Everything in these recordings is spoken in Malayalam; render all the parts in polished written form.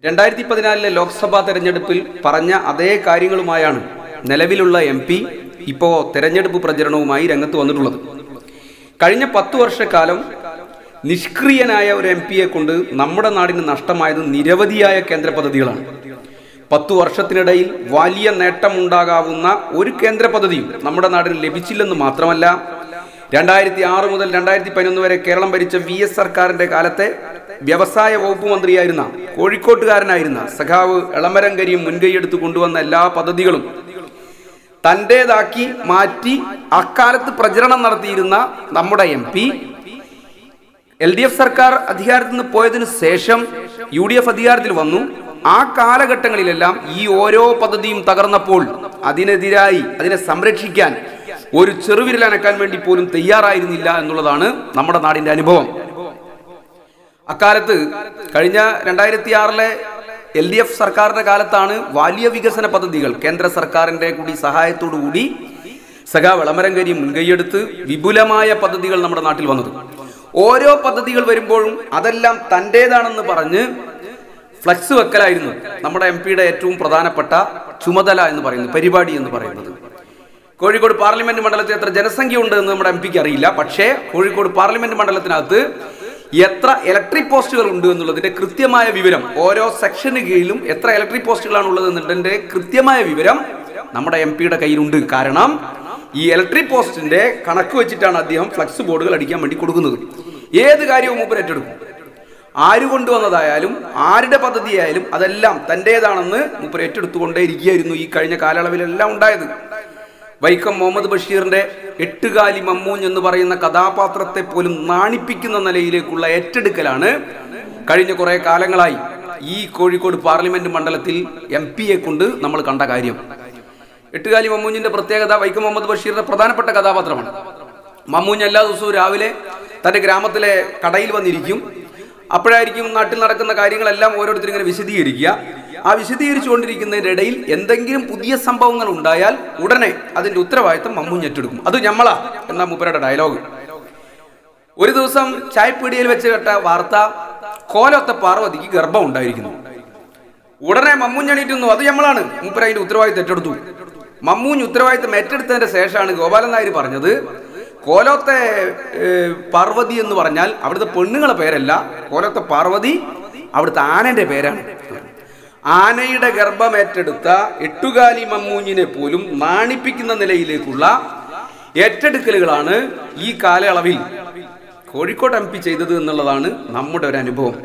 2014 ലോക്സഭാ തെരഞ്ഞെടുപ്പിൽ പറഞ്ഞ അതേ കാര്യങ്ങളുമായാണ് നിലവിലുള്ള MP ഇപ്പോൾ തെരഞ്ഞെടുപ്പ് പ്രചരണവുമായി രംഗത്ത് വന്നിട്ടുള്ളത്. കഴിഞ്ഞ 10 വർഷക്കാലം നിഷ്ക്രിയനായ ഒരു MPയെ കൊണ്ട് നമ്മുടെ നാടിന് നഷ്ടമായത് നിരവധിയായ കേന്ദ്ര പദ്ധതികളാണ്. 10 വർഷത്തിനിടയിൽ വലിയ നേട്ടമുണ്ടാകാവുന്ന ഒരു കേന്ദ്ര പദ്ധതിയും നമ്മുടെ നാടിന് ലഭിച്ചില്ലെന്ന് മാത്രമല്ല, 2006 മുതൽ 2011 വരെ കേരളം ഭരിച്ച VS സർക്കാരിന്റെ കാലത്തെ വ്യവസായ വകുപ്പ് മന്ത്രിയായിരുന്ന കോഴിക്കോട്ടുകാരനായിരുന്ന സഖാവ് എളമരം കരീം മുൻകൈയെടുത്ത് കൊണ്ടുവന്ന എല്ലാ പദ്ധതികളും തൻ്റേതാക്കി മാറ്റി അക്കാലത്ത് പ്രചരണം നടത്തിയിരുന്ന നമ്മുടെ MP LDF സർക്കാർ അധികാരത്തിൽ നിന്ന് പോയതിനു ശേഷം UDF അധികാരത്തിൽ വന്നു. ആ കാലഘട്ടങ്ങളിലെല്ലാം ഈ ഓരോ പദ്ധതിയും തകർന്നപ്പോൾ അതിനെതിരായി അതിനെ സംരക്ഷിക്കാൻ ഒരു ചെറുവിരലനക്കാൻ വേണ്ടി പോലും തയ്യാറായിരുന്നില്ല എന്നുള്ളതാണ് നമ്മുടെ നാടിന്റെ അനുഭവം. അക്കാലത്ത് കഴിഞ്ഞ 2006 LDF സർക്കാരിന്റെ കാലത്താണ് വലിയ വികസന പദ്ധതികൾ കേന്ദ്ര സർക്കാരിന്റെ കൂടി സഹായത്തോടു കൂടി സഖാവ് എളമരം കരീം മുൻകൈയെടുത്ത് വിപുലമായ പദ്ധതികൾ നമ്മുടെ നാട്ടിൽ വന്നത്. ഓരോ പദ്ധതികൾ വരുമ്പോഴും അതെല്ലാം തൻ്റേതാണെന്ന് പറഞ്ഞ് ഫ്ലക്സ് വെക്കലായിരുന്നു നമ്മുടെ MPയുടെ ഏറ്റവും പ്രധാനപ്പെട്ട ചുമതല എന്ന് പറയുന്നത്, പരിപാടി എന്ന് പറയുന്നത്. കോഴിക്കോട് പാർലമെന്റ് മണ്ഡലത്തിൽ എത്ര ജനസംഖ്യ ഉണ്ട് എന്ന് നമ്മുടെ MPക്ക് അറിയില്ല. പക്ഷേ കോഴിക്കോട് പാർലമെന്റ് മണ്ഡലത്തിനകത്ത് എത്ര ഇലക്ട്രിക് പോസ്റ്റുകൾ ഉണ്ട് എന്നുള്ളതിന്റെ കൃത്യമായ വിവരം, ഓരോ സെക്ഷന് കീഴിലും എത്ര ഇലക്ട്രിക് പോസ്റ്റുകളാണ് ഉള്ളത് എന്നതിന്റെ കൃത്യമായ വിവരം നമ്മുടെ MPയുടെ കയ്യിലുണ്ട്. കാരണം ഈ ഇലക്ട്രിക് പോസ്റ്റിന്റെ കണക്ക് വെച്ചിട്ടാണ് അദ്ദേഹം ഫ്ലക്സ് ബോർഡുകൾ അടിക്കാൻ വേണ്ടി കൊടുക്കുന്നത്. ഏത് കാര്യവും മൂപ്പർ ഏറ്റെടുക്കും. ആര് കൊണ്ടുവന്നതായാലും ആരുടെ പദ്ധതിയായാലും അതെല്ലാം തൻ്റേതാണെന്ന് മൂപ്പർ ഏറ്റെടുത്തുകൊണ്ടേ ഇരിക്കുകയായിരുന്നു ഈ കഴിഞ്ഞ കാലയളവിലെല്ലാം ഉണ്ടായത്. വൈക്കം മുഹമ്മദ് ബഷീറിന്റെ എട്ടുകാലി മമ്മൂഞ്ഞ് എന്ന് പറയുന്ന കഥാപാത്രത്തെ പോലും നാണിപ്പിക്കുന്ന നിലയിലേക്കുള്ള ഏറ്റെടുക്കലാണ് കഴിഞ്ഞ കുറെ കാലങ്ങളായി ഈ കോഴിക്കോട് പാർലമെന്റ് മണ്ഡലത്തിൽ MPയെ കൊണ്ട് നമ്മൾ കണ്ട കാര്യം. എട്ടുകാലി മമ്മൂഞ്ഞിന്റെ പ്രത്യേകത വൈക്കം മുഹമ്മദ് ബഷീറിന്റെ പ്രധാനപ്പെട്ട കഥാപാത്രമാണ്. മമ്മൂഞ്ഞ് എല്ലാ ദിവസവും രാവിലെ തന്റെ ഗ്രാമത്തിലെ കടയിൽ വന്നിരിക്കും. അപ്പോഴായിരിക്കും നാട്ടിൽ നടക്കുന്ന കാര്യങ്ങളെല്ലാം ഓരോരുത്തരും ഇങ്ങനെ വിശദീകരിക്കുക. ആ വിശദീകരിച്ചുകൊണ്ടിരിക്കുന്നതിന്റെ ഇടയിൽ എന്തെങ്കിലും പുതിയ സംഭവങ്ങൾ ഉണ്ടായാൽ ഉടനെ അതിന്റെ ഉത്തരവാദിത്തം മമ്മൂഞ്ഞ് ഏറ്റെടുക്കും. അത് ഞമ്മളാ എന്ന മൂപ്പരുടെ ഡയലോഗ്. ഒരു ദിവസം ചായപ്പീടിയയിൽ വെച്ച് കേട്ട വാർത്ത, കോലത്തെ പാർവതിക്ക് ഗർഭം ഉണ്ടായിരിക്കുന്നു. ഉടനെ മമ്മൂഞ്ഞ് എണീറ്റുന്നു, അത് ഞമ്മളാണ്. മൂപ്പര അതിന്റെ ഉത്തരവാദിത്തം ഏറ്റെടുത്തു. മമ്മൂഞ്ഞ് ഉത്തരവാദിത്തം ഏറ്റെടുത്തതിന്റെ ശേഷമാണ് ഗോപാലൻ നായർ പറഞ്ഞത്, കോലത്തെ പാർവതി എന്ന് പറഞ്ഞാൽ അവിടുത്തെ പെണ്ണുങ്ങളെ പേരല്ല, കോലത്തെ പാർവതി അവിടുത്തെ ആനന്റെ പേരാണ്. ആനയുടെ ഗർഭമേറ്റെടുത്ത എട്ടുകാലി മമ്മൂഞ്ഞിനെ പോലും നാണിപ്പിക്കുന്ന നിലയിലേക്കുള്ള ഏറ്റെടുക്കലുകളാണ് ഈ കാലയളവിൽ കോഴിക്കോട് MP ചെയ്തത് എന്നുള്ളതാണ് നമ്മുടെ ഒരു അനുഭവം.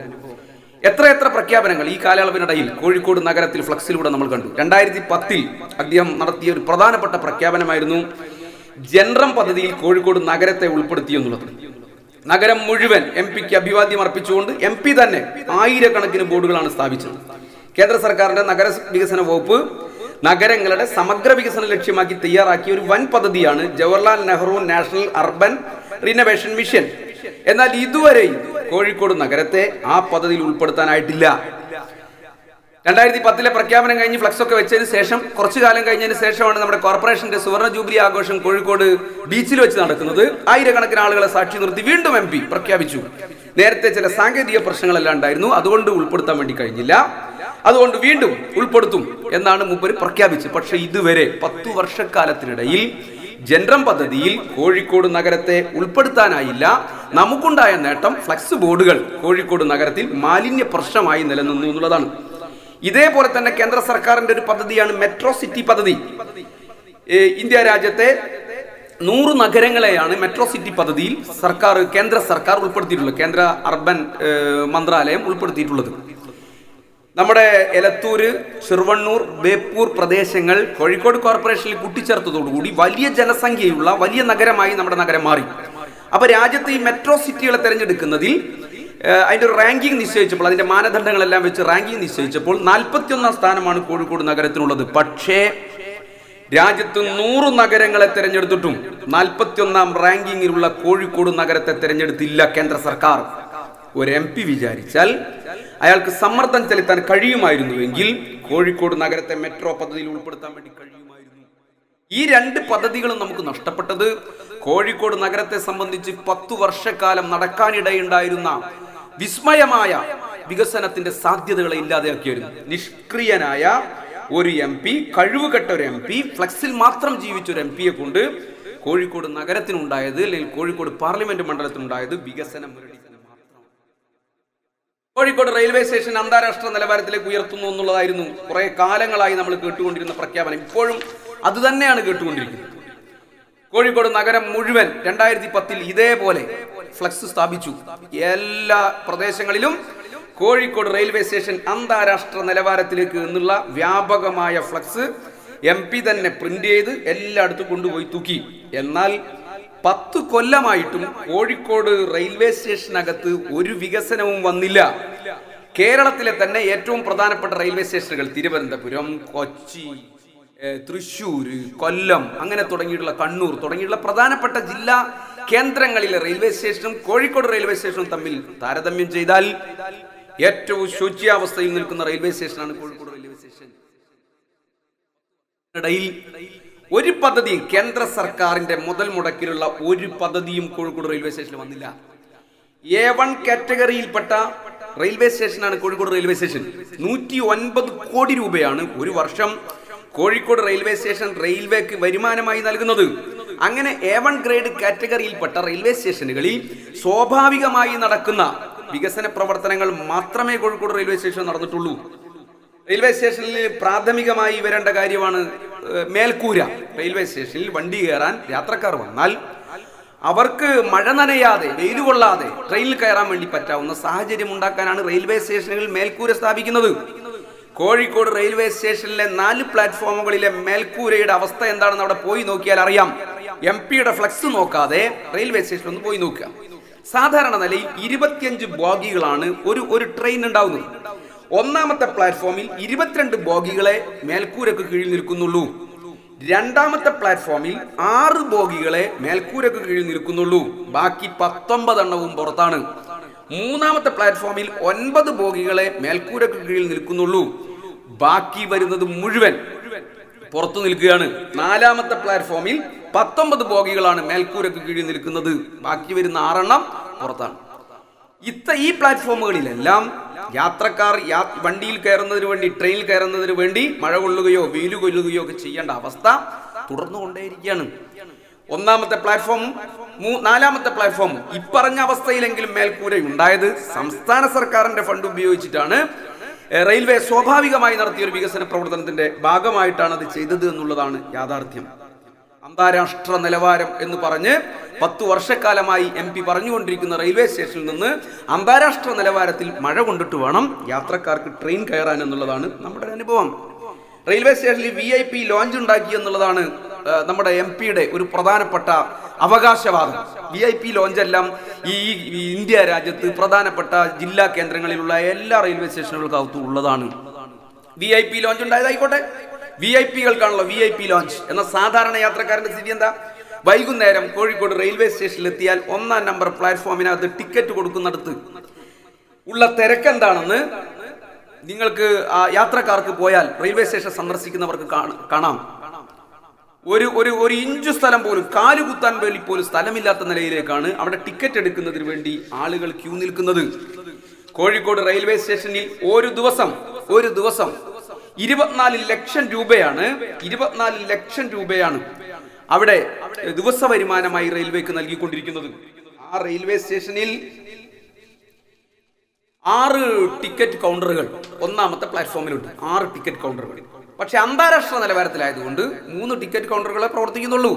എത്ര പ്രഖ്യാപനങ്ങൾ ഈ കാലയളവിനിടയിൽ കോഴിക്കോട് നഗരത്തിൽ ഫ്ലക്സിലൂടെ നമ്മൾ കണ്ടു. 2010 അദ്ദേഹം നടത്തിയ ഒരു പ്രധാനപ്പെട്ട പ്രഖ്യാപനമായിരുന്നു ജൻറം പദ്ധതിയിൽ കോഴിക്കോട് നഗരത്തെ ഉൾപ്പെടുത്തി എന്നുള്ളത്. നഗരം മുഴുവൻ MPക്ക് അഭിവാദ്യം അർപ്പിച്ചുകൊണ്ട് MP തന്നെ ആയിരക്കണക്കിന് ബോർഡുകളാണ് സ്ഥാപിച്ചത്. കേന്ദ്ര സർക്കാരിന്റെ നഗര വികസന വകുപ്പ് നഗരങ്ങളുടെ സമഗ്ര വികസനം ലക്ഷ്യമാക്കി തയ്യാറാക്കിയ ഒരു വൻ പദ്ധതിയാണ് Jawaharlal Nehru national urban renovation mission. എന്നാൽ ഇതുവരെയും കോഴിക്കോട് നഗരത്തെ ആ പദ്ധതിയിൽ ഉൾപ്പെടുത്താനായിട്ടില്ല. 2010 പ്രഖ്യാപനം കഴിഞ്ഞ് ഫ്ലക്സ് ഒക്കെ വെച്ചതിന് ശേഷം കുറച്ചു കാലം കഴിഞ്ഞതിന് ശേഷമാണ് നമ്മുടെ കോർപ്പറേഷന്റെ സുവർണ ജൂബിലി ആഘോഷം കോഴിക്കോട് ബീച്ചിൽ വെച്ച് നടക്കുന്നത്. ആയിരക്കണക്കിന് ആളുകളെ സാക്ഷി നിർത്തി വീണ്ടും MP പ്രഖ്യാപിച്ചു. നേരത്തെ ചില സാങ്കേതിക പ്രശ്നങ്ങളെല്ലാം ഉണ്ടായിരുന്നു, അതുകൊണ്ട് ഉൾപ്പെടുത്താൻ വേണ്ടി കഴിഞ്ഞില്ല, അതുകൊണ്ട് വീണ്ടും ഉൾപ്പെടുത്തും എന്നാണ് മൂപ്പര് പ്രഖ്യാപിച്ചത്. പക്ഷെ ഇതുവരെ 10 വർഷക്കാലത്തിനിടയിൽ ജൻറം പദ്ധതിയിൽ കോഴിക്കോട് നഗരത്തെ ഉൾപ്പെടുത്താനായില്ല. നമുക്കുണ്ടായ നേട്ടം ഫ്ലക്സ് ബോർഡുകൾ കോഴിക്കോട് നഗരത്തിൽ മാലിന്യ പ്രശ്നമായി നിലനിന്നു എന്നുള്ളതാണ്. ഇതേപോലെ തന്നെ കേന്ദ്ര സർക്കാരിന്റെ ഒരു പദ്ധതിയാണ് മെട്രോ സിറ്റി പദ്ധതി. ഇന്ത്യ രാജ്യത്തെ 100 നഗരങ്ങളെയാണ് മെട്രോ സിറ്റി പദ്ധതിയിൽ കേന്ദ്ര സർക്കാർ ഉൾപ്പെടുത്തിയിട്ടുള്ളത്, കേന്ദ്ര അർബൻ മന്ത്രാലയം ഉൾപ്പെടുത്തിയിട്ടുള്ളത്. നമ്മുടെ എലത്തൂര്, ചെറുവണ്ണൂർ, ബേപ്പൂർ പ്രദേശങ്ങൾ കോഴിക്കോട് കോർപ്പറേഷനിൽ കൂട്ടിച്ചേർത്തതോടുകൂടി വലിയ ജനസംഖ്യയുള്ള വലിയ നഗരമായി നമ്മുടെ നഗരം മാറി. അപ്പൊ രാജ്യത്തെ ഈ മെട്രോ സിറ്റികളെ തെരഞ്ഞെടുക്കുന്നതിൽ അതിന്റെ ഒരു റാങ്കിങ് നിശ്ചയിച്ചപ്പോൾ, അതിന്റെ മാനദണ്ഡങ്ങളെല്ലാം വെച്ച് റാങ്കിങ് നിശ്ചയിച്ചപ്പോൾ 41ാം സ്ഥാനമാണ് കോഴിക്കോട് നഗരത്തിനുള്ളത്. പക്ഷേ രാജ്യത്ത് 100 നഗരങ്ങളെ തെരഞ്ഞെടുത്തിട്ടും 41ാം റാങ്കിങ്ങിലുള്ള കോഴിക്കോട് നഗരത്തെ തെരഞ്ഞെടുത്തില്ല കേന്ദ്ര സർക്കാർ. ഒരു MP വിചാരിച്ചാൽ അയാൾക്ക് സമ്മർദ്ദം ചെലുത്താൻ കഴിയുമായിരുന്നുവെങ്കിൽ കോഴിക്കോട് നഗരത്തെ മെട്രോ പദ്ധതിയിൽ ഉൾപ്പെടുത്താൻ വേണ്ടി കഴിയുമായിരുന്നു. ഈ 2 പദ്ധതികളും നമുക്ക് നഷ്ടപ്പെട്ടത് കോഴിക്കോട് നഗരത്തെ സംബന്ധിച്ച് 10 വർഷക്കാലം നടക്കാനിടയുണ്ടായിരുന്ന വിസ്മയമായ വികസനത്തിന്റെ സാധ്യതകളെ ഇല്ലാതെയാക്കിയായിരുന്നു. നിഷ്ക്രിയനായ ഒരു MP, കഴിവുകെട്ട ഒരു MP, ഫ്ലക്സിൽ മാത്രം ജീവിച്ച ഒരു MP യെ കൊണ്ട് കോഴിക്കോട് നഗരത്തിനുണ്ടായത്, അല്ലെങ്കിൽ കോഴിക്കോട് പാർലമെന്റ് മണ്ഡലത്തിനുണ്ടായത് വികസന മുരടി മാത്രം. കോഴിക്കോട് റെയിൽവേ സ്റ്റേഷൻ അന്താരാഷ്ട്ര നിലവാരത്തിലേക്ക് ഉയർത്തുന്നു എന്നുള്ളതായിരുന്നു കുറെ കാലങ്ങളായി നമ്മൾ കേട്ടുകൊണ്ടിരുന്ന പ്രഖ്യാപനം. ഇപ്പോഴും അത് തന്നെയാണ് കേട്ടുകൊണ്ടിരിക്കുന്നത്. കോഴിക്കോട് നഗരം മുഴുവൻ 2010 ഇതേപോലെ ഫ്ലക്സ് സ്ഥാപിച്ചു. എല്ലാ പ്രദേശങ്ങളിലും കോഴിക്കോട് റെയിൽവേ സ്റ്റേഷൻ അന്താരാഷ്ട്ര നിലവാരത്തിലേക്ക് എന്നുള്ള വ്യാപകമായ ഫ്ലക്സ് MP തന്നെ പ്രിന്റ് ചെയ്ത് എല്ലായിടത്തും കൊണ്ടുപോയി തൂക്കി. എന്നാൽ 10 കൊല്ലമായിട്ടും കോഴിക്കോട് റെയിൽവേ സ്റ്റേഷനകത്ത് ഒരു വികസനവും വന്നില്ല. കേരളത്തിലെ തന്നെ ഏറ്റവും പ്രധാനപ്പെട്ട റെയിൽവേ സ്റ്റേഷനുകൾ തിരുവനന്തപുരം, കൊച്ചി, തൃശ്ശൂര്, കൊല്ലം, അങ്ങനെ തുടങ്ങിയിട്ടുള്ള കണ്ണൂർ തുടങ്ങിയിട്ടുള്ള പ്രധാനപ്പെട്ട ജില്ലാ കേന്ദ്രങ്ങളിലെ റെയിൽവേ സ്റ്റേഷനും കോഴിക്കോട് റെയിൽവേ സ്റ്റേഷനും തമ്മിൽ താരതമ്യം ചെയ്താൽ ഏറ്റവും ശോച്യാവസ്ഥയിൽ നിൽക്കുന്ന റെയിൽവേ സ്റ്റേഷനാണ് കോഴിക്കോട് റെയിൽവേ സ്റ്റേഷൻ. ഇടയിൽ ഒരു പദ്ധതിയും കേന്ദ്ര സർക്കാരിന്റെ മുതൽ മുടക്കിലുള്ള ഒരു പദ്ധതിയും കോഴിക്കോട് റെയിൽവേ സ്റ്റേഷനിൽ വന്നില്ല. A1 കാറ്റഗറിയിൽപ്പെട്ട റെയിൽവേ സ്റ്റേഷനാണ് കോഴിക്കോട് റെയിൽവേ സ്റ്റേഷൻ. 109 കോടി രൂപയാണ് ഒരു വർഷം കോഴിക്കോട് റെയിൽവേ സ്റ്റേഷൻ റെയിൽവേക്ക് വരുമാനമായി നൽകുന്നത്. അങ്ങനെ A1 ഗ്രേഡ് കാറ്റഗറിയിൽപ്പെട്ട റെയിൽവേ സ്റ്റേഷനുകളിൽ സ്വാഭാവികമായി നടക്കുന്ന വികസന പ്രവർത്തനങ്ങൾ മാത്രമേ കോഴിക്കോട് റെയിൽവേ സ്റ്റേഷൻ നടന്നിട്ടുള്ളൂ. റെയിൽവേ സ്റ്റേഷനിൽ പ്രാഥമികമായി വരേണ്ട കാര്യമാണ് മേൽക്കൂര. റെയിൽവേ സ്റ്റേഷനിൽ വണ്ടി കയറാൻ യാത്രക്കാർ വന്നാൽ അവർക്ക് മഴ നനയാതെ, വെയിൽ കൊള്ളാതെ ട്രെയിനിൽ കയറാൻ വേണ്ടി പറ്റാവുന്ന സാഹചര്യം ഉണ്ടാക്കാനാണ് റെയിൽവേ സ്റ്റേഷനുകളിൽ മേൽക്കൂര സ്ഥാപിക്കുന്നത്. കോഴിക്കോട് റെയിൽവേ സ്റ്റേഷനിലെ 4 പ്ലാറ്റ്ഫോമുകളിലെ മേൽക്കൂരയുടെ അവസ്ഥ എന്താണെന്ന് അവിടെ പോയി നോക്കിയാൽ അറിയാം. MP-യുടെ ഫ്ലക്സ് നോക്കാതെ റെയിൽവേ സ്റ്റേഷനിൽ ഒന്ന് പോയി നോക്കുക. സാധാരണ നിലയിൽ 25 ബോഗികളാണ് ഒരു ട്രെയിൻ ഉണ്ടാവുന്നത്. ഒന്നാമത്തെ പ്ലാറ്റ്ഫോമിൽ 22 ബോഗികളെ മേൽക്കൂരക്ക് കീഴിൽ നിൽക്കുന്നുള്ളൂ. രണ്ടാമത്തെ പ്ലാറ്റ്ഫോമിൽ 6 ബോഗികളെ മേൽക്കൂരക്ക് കീഴിൽ നിൽക്കുന്നുള്ളൂ. ബാക്കി 19 എണ്ണവും പുറത്താണ്. മൂന്നാമത്തെ പ്ലാറ്റ്ഫോമിൽ 9 ബോഗികളെ മേൽക്കൂരക്ക് കീഴിൽ നിൽക്കുന്നുള്ളൂ. ബാക്കി വരുന്നത് മുഴുവൻ പുറത്തു നിൽക്കുകയാണ്. നാലാമത്തെ പ്ലാറ്റ്ഫോമിൽ 19 ബോഗികളാണ് മേൽക്കൂരക്ക് കീഴിൽ നിൽക്കുന്നത്. ബാക്കി വരുന്ന 6 എണ്ണം പുറത്താണ്. ഈ പ്ലാറ്റ്ഫോമുകളിലെല്ലാം യാത്രക്കാർ വണ്ടിയിൽ കയറുന്നതിന് വേണ്ടി, ട്രെയിനിൽ കയറുന്നതിന് വേണ്ടി മഴ കൊള്ളുകയോ വെയിൽ കൊള്ളുകയോ ഒക്കെ ചെയ്യേണ്ട അവസ്ഥ തുടർന്നുകൊണ്ടേയിരിക്കുകയാണ്. ഒന്നാമത്തെ പ്ലാറ്റ്ഫോമും 4ാമത്തെ പ്ലാറ്റ്ഫോമും ഇപ്പറഞ്ഞ അവസ്ഥയിലെങ്കിലും മേൽക്കൂര ഉണ്ടായത് സംസ്ഥാന സർക്കാരിന്റെ ഫണ്ട് ഉപയോഗിച്ചിട്ടാണ്. റെയിൽവേ സ്വാഭാവികമായി നടത്തിയ ഒരു വികസന പ്രവർത്തനത്തിന്റെ ഭാഗമായിട്ടാണ് അത് ചെയ്തത് എന്നുള്ളതാണ് യാഥാർത്ഥ്യം. അന്താരാഷ്ട്ര നിലവാരം എന്ന് പറഞ്ഞ് 10 വർഷക്കാലമായി MP പറഞ്ഞുകൊണ്ടിരിക്കുന്ന റെയിൽവേ സ്റ്റേഷനിൽ നിന്ന് അന്താരാഷ്ട്ര നിലവാരത്തിൽ മഴ കൊണ്ടിട്ട് വേണം യാത്രക്കാർക്ക് ട്രെയിൻ കയറാൻ എന്നുള്ളതാണ് നമ്മുടെ അനുഭവം. റെയിൽവേ സ്റ്റേഷനിൽ VIP ലോഞ്ച് ഉണ്ടാക്കി എന്നുള്ളതാണ് നമ്മുടെ MP-യുടെ ഒരു പ്രധാനപ്പെട്ട അവകാശവാദം. VIP ലോഞ്ചെല്ലാം ഈ ഇന്ത്യ രാജ്യത്ത് പ്രധാനപ്പെട്ട ജില്ലാ കേന്ദ്രങ്ങളിലുള്ള എല്ലാ റെയിൽവേ സ്റ്റേഷനുകൾക്കകത്തും ഉള്ളതാണ്. VIP ലോഞ്ച് ഉണ്ടായതായിക്കോട്ടെ, VIP-കൾക്കാണല്ലോ VIP ലോഞ്ച്. എന്ന സാധാരണ യാത്രക്കാരന്റെ സ്ഥിതി എന്താ? വൈകുന്നേരം കോഴിക്കോട് റെയിൽവേ സ്റ്റേഷനിൽ എത്തിയാൽ 1-ാം നമ്പർ പ്ലാറ്റ്ഫോമിനകത്ത് ടിക്കറ്റ് കൊടുക്കുന്നിടത്ത് ഉള്ള തിരക്കെന്താണെന്ന് നിങ്ങൾക്ക് യാത്രക്കാർക്ക് പോയാൽ, റെയിൽവേ സ്റ്റേഷൻ സന്ദർശിക്കുന്നവർക്ക് കാണാം. ഒരു ഇഞ്ചു സ്ഥലം പോലും, കാലുകുത്താൻ വേണ്ടി പോലും സ്ഥലമില്ലാത്ത നിലയിലേക്കാണ് അവിടെ ടിക്കറ്റ് എടുക്കുന്നതിന് വേണ്ടി ആളുകൾ ക്യൂ നിൽക്കുന്നത്. കോഴിക്കോട് റെയിൽവേ സ്റ്റേഷനിൽ ഒരു ദിവസം 24 ലക്ഷം രൂപയാണ് 24 ലക്ഷം രൂപയാണ് അവിടെ ദിവസ വരുമാനമായി റെയിൽവേക്ക് നൽകിക്കൊണ്ടിരിക്കുന്നത്. ആ റെയിൽവേ സ്റ്റേഷനിൽ 6 ടിക്കറ്റ് കൗണ്ടറുകൾ 1-ാമത്തെ പ്ലാറ്റ്ഫോമിലുണ്ട്. 6 ടിക്കറ്റ് കൗണ്ടറുകൾ. പക്ഷെ അന്താരാഷ്ട്ര നിലവാരത്തിലായതുകൊണ്ട് 3 ടിക്കറ്റ് കൗണ്ടറുകളെ പ്രവർത്തിക്കുന്നുള്ളൂ.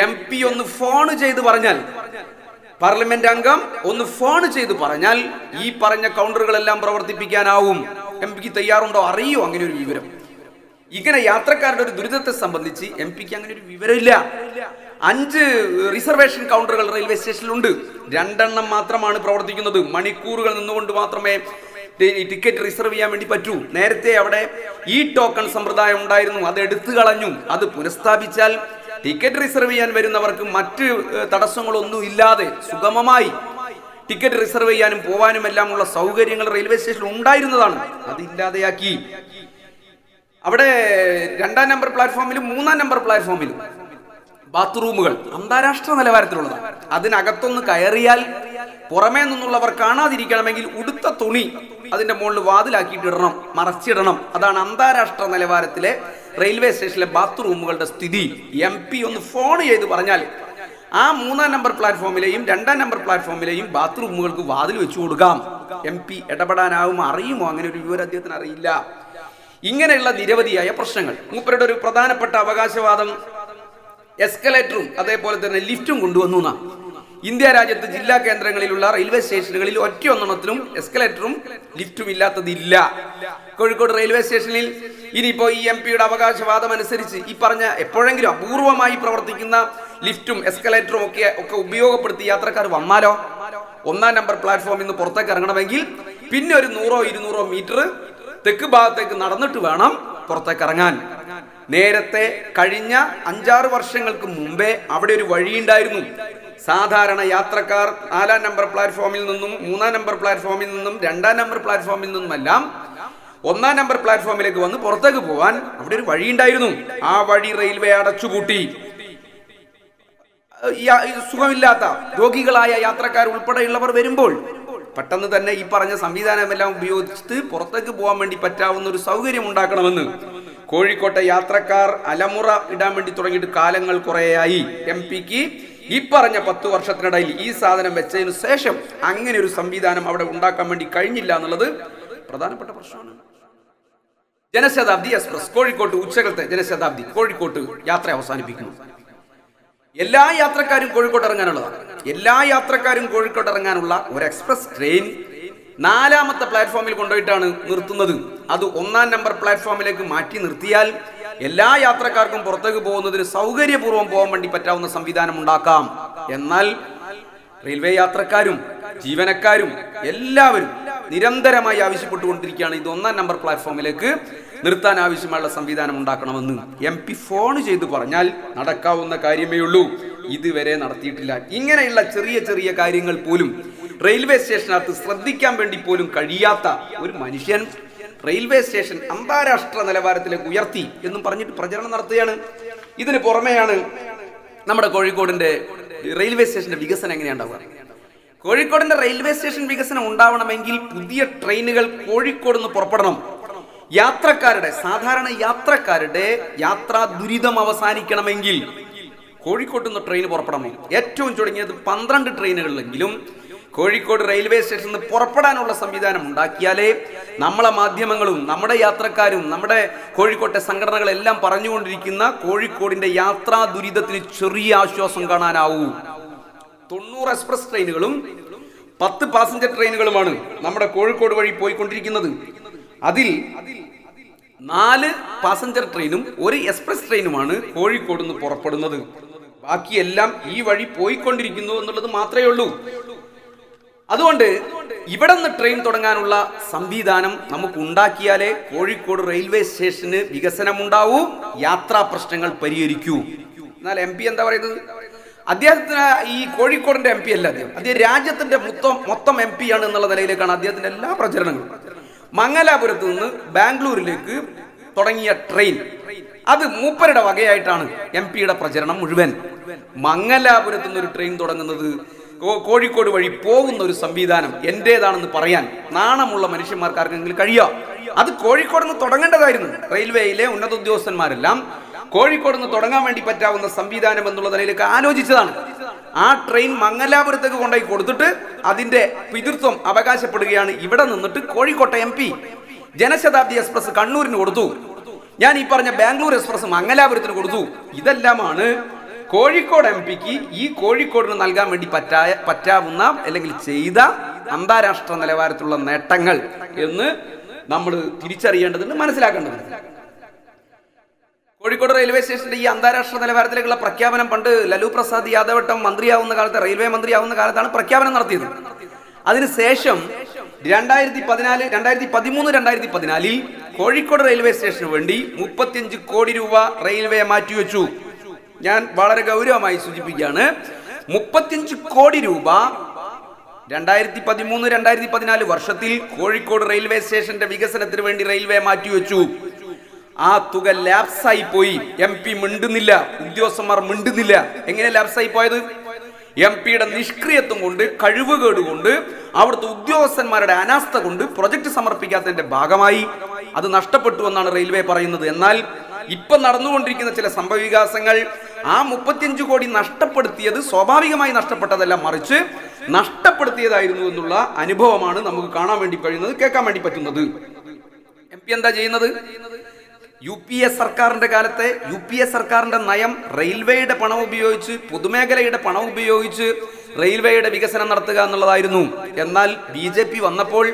MP ഒന്ന് ഫോൺ ചെയ്ത് പറഞ്ഞാൽ, പാർലമെന്റ് അംഗം ഒന്ന് ഫോൺ ചെയ്ത് പറഞ്ഞാൽ ഈ പറഞ്ഞ കൗണ്ടറുകളെല്ലാം പ്രവർത്തിപ്പിക്കാനാവും. MP-ക്ക് തയ്യാറുണ്ടോ? അറിയോ അങ്ങനെ ഒരു വിവരം? ഇങ്ങനെ യാത്രക്കാരുടെ ഒരു ദുരിതത്തെ സംബന്ധിച്ച് MP-ക്ക് അങ്ങനെ ഒരു വിവരമില്ല. 5 റിസർവേഷൻ കൗണ്ടറുകൾ റെയിൽവേ സ്റ്റേഷനിലുണ്ട്. 2 എണ്ണം മാത്രമാണ് പ്രവർത്തിക്കുന്നത്. മണിക്കൂറുകൾ നിന്നുകൊണ്ട് മാത്രമേ ടിക്കറ്റ് റിസർവ് ചെയ്യാൻ വേണ്ടി പറ്റൂ. നേരത്തെ അവിടെ ടോക്കൺ സമ്പ്രദായം ഉണ്ടായിരുന്നു, അത് എടുത്തു കളഞ്ഞു. അത് പുനഃസ്ഥാപിച്ചാൽ ടിക്കറ്റ് റിസർവ് ചെയ്യാൻ വരുന്നവർക്ക് മറ്റ് തടസ്സങ്ങളൊന്നും ഇല്ലാതെ സുഗമമായി ടിക്കറ്റ് റിസർവ് ചെയ്യാനും പോവാനും എല്ലാം ഉള്ള സൗകര്യങ്ങൾ റെയിൽവേ സ്റ്റേഷനിൽ ഉണ്ടായിരുന്നതാണ്. അതില്ലാതെയാക്കി. അവിടെ 2-ാം നമ്പർ പ്ലാറ്റ്ഫോമിലും 3-ാം നമ്പർ പ്ലാറ്റ്ഫോമിലും ബാത്റൂമുകൾ അന്താരാഷ്ട്ര നിലവാരത്തിലുള്ളതാണ്. അതിനകത്തൊന്ന് കയറിയാൽ പുറമേ നിന്നുള്ളവർ കാണാതിരിക്കണമെങ്കിൽ ഉടുത്ത തുണി അതിന്റെ മുകളിൽ വാതിലാക്കിയിട്ടിടണം, മറച്ചിടണം. അതാണ് അന്താരാഷ്ട്ര നിലവാരത്തിലെ റെയിൽവേ സ്റ്റേഷനിലെ ബാത്റൂമുകളുടെ സ്ഥിതി. MP ഒന്ന് ഫോൺ ചെയ്ത് പറഞ്ഞാൽ ആ 3-ാം നമ്പർ പ്ലാറ്റ്ഫോമിലെയും 2-ാം നമ്പർ പ്ലാറ്റ്ഫോമിലെയും ബാത്റൂമുകൾക്ക് വാതിൽ വെച്ചു കൊടുക്കാം. MP ഇടപെടാനാവുമോ, അറിയുമോ? അങ്ങനെ ഒരു വിവരം അദ്ദേഹത്തിന് അറിയില്ല. ഇങ്ങനെയുള്ള നിരവധിയായ പ്രശ്നങ്ങൾ. മൂപ്പരുടെ ഒരു പ്രധാനപ്പെട്ട അവകാശവാദം എസ്കലേറ്ററും അതേപോലെ തന്നെ ലിഫ്റ്റും കൊണ്ടുവന്നു എന്നാണ്. ഇന്ത്യ രാജ്യത്ത് ജില്ലാ കേന്ദ്രങ്ങളിലുള്ള റെയിൽവേ സ്റ്റേഷനുകളിൽ ഒറ്റയൊന്നെണ്ണത്തിലും എസ്കലേറ്ററും ലിഫ്റ്റും ഇല്ലാത്തതില്ല. കോഴിക്കോട് റെയിൽവേ സ്റ്റേഷനിൽ ഇനിയിപ്പോ ഈ MP-യുടെ അവകാശവാദം അനുസരിച്ച് ഈ പറഞ്ഞ എപ്പോഴെങ്കിലും അപൂർവമായി പ്രവർത്തിക്കുന്ന ലിഫ്റ്റും എസ്കലേറ്ററും ഒക്കെ ഉപയോഗപ്പെടുത്തി യാത്രക്കാർ വന്നാലോ, 1-ാം നമ്പർ പ്ലാറ്റ്ഫോമിൽ നിന്ന് പുറത്തേക്ക് ഇറങ്ങണമെങ്കിൽ പിന്നെ ഒരു 100-200 മീറ്റർ തെക്ക് ഭാഗത്തേക്ക് നടന്നിട്ട് വേണം പുറത്തേക്ക് ഇറങ്ങാൻ. നേരത്തെ കഴിഞ്ഞ 5-6 വർഷങ്ങൾക്ക് മുമ്പേ അവിടെ ഒരു വഴിയുണ്ടായിരുന്നു. സാധാരണ യാത്രക്കാർ 4-ാം നമ്പർ പ്ലാറ്റ്ഫോമിൽ നിന്നും 3-ാം നമ്പർ പ്ലാറ്റ്ഫോമിൽ നിന്നും 2-ാം നമ്പർ പ്ലാറ്റ്ഫോമിൽ നിന്നുമെല്ലാം 1-ാം നമ്പർ പ്ലാറ്റ്ഫോമിലേക്ക് വന്ന് പുറത്തേക്ക് പോകാൻ അവിടെ ഒരു വഴിയുണ്ടായിരുന്നു. ആ വഴി റെയിൽവേ അടച്ചുപൂട്ടി. സുഖമില്ലാത്ത രോഗികളായ യാത്രക്കാർ ഉൾപ്പെടെയുള്ളവർ വരുമ്പോൾ പെട്ടെന്ന് തന്നെ ഈ പറഞ്ഞ സംവിധാനമെല്ലാം ഉപയോഗിച്ചിട്ട് പുറത്തേക്ക് പോകാൻ വേണ്ടി പറ്റാവുന്ന ഒരു സൗകര്യം ഉണ്ടാക്കണമെന്ന് കോഴിക്കോട്ടെ യാത്രക്കാർ അലമുറ ഇടാൻ വേണ്ടി തുടങ്ങിയിട്ട് കാലങ്ങൾ കുറേയായി. MP-ക്ക് ഈ പറഞ്ഞ 10 വർഷത്തിനിടയിൽ ഈ സാധനം വെച്ചതിനു ശേഷം അങ്ങനെ ഒരു സംവിധാനം അവിടെ ഉണ്ടാക്കാൻ വേണ്ടി കഴിഞ്ഞില്ല എന്നുള്ളത് പ്രധാനപ്പെട്ട പ്രശ്നമാണ്. ജനശതാബ്ദി എക്സ്പ്രസ് കോഴിക്കോട്ട് ഉച്ചകലത്തെ ജനശതാബ്ദി കോഴിക്കോട്ട് യാത്ര അവസാനിപ്പിക്കുന്നു. എല്ലാ യാത്രക്കാരും കോഴിക്കോട്ട് ഇറങ്ങാനുള്ളതാണ്. എല്ലാ യാത്രക്കാരും കോഴിക്കോട്ട് ഇറങ്ങാനുള്ള ഒരു എക്സ്പ്രസ് ട്രെയിൻ 4-ാമത്തെ പ്ലാറ്റ്ഫോമിൽ കൊണ്ടുപോയിട്ടാണ് നിർത്തുന്നത്. അത് 1-ാം നമ്പർ പ്ലാറ്റ്ഫോമിലേക്ക് മാറ്റി നിർത്തിയാൽ എല്ലാ യാത്രക്കാർക്കും പുറത്തേക്ക് പോകുന്നതിന് സൗകര്യപൂർവ്വം പോകാൻ വേണ്ടി പറ്റാവുന്ന സംവിധാനം ഉണ്ടാക്കാം. എന്നാൽ റെയിൽവേ യാത്രക്കാരും ജീവനക്കാരും എല്ലാവരും നിരന്തരമായി ആവശ്യപ്പെട്ടുകൊണ്ടിരിക്കുകയാണ് ഇത് 1-ാം നമ്പർ പ്ലാറ്റ്ഫോമിലേക്ക് നിർത്താൻ ആവശ്യമുള്ള സംവിധാനം ഉണ്ടാക്കണമെന്ന്. MP ഫോൺ ചെയ്ത് പറഞ്ഞാൽ നടക്കാവുന്ന കാര്യമേ ഉള്ളൂ. ഇതുവരെ നടത്തിയിട്ടില്ല. ഇങ്ങനെയുള്ള ചെറിയ ചെറിയ കാര്യങ്ങൾ പോലും റെയിൽവേ സ്റ്റേഷനകത്ത് ശ്രദ്ധിക്കാൻ വേണ്ടി പോലും കഴിയാത്ത ഒരു മനുഷ്യൻ റെയിൽവേ സ്റ്റേഷൻ അന്താരാഷ്ട്ര നിലവാരത്തിലേക്ക് ഉയർത്തി എന്നും പറഞ്ഞിട്ട് പ്രചരണം നടത്തുകയാണ്. ഇതിന് പുറമെയാണ് നമ്മുടെ കോഴിക്കോടിന്റെ റെയിൽവേ സ്റ്റേഷന്റെ വികസനം എങ്ങനെയുണ്ടാവുക. കോഴിക്കോടിന്റെ റെയിൽവേ സ്റ്റേഷൻ വികസനം ഉണ്ടാവണമെങ്കിൽ പുതിയ ട്രെയിനുകൾ കോഴിക്കോട് നിന്ന് പുറപ്പെടണം. യാത്രക്കാരുടെ സാധാരണ യാത്രക്കാരുടെ യാത്രാ ദുരിതം അവസാനിക്കണമെങ്കിൽ കോഴിക്കോട്ട് നിന്ന് ട്രെയിൻ പുറപ്പെടണം. ഏറ്റവും ചുരുങ്ങിയത് 12 ട്രെയിനുകളിലെങ്കിലും കോഴിക്കോട് റെയിൽവേ സ്റ്റേഷനിൽ നിന്ന് പുറപ്പെടാനുള്ള സംവിധാനം ഉണ്ടാക്കിയാലേ നമ്മളെ മാധ്യമങ്ങളും നമ്മുടെ യാത്രക്കാരും നമ്മുടെ കോഴിക്കോട്ടെ സംഘടനകളെല്ലാം പറഞ്ഞുകൊണ്ടിരിക്കുന്ന കോഴിക്കോടിന്റെ യാത്രാ ദുരിതത്തിന് ചെറിയ ആശ്വാസം കാണാനാവൂ. 90 എക്സ്പ്രസ് ട്രെയിനുകളും 10 പാസഞ്ചർ ട്രെയിനുകളുമാണ് നമ്മുടെ കോഴിക്കോട് വഴി പോയിക്കൊണ്ടിരിക്കുന്നത്. അതിൽ 4 പാസഞ്ചർ ട്രെയിനും 1 എക്സ്പ്രസ് ട്രെയിനുമാണ് കോഴിക്കോട് നിന്ന് പുറപ്പെടുന്നത്. ബാക്കിയെല്ലാം ഈ വഴി പോയിക്കൊണ്ടിരിക്കുന്നു എന്നുള്ളത് മാത്രമേ ഉള്ളൂ. അതുകൊണ്ട് ഇവിടെ നിന്ന് ട്രെയിൻ തുടങ്ങാനുള്ള സംവിധാനം നമുക്ക് ഉണ്ടാക്കിയാലേ കോഴിക്കോട് റെയിൽവേ സ്റ്റേഷന് വികസനമുണ്ടാവൂ, യാത്രാ പ്രശ്നങ്ങൾ പരിഹരിക്കൂ. എന്നാൽ MP എന്താ പറയുന്നത്? അദ്ദേഹത്തിന് ഈ കോഴിക്കോടിന്റെ MP അല്ല, അദ്ദേഹം രാജ്യത്തിന്റെ മൊത്തം MP ആണ് എന്നുള്ള നിലയിലേക്കാണ് അദ്ദേഹത്തിന്റെ എല്ലാ പ്രചരണങ്ങളും. മംഗലാപുരത്ത് നിന്ന് ബാംഗ്ലൂരിലേക്ക് തുടങ്ങിയ ട്രെയിൻ അത് മൂപ്പരുടെ വകയായിട്ടാണ് MP-യുടെ പ്രചരണം മുഴുവൻ. മംഗലാപുരത്ത് നിന്ന് ഒരു ട്രെയിൻ തുടങ്ങുന്നത് കോഴിക്കോട് വഴി പോകുന്ന ഒരു സംവിധാനം എന്റേതാണെന്ന് പറയാൻ നാണമുള്ള മനുഷ്യന്മാർക്കാർക്കെങ്കിലും കഴിയാം. അത് കോഴിക്കോട് നിന്ന് തുടങ്ങേണ്ടതായിരുന്നു. റെയിൽവേയിലെ ഉന്നത ഉദ്യോഗസ്ഥന്മാരെല്ലാം കോഴിക്കോട് നിന്ന് തുടങ്ങാൻ വേണ്ടി പറ്റാവുന്ന സംവിധാനം എന്നുള്ള നിലയിലേക്ക് ആലോചിച്ചതാണ്. ആ ട്രെയിൻ മംഗലാപുരത്തേക്ക് കൊണ്ടുപോയി കൊടുത്തിട്ട് അതിന്റെ പിതൃത്വം അവകാശപ്പെടുകയാണ് ഇവിടെ നിന്നിട്ട് കോഴിക്കോട്ടെ MP. ജനശതാബ്ദി എക്സ്പ്രസ് കണ്ണൂരിന് കൊടുത്തു, ഞാൻ ഈ പറഞ്ഞ ബാംഗ്ലൂർ എക്സ്പ്രസ് മംഗലാപുരത്തിന് കൊടുത്തു. ഇതെല്ലാമാണ് കോഴിക്കോട് MP-ക്ക് ഈ കോഴിക്കോടിന് നൽകാൻ വേണ്ടി പറ്റാവുന്ന അല്ലെങ്കിൽ ചെയ്ത അന്താരാഷ്ട്ര നിലവാരത്തിലുള്ള നേട്ടങ്ങൾ എന്ന് നമ്മൾ തിരിച്ചറിയേണ്ടതുണ്ട്, മനസ്സിലാക്കേണ്ടതുണ്ട്. കോഴിക്കോട് റെയിൽവേ സ്റ്റേഷന്റെ ഈ അന്താരാഷ്ട്ര നിലവാരത്തിലേക്കുള്ള പ്രഖ്യാപനം പണ്ട് ലലു പ്രസാദ് യാദവട്ടം മന്ത്രിയാവുന്ന കാലത്ത്, റെയിൽവേ മന്ത്രിയാവുന്ന കാലത്താണ് പ്രഖ്യാപനം നടത്തിയത്. അതിനുശേഷം 2013-2014 കോഴിക്കോട് റെയിൽവേ സ്റ്റേഷന് വേണ്ടി 35 കോടി രൂപ റെയിൽവേ മാറ്റിവെച്ചു. ഞാൻ വളരെ ഗൗരവമായി സൂചിപ്പിക്കുകയാണ്, 35 കോടി രൂപ 2013-2014 വർഷത്തിൽ കോഴിക്കോട് റെയിൽവേ സ്റ്റേഷന്റെ വികസനത്തിന് വേണ്ടി റെയിൽവേ മാറ്റിവെച്ചു. ആ തുക ലാപ്സായി പോയി. MP മിണ്ടുന്നില്ല, ഉദ്യോഗസ്ഥന്മാർ മിണ്ടുന്നില്ല. എങ്ങനെ ലാപ്സായി പോയത്? MP-യുടെ നിഷ്ക്രിയത്വം കൊണ്ട്, കഴിവുകേട് കൊണ്ട്, അവിടുത്തെ ഉദ്യോഗസ്ഥന്മാരുടെ അനാസ്ഥ കൊണ്ട് പ്രൊജക്ട് സമർപ്പിക്കാത്തതിന്റെ ഭാഗമായി അത് നഷ്ടപ്പെട്ടു എന്നാണ് റെയിൽവേ പറയുന്നത്. എന്നാൽ ഇപ്പൊ നടന്നുകൊണ്ടിരിക്കുന്ന ചില സംഭവവികാസങ്ങൾ ആ 35 കോടി നഷ്ടപ്പെടുത്തിയത് സ്വാഭാവികമായി നഷ്ടപ്പെട്ടതല്ല, മറിച്ച് നഷ്ടപ്പെടുത്തിയതായിരുന്നു എന്നുള്ള അനുഭവമാണ് നമുക്ക് കാണാൻ വേണ്ടി കഴിയുന്നത്, കേൾക്കാൻ വേണ്ടി പറ്റുന്നത്. MP എന്താ ചെയ്യുന്നത്? UPA സർക്കാരിന്റെ കാലത്തെ UPA സർക്കാരിന്റെ നയം റെയിൽവേയുടെ പണം ഉപയോഗിച്ച്, പൊതുമേഖലയുടെ പണം ഉപയോഗിച്ച് റെയിൽവേയുടെ വികസനം നടത്തുക എന്നുള്ളതായിരുന്നു. എന്നാൽ BJP വന്നപ്പോൾ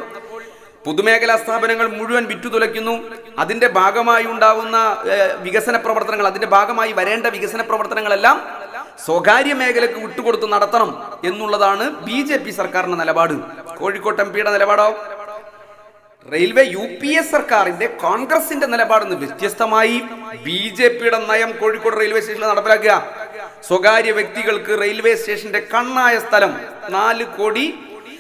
പൊതുമേഖലാ സ്ഥാപനങ്ങൾ മുഴുവൻ വിറ്റുതുലയ്ക്കുന്നു. അതിന്റെ ഭാഗമായി ഉണ്ടാവുന്ന വികസന പ്രവർത്തനങ്ങൾ, അതിന്റെ ഭാഗമായി വരേണ്ട വികസന പ്രവർത്തനങ്ങളെല്ലാം സ്വകാര്യ മേഖലക്ക് വിട്ടുകൊടുത്ത് നടത്തണം എന്നുള്ളതാണ് BJP സർക്കാരിന്റെ നിലപാട്. കോഴിക്കോട്ട് MP-യുടെ നിലപാടോ? റെയിൽവേ UPA സർക്കാരിന്റെ, കോൺഗ്രസിന്റെ നിലപാടിൽ നിന്ന് വ്യത്യസ്തമായി BJP-യുടെ നയം കോഴിക്കോട് റെയിൽവേ സ്റ്റേഷനിൽ നടപ്പിലാക്കുക. സ്വകാര്യ വ്യക്തികൾക്ക് റെയിൽവേ സ്റ്റേഷന്റെ കണ്ണായ സ്ഥലം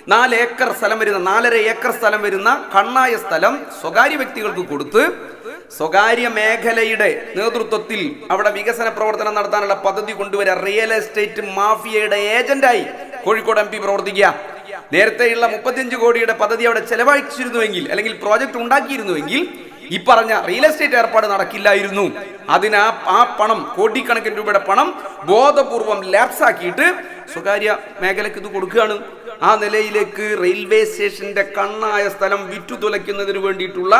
4 ഏക്കർ സ്ഥലം വരുന്ന, 4.5 ഏക്കർ സ്ഥലം വരുന്ന കണ്ണായ സ്ഥലം സ്വകാര്യ വ്യക്തികൾക്ക് കൊടുത്ത് സ്വകാര്യ മേഖലയുടെ നേതൃത്വത്തിൽ അവിടെ വികസന പ്രവർത്തനം നടത്താനുള്ള പദ്ധതി കൊണ്ടുവരിക. റിയൽ എസ്റ്റേറ്റ് മാഫിയയുടെ ഏജന്റായി കോഴിക്കോട് MP പ്രവർത്തിക്കുക. നേരത്തെയുള്ള 35 കോടിയുടെ പദ്ധതി അവിടെ ചെലവഴിച്ചിരുന്നുവെങ്കിൽ, അല്ലെങ്കിൽ പ്രോജക്റ്റ് ഉണ്ടാക്കിയിരുന്നുവെങ്കിൽ ഈ പറഞ്ഞ റിയൽ എസ്റ്റേറ്റ് ഏർപ്പാട് നടക്കില്ലായിരുന്നു. അതിന് ആ പണം, കോടിക്കണക്കിന് രൂപയുടെ പണം ബോധപൂർവം ലാപ്സാക്കിയിട്ട് സ്വകാര്യ മേഖലക്ക് ഇത് കൊടുക്കുകയാണ്. ആ നിലയിലേക്ക് റെയിൽവേ സ്റ്റേഷന്റെ കണ്ണായ സ്ഥലം വിറ്റുതുലയ്ക്കുന്നതിന് വേണ്ടിയിട്ടുള്ള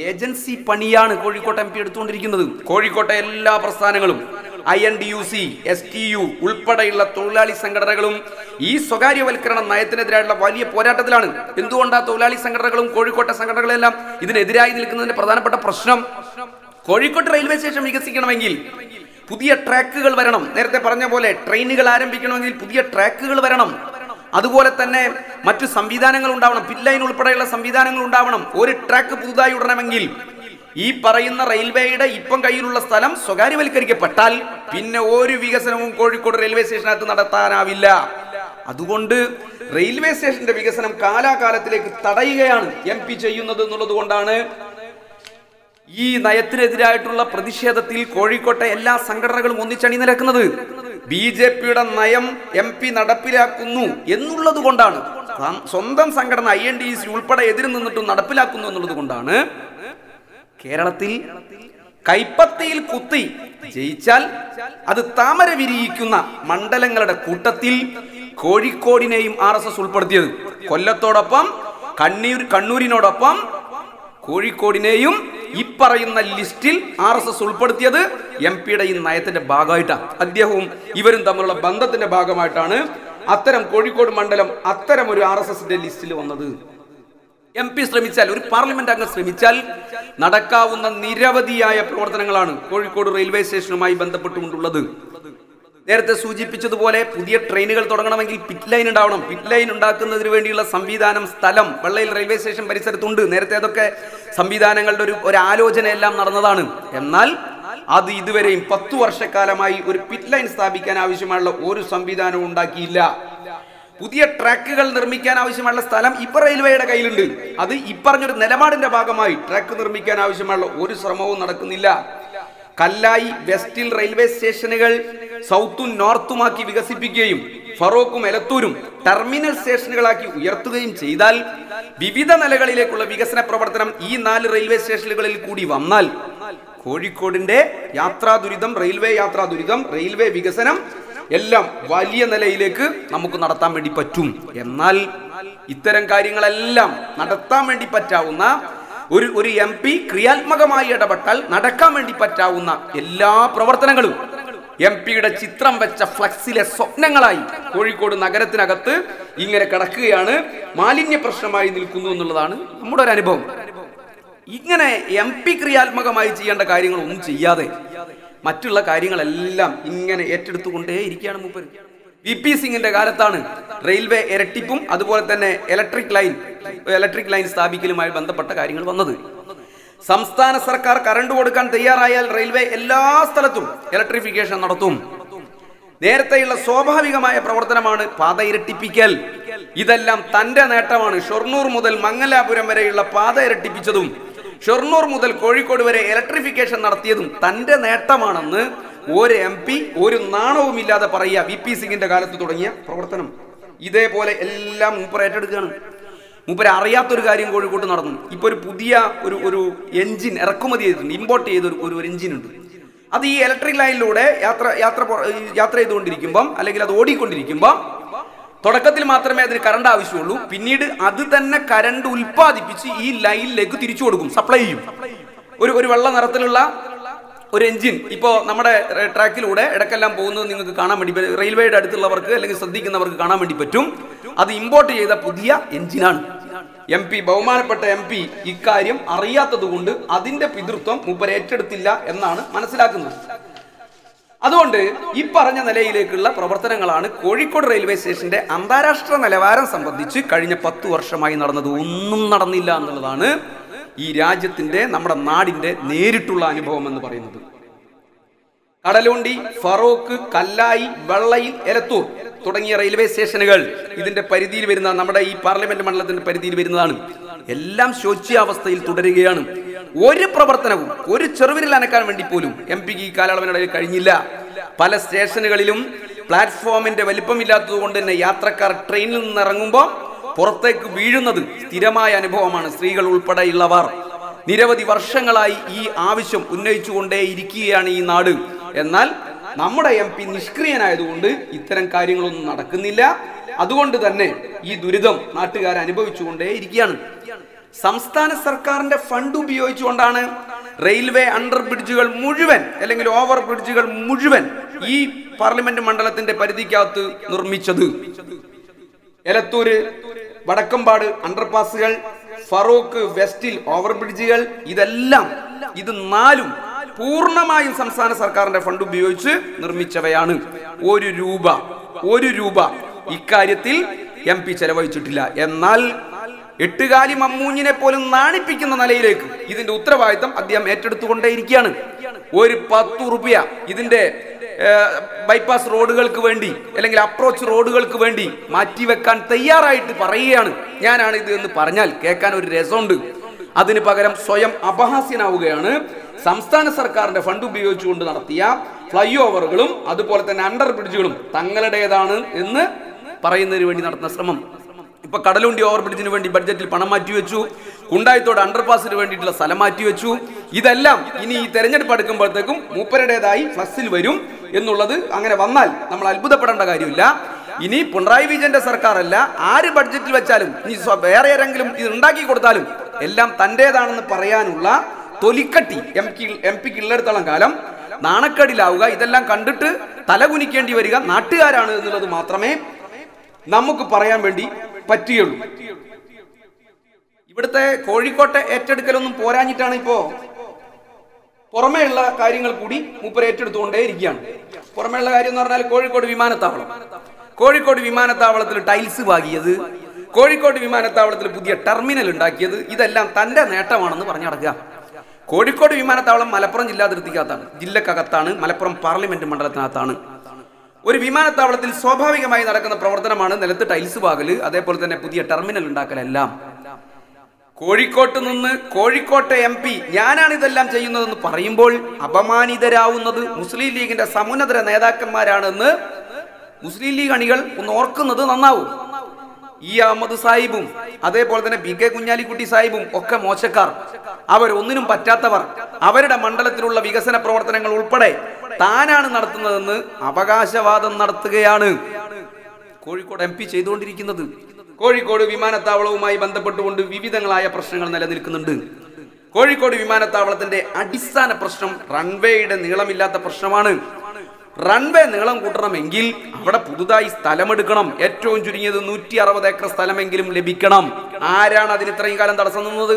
ഏജൻസി പണിയാണ് കോഴിക്കോട്ട് MP എടുത്തുകൊണ്ടിരിക്കുന്നത്. കോഴിക്കോട്ടെ എല്ലാ പ്രസ്ഥാനങ്ങളും, INTUC, STU ഉൾപ്പെടെയുള്ള തൊഴിലാളി സംഘടനകളും ഈ സ്വകാര്യവൽക്കരണ നയത്തിനെതിരായിട്ടുള്ള വലിയ പോരാട്ടത്തിലാണ്. എന്തുകൊണ്ടാണ് തൊഴിലാളി സംഘടനകളും കോഴിക്കോട്ടെ സംഘടനകളെല്ലാം ഇതിനെതിരായി നിൽക്കുന്നതിന്റെ പ്രധാനപ്പെട്ട പ്രശ്നം, കോഴിക്കോട്ട് റെയിൽവേ സ്റ്റേഷൻ വികസിക്കണമെങ്കിൽ പുതിയ ട്രാക്കുകൾ വരണം. നേരത്തെ പറഞ്ഞ പോലെ ട്രെയിനുകൾ ആരംഭിക്കണമെങ്കിൽ പുതിയ ട്രാക്കുകൾ വരണം. അതുപോലെ തന്നെ മറ്റു സംവിധാനങ്ങൾ ഉണ്ടാവണം, പിറ്റ് ലൈൻ ഉൾപ്പെടെയുള്ള സംവിധാനങ്ങൾ ഉണ്ടാവണം. ഒരു ട്രാക്ക് പുതുതായി ഇടണമെങ്കിൽ ഈ പറയുന്ന റെയിൽവേയുടെ ഇപ്പം കയ്യിലുള്ള സ്ഥലം സ്വകാര്യവൽക്കരിക്കപ്പെട്ടാൽ പിന്നെ ഒരു വികസനവും കോഴിക്കോട് റെയിൽവേ സ്റ്റേഷനകത്ത് നടത്താനാവില്ല. അതുകൊണ്ട് റെയിൽവേ സ്റ്റേഷന്റെ വികസനം കാലാകാലത്തിലേക്ക് തടയുകയാണ് MP ചെയ്യുന്നത് എന്നുള്ളത് കൊണ്ടാണ് ഈ നയത്തിനെതിരായിട്ടുള്ള പ്രതിഷേധത്തിൽ കോഴിക്കോട്ടെ എല്ലാ സംഘടനകളും ഒന്നിച്ചണിനിരക്കുന്നത്. BJP-യുടെ നയം MP നടപ്പിലാക്കുന്നു എന്നുള്ളത് കൊണ്ടാണ്, സ്വന്തം സംഘടന INTUC ഉൾപ്പെടെ എതിര് നിന്നിട്ടും നടപ്പിലാക്കുന്നു എന്നുള്ളത് കൊണ്ടാണ് കേരളത്തിൽ കൈപ്പത്തിയിൽ കുത്തി ജയിച്ചാൽ അത് താമര വിരിയിക്കുന്ന മണ്ഡലങ്ങളുടെ കൂട്ടത്തിൽ കോഴിക്കോടിനെയും RSS ഉൾപ്പെടുത്തിയത്. കൊല്ലത്തോടൊപ്പം കണ്ണൂരിനോടൊപ്പം കോഴിക്കോടിനെയും ഈ പറയുന്ന ലിസ്റ്റിൽ RSS ഉൾപ്പെടുത്തിയത് MP-യുടെ ഈ നയത്തിന്റെ ഭാഗമായിട്ടാണ്. അദ്ദേഹവും ഇവരും തമ്മിലുള്ള ബന്ധത്തിന്റെ ഭാഗമായിട്ടാണ് അത്തരം കോഴിക്കോട് മണ്ഡലം അത്തരം ഒരു RSSന്റെ ലിസ്റ്റിൽ വന്നത്. MP ശ്രമിച്ചാൽ, ഒരു പാർലമെന്റ് അംഗം ശ്രമിച്ചാൽ നടക്കാവുന്ന നിരവധിയായ പ്രവർത്തനങ്ങളാണ് കോഴിക്കോട് റെയിൽവേ സ്റ്റേഷനുമായി ബന്ധപ്പെട്ടുകൊണ്ടുള്ളത്. നേരത്തെ സൂചിപ്പിച്ചതുപോലെ പുതിയ ട്രെയിനുകൾ തുടങ്ങണമെങ്കിൽ പിറ്റ് ലൈൻ ഉണ്ടാവണം. പിറ്റ് ലൈൻ ഉണ്ടാക്കുന്നതിന് വേണ്ടിയുള്ള സംവിധാനം, സ്ഥലം വെള്ളയിൽ റെയിൽവേ സ്റ്റേഷൻ പരിസരത്തുണ്ട്. നേരത്തെ അതൊക്കെ സംവിധാനങ്ങളുടെ ഒരു ആലോചനയെല്ലാം നടന്നതാണ്. എന്നാൽ അത് ഇതുവരെയും 10 വർഷക്കാലമായി ഒരു പിറ്റ് ലൈൻ സ്ഥാപിക്കാൻ ആവശ്യമുള്ള ഒരു സംവിധാനവും ഉണ്ടാക്കിയില്ല. പുതിയ ട്രാക്കുകൾ നിർമ്മിക്കാൻ ആവശ്യമുള്ള സ്ഥലം ഇപ്പൊ റെയിൽവേയുടെ കയ്യിലുണ്ട്. അത് ഇപ്പറഞ്ഞൊരു നിലപാടിന്റെ ഭാഗമായി ട്രാക്ക് നിർമ്മിക്കാൻ ആവശ്യമുള്ള ഒരു ശ്രമവും നടക്കുന്നില്ല. കല്ലായി വെസ്റ്റിൽ റെയിൽവേ സ്റ്റേഷനുകൾ സൗത്തും നോർത്തുമാക്കി വികസിപ്പിക്കുകയും ഫറോക്കും എലത്തൂരും ടെർമിനൽ സ്റ്റേഷനുകളാക്കി ഉയർത്തുകയും ചെയ്താൽ വിവിധ നിലകളിലേക്കുള്ള വികസന പ്രവർത്തനം ഈ 4 റെയിൽവേ സ്റ്റേഷനുകളിൽ കൂടി വന്നാൽ കോഴിക്കോടിന്റെ യാത്രാ ദുരിതം, റെയിൽവേ യാത്രാ ദുരിതം, റെയിൽവേ വികസനം എല്ലാം വലിയ നിലയിലേക്ക് നമുക്ക് നടത്താൻ വേണ്ടി പറ്റും. എന്നാൽ ഇത്തരം കാര്യങ്ങളെല്ലാം നടത്താൻ വേണ്ടി പറ്റാവുന്ന ഒരു MP ക്രിയാത്മകമായി ഇടപെട്ടാൽ നടക്കാൻ വേണ്ടി പറ്റാവുന്ന എല്ലാ പ്രവർത്തനങ്ങളും MP-യുടെ ചിത്രം വെച്ച ഫ്ലക്സിലെ സ്വപ്നങ്ങളായി കോഴിക്കോട് നഗരത്തിനകത്ത് ഇങ്ങനെ കിടക്കുകയാണ്, മാലിന്യ പ്രശ്നമായി നിൽക്കുന്നു എന്നുള്ളതാണ് നമ്മുടെ ഒരു അനുഭവം. ഇങ്ങനെ MP ക്രിയാത്മകമായി ചെയ്യേണ്ട കാര്യങ്ങളൊന്നും ചെയ്യാതെ മറ്റുള്ള കാര്യങ്ങളെല്ലാം ഇങ്ങനെ ഏറ്റെടുത്തുകൊണ്ടേ ഇരിക്കുകയാണ് മൂപ്പര്. VP സിംഗിന്റെ കാലത്താണ് റെയിൽവേ ഇരട്ടിപ്പും അതുപോലെ തന്നെ ഇലക്ട്രിക് ലൈൻ സ്ഥാപിക്കലുമായി ബന്ധപ്പെട്ട കാര്യങ്ങൾ വന്നത്. സംസ്ഥാന സർക്കാർ കറണ്ട് കൊടുക്കാൻ തയ്യാറായാൽ റെയിൽവേ എല്ലാ സ്ഥലത്തും ഇലക്ട്രിഫിക്കേഷൻ നടത്തും. നേരത്തെയുള്ള സ്വാഭാവികമായ പ്രവർത്തനമാണ് പാത ഇരട്ടിപ്പിക്കൽ. ഇതെല്ലാം തന്റെ നേട്ടമാണ്. ഷൊർണൂർ മുതൽ മംഗലാപുരം വരെയുള്ള പാത ഇരട്ടിപ്പിച്ചതും ഷൊർണൂർ മുതൽ കോഴിക്കോട് വരെ ഇലക്ട്രിഫിക്കേഷൻ നടത്തിയതും തന്റെ നേട്ടമാണെന്ന് ഒരു MP ഒരു നാണവുമില്ലാതെ പറയുക. VP സിംഗിന്റെ കാലത്ത് തുടങ്ങിയ പ്രവർത്തനം ഇതേപോലെ എല്ലാം മൂപ്പർ ഏറ്റെടുക്കുകയാണ്. മൂപ്പര് അറിയാത്തൊരു കാര്യം കോഴിക്കോട്ട് നടന്നു. ഇപ്പൊ ഒരു പുതിയ ഒരു എഞ്ചിൻ ഇറക്കുമതി ചെയ്തിട്ടുണ്ട്, ഇമ്പോർട്ട് ചെയ്ത ഒരു എഞ്ചിൻ ഉണ്ട്. അത് ഈ ഇലക്ട്രിക് ലൈനിലൂടെ യാത്ര ചെയ്തുകൊണ്ടിരിക്കുമ്പം അല്ലെങ്കിൽ അത് ഓടിക്കൊണ്ടിരിക്കുമ്പം തുടക്കത്തിൽ മാത്രമേ അതിന് കറണ്ട് ആവശ്യമുള്ളൂ. പിന്നീട് അത് തന്നെ കറണ്ട് ഉൽപ്പാദിപ്പിച്ച് ഈ ലൈനിലേക്ക് തിരിച്ചു കൊടുക്കും, സപ്ലൈ ചെയ്യും. ഒരു വെള്ള നിറത്തിലുള്ള ഒരു എഞ്ചിൻ ഇപ്പോൾ നമ്മുടെ ട്രാക്കിലൂടെ ഇടക്കെല്ലാം പോകുന്നത് നിങ്ങൾക്ക് കാണാൻ വേണ്ടി, റെയിൽവേയുടെ അടുത്തുള്ളവർക്ക് അല്ലെങ്കിൽ ശ്രദ്ധിക്കുന്നവർക്ക് കാണാൻ വേണ്ടി പറ്റും. അത് ഇമ്പോർട്ട് ചെയ്ത പുതിയ എഞ്ചിനാണ്. ബഹുമാനപ്പെട്ട MP ഇക്കാര്യം അറിയാത്തത് കൊണ്ട് അതിന്റെ പിതൃത്വം മൂപ്പർ ഏറ്റെടുത്തില്ല എന്നാണ് മനസ്സിലാക്കുന്നത്. അതുകൊണ്ട് ഈ പറഞ്ഞ നിലയിലേക്കുള്ള പ്രവർത്തനങ്ങളാണ് കോഴിക്കോട് റെയിൽവേ സ്റ്റേഷന്റെ അന്താരാഷ്ട്ര നിലവാരം സംബന്ധിച്ച് കഴിഞ്ഞ 10 വർഷമായി നടന്നത്. ഒന്നും നടന്നില്ല എന്നുള്ളതാണ് ഈ രാജ്യത്തിന്റെ, നമ്മുടെ നാടിന്റെ നേരിട്ടുള്ള അനുഭവം എന്ന് പറയുന്നത്. കടലുണ്ടി, ഫറോക്ക്, കല്ലായി, വെള്ളയിൽ, എലത്തൂർ തുടങ്ങിയ റെയിൽവേ സ്റ്റേഷനുകൾ ഇതിന്റെ പരിധിയിൽ വരുന്ന, നമ്മുടെ ഈ പാർലമെന്റ് മണ്ഡലത്തിന്റെ പരിധിയിൽ വരുന്നതാണ്. എല്ലാം ശോച്യാവസ്ഥയിൽ തുടരുകയാണ്. ഒരു പ്രവർത്തനവും ഒരു ചെറുവിരൽ അനക്കാൻ വേണ്ടി പോലും MPക്ക് ഈ കാലയളവിനിടയിൽ കഴിഞ്ഞില്ല. പല സ്റ്റേഷനുകളിലും പ്ലാറ്റ്ഫോമിന്റെ വലിപ്പമില്ലാത്തത് കൊണ്ട് തന്നെ യാത്രക്കാർ ട്രെയിനിൽ നിന്ന് ഇറങ്ങുമ്പോൾ പുറത്തേക്ക് വീഴുന്നത് സ്ഥിരമായ അനുഭവമാണ്. സ്ത്രീകൾ ഉൾപ്പെടെയുള്ളവർ നിരവധി വർഷങ്ങളായി ഈ ആവശ്യം ഉന്നയിച്ചുകൊണ്ടേയിരിക്കുകയാണ് ഈ നാട്. എന്നാൽ നമ്മുടെ MP നിഷ്ക്രിയനായതുകൊണ്ട് ഇത്തരം കാര്യങ്ങളൊന്നും നടക്കുന്നില്ല. അതുകൊണ്ട് തന്നെ ഈ ദുരിതം നാട്ടുകാർ അനുഭവിച്ചുകൊണ്ടേയിരിക്കുകയാണ്. സംസ്ഥാന സർക്കാരിന്റെ ഫണ്ട് ഉപയോഗിച്ചുകൊണ്ടാണ് റെയിൽവേ അണ്ടർ ബ്രിഡ്ജുകൾ മുഴുവൻ അല്ലെങ്കിൽ ഓവർ ബ്രിഡ്ജുകൾ മുഴുവൻ ഈ പാർലമെന്റ് മണ്ഡലത്തിന്റെ പരിധിക്കകത്ത് നിർമ്മിച്ചത്. എലത്തൂര്, വടക്കമ്പാട് അണ്ടർപാസുകൾ, ഫറോക്ക് വെസ്റ്റിൽ ഓവർ ബ്രിഡ്ജുകൾ, ഇതെല്ലാം ഇത് 4 പൂർണ്ണമായും സംസ്ഥാന സർക്കാരിന്റെ ഫണ്ട് ഉപയോഗിച്ച് നിർമ്മിച്ചവയാണ്. ഒരു രൂപ ഇക്കാര്യത്തിൽ MP ചെലവഴിച്ചിട്ടില്ല. എന്നാൽ എട്ടുകാലി മമ്മൂഞ്ഞിനെ പോലും നാണിപ്പിക്കുന്ന നിലയിലേക്ക് ഇതിന്റെ ഉത്തരവാദിത്തം അദ്ദേഹം ഏറ്റെടുത്തുകൊണ്ടേയിരിക്കുകയാണ്. ഒരു 10 രൂപ ഇതിന്റെ ബൈപ്പാസ് റോഡുകൾക്ക് വേണ്ടി അല്ലെങ്കിൽ അപ്രോച്ച് റോഡുകൾക്ക് വേണ്ടി മാറ്റിവെക്കാൻ തയ്യാറായിട്ട് പറയുകയാണ്. ഞാനാണ് ഇത് എന്ന് പറഞ്ഞാൽ കേൾക്കാൻ ഒരു രസമുണ്ട്. അതിന് പകരം സ്വയം അപഹാസ്യനാവുകയാണ്. സംസ്ഥാന സർക്കാരിന്റെ ഫണ്ട് ഉപയോഗിച്ചുകൊണ്ട് നടത്തിയ ഫ്ലൈ ഓവറുകളും അതുപോലെ തന്നെ അണ്ടർ ബ്രിഡ്ജുകളും തങ്ങളുടേതാണ് എന്ന് പറയുന്നതിന് വേണ്ടി നടത്തുന്ന ശ്രമം. ഇപ്പൊ കടലുണ്ടി ഓവർ ബ്രിഡ്ജിന് വേണ്ടി ബഡ്ജറ്റിൽ പണം മാറ്റിവെച്ചു. കുണ്ടായിത്തോട് അണ്ടർപാസിന് വേണ്ടിയിട്ടുള്ള സ്ഥലം മാറ്റിവെച്ചു. ഇതെല്ലാം ഇനി ഈ തെരഞ്ഞെടുപ്പ് അടുക്കുമ്പോഴത്തേക്കും മൂപ്പരുടേതായി ഫ്ലക്സിൽ വരും എന്നുള്ളത് അങ്ങനെ വന്നാൽ നമ്മൾ അത്ഭുതപ്പെടേണ്ട കാര്യമില്ല. ഇനി പിണറായി വിജയന്റെ സർക്കാരല്ല, ആര് ബഡ്ജറ്റിൽ വെച്ചാലും ഇനി വേറെ ആരെങ്കിലും ഇത് ഉണ്ടാക്കി കൊടുത്താലും എല്ലാം തന്റേതാണെന്ന് പറയാനുള്ള തൊലിക്കട്ടി MPക്ക് ഉള്ളിടത്തോളം കാലം നാണക്കേടിലാവുക, ഇതെല്ലാം കണ്ടിട്ട് തലകുനിക്കേണ്ടി വരിക നാട്ടുകാരാണ് എന്നുള്ളത് മാത്രമേ നമുക്ക് പറയാൻ വേണ്ടി പറ്റുകയുള്ളൂ. ഇവിടുത്തെ കോഴിക്കോട്ടെ ഏറ്റെടുക്കലൊന്നും പോരാഞ്ഞിട്ടാണ് ഇപ്പോ പുറമേയുള്ള കാര്യങ്ങൾ കൂടി മൂപ്പർ ഏറ്റെടുത്തുകൊണ്ടേ ഇരിക്കുകയാണ്. പുറമേയുള്ള കാര്യം എന്ന് പറഞ്ഞാൽ കോഴിക്കോട് വിമാനത്താവളത്തിൽ ടൈൽസ് വാങ്ങിയത്, കോഴിക്കോട് വിമാനത്താവളത്തിൽ പുതിയ ടെർമിനൽ ഉണ്ടാക്കിയത്, ഇതെല്ലാം തന്റെ നേട്ടമാണെന്ന് പറഞ്ഞു നടക്കുക. കോഴിക്കോട് വിമാനത്താവളം മലപ്പുറം ജില്ലക്കകത്താണ്, മലപ്പുറം പാർലമെന്റ് മണ്ഡലത്തിനകത്താണ്. ഒരു വിമാനത്താവളത്തിൽ സ്വാഭാവികമായി നടക്കുന്ന പ്രവർത്തനമാണ് നിലത്ത് ടൈൽസ് വാകല്, അതേപോലെ തന്നെ പുതിയ ടെർമിനൽ ഉണ്ടാക്കലെല്ലാം. കോഴിക്കോട്ട് നിന്ന് കോഴിക്കോട്ടെ MP ഞാനാണ് ഇതെല്ലാം ചെയ്യുന്നതെന്ന് പറയുമ്പോൾ അപമാനിതരാവുന്നത് മുസ്ലിം ലീഗിന്റെ സമുന്നതര നേതാക്കന്മാരാണെന്ന് മുസ്ലിം ലീഗ് അണികൾ ഒന്ന് ഓർക്കുന്നത് നന്നാവും. അഹമ്മദ് സാഹിബും അതേപോലെ തന്നെ PK കുഞ്ഞാലിക്കുട്ടി സാഹിബും ഒക്കെ മോശക്കാർ, അവരൊന്നിനും പറ്റാത്തവർ, അവരുടെ മണ്ഡലത്തിലുള്ള വികസന പ്രവർത്തനങ്ങൾ ഉൾപ്പെടെ താനാണ് നടത്തുന്നതെന്ന് അവകാശവാദം നടത്തുകയാണ് കോഴിക്കോട് MP ചെയ്തുകൊണ്ടിരിക്കുന്നത്. കോഴിക്കോട് വിമാനത്താവളവുമായി ബന്ധപ്പെട്ടുകൊണ്ട് വിവിധങ്ങളായ പ്രശ്നങ്ങൾ നിലനിൽക്കുന്നുണ്ട്. കോഴിക്കോട് വിമാനത്താവളത്തിന്റെ അടിസ്ഥാന പ്രശ്നം റൺവേയുടെ നീളമില്ലാത്ത പ്രശ്നമാണ്. റൺവേ നീളം കൂട്ടണമെങ്കിൽ അവിടെ പുതുതായി സ്ഥലമെടുക്കണം. ഏറ്റവും ചുരുങ്ങിയത് 160 ഏക്കർ സ്ഥലമെങ്കിലും ലഭിക്കണം. ആരാണ് അതിന് ഇത്രയും കാലം തടസ്സം നിന്നത്?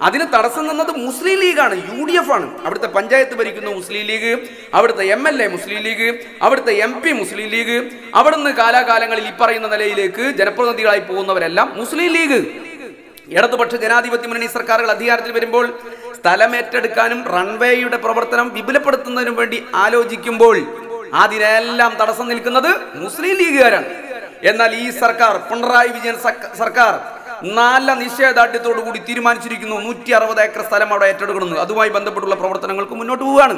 അതിന് തടസ്സം നിന്നത് മുസ്ലിം ലീഗാണ്, UDF ആണ്. അവിടുത്തെ പഞ്ചായത്ത് ഭരിക്കുന്ന മുസ്ലിം ലീഗ്, അവിടുത്തെ MLA മുസ്ലിം ലീഗ്, അവിടുത്തെ MP മുസ്ലിം ലീഗ്, അവിടുന്ന് കാലാകാലങ്ങളിൽ ഈ പറയുന്ന നിലയിലേക്ക് ജനപ്രതിനിധികളായി പോകുന്നവരെല്ലാം മുസ്ലിം ലീഗ്. ഇടതുപക്ഷ ജനാധിപത്യ മുന്നണി സർക്കാരുകൾ അധികാരത്തിൽ വരുമ്പോൾ സ്ഥലം ഏറ്റെടുക്കാനും റൺവേയുടെ പ്രവർത്തനം വിപുലപ്പെടുത്തുന്നതിനും വേണ്ടി ആലോചിക്കുമ്പോൾ അതിനെല്ലാം തടസ്സം നിൽക്കുന്നത് മുസ്ലിം ലീഗുകാരാണ്. എന്നാൽ ഈ സർക്കാർ, പിണറായി വിജയൻ സർക്കാർ നല്ല നിശ്ചയദാർഢ്യത്തോടു കൂടി തീരുമാനിച്ചിരിക്കുന്നു 160 ഏക്കർ സ്ഥലം അവിടെ ഏറ്റെടുക്കണമെന്ന്. അതുമായി ബന്ധപ്പെട്ടുള്ള പ്രവർത്തനങ്ങൾക്ക് മുന്നോട്ട് പോവുകയാണ്.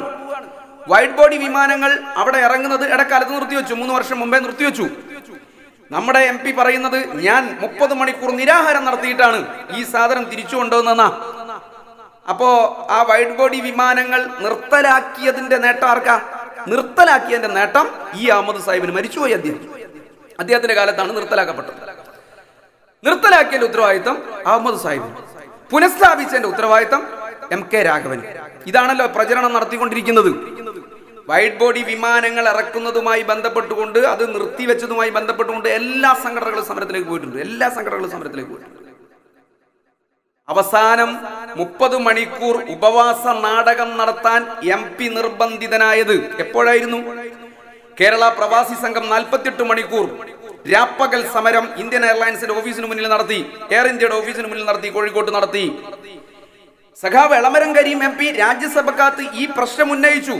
വൈഡ് ബോഡി വിമാനങ്ങൾ അവിടെ ഇറങ്ങുന്നത് ഇടക്കാലത്ത് നിർത്തിവെച്ചു, 3 വർഷം മുമ്പേ നിർത്തിവെച്ചു. നമ്മുടെ MP പറയുന്നത് ഞാൻ 30 മണിക്കൂർ നിരാഹാരം നടത്തിയിട്ടാണ് ഈ സാധനം തിരിച്ചു കൊണ്ടുവന്നെന്നാ. അപ്പോ ആ വൈഡ് ബോഡി വിമാനങ്ങൾ നിർത്തലാക്കിയതിന്റെ നേട്ടം ആർക്കാ? നിർത്തലാക്കിയതിന്റെ നേട്ടം അഹമ്മദ് സാഹിബിന്. മരിച്ചുപോയി അദ്ദേഹത്തിന്റെ കാലത്താണ് നിർത്തലാക്കപ്പെട്ടത്. നിർത്തലാക്കിയതിന്റെ ഉത്തരവാദിത്തം അഹമ്മദ് സാഹിബിന്, പുനഃസ്ഥാപിച്ചതിന്റെ ഉത്തരവാദിത്തം MK രാഘവന്. ഇതാണല്ലോ പ്രചരണം നടത്തിക്കൊണ്ടിരിക്കുന്നത്. വൈഡ് ബോഡി വിമാനങ്ങൾ ഇറക്കുന്നതുമായി ബന്ധപ്പെട്ടുകൊണ്ട്, അത് നിർത്തിവെച്ചതുമായി ബന്ധപ്പെട്ടുകൊണ്ട് എല്ലാ സംഘടനകളും സമരത്തിലേക്ക് പോയിട്ടുണ്ട്. അവസാനം 30 മണിക്കൂർ ഉപവാസ നാടകം നടത്താൻ MP നിർബന്ധിതനായത് എപ്പോഴായിരുന്നു? കേരള പ്രവാസി സംഘം 48 മണിക്കൂർ രാപ്പകൽ സമരം ഇന്ത്യൻ എയർലൈൻസിന്റെ ഓഫീസിന് മുന്നിൽ നടത്തി, എയർ ഇന്ത്യയുടെ ഓഫീസിന് മുന്നിൽ നടത്തി, കോഴിക്കോട്ട് നടത്തി. സഖാവ് എളമരം കരീം MP രാജ്യസഭക്കകത്ത് ഈ പ്രശ്നം ഉന്നയിച്ചു.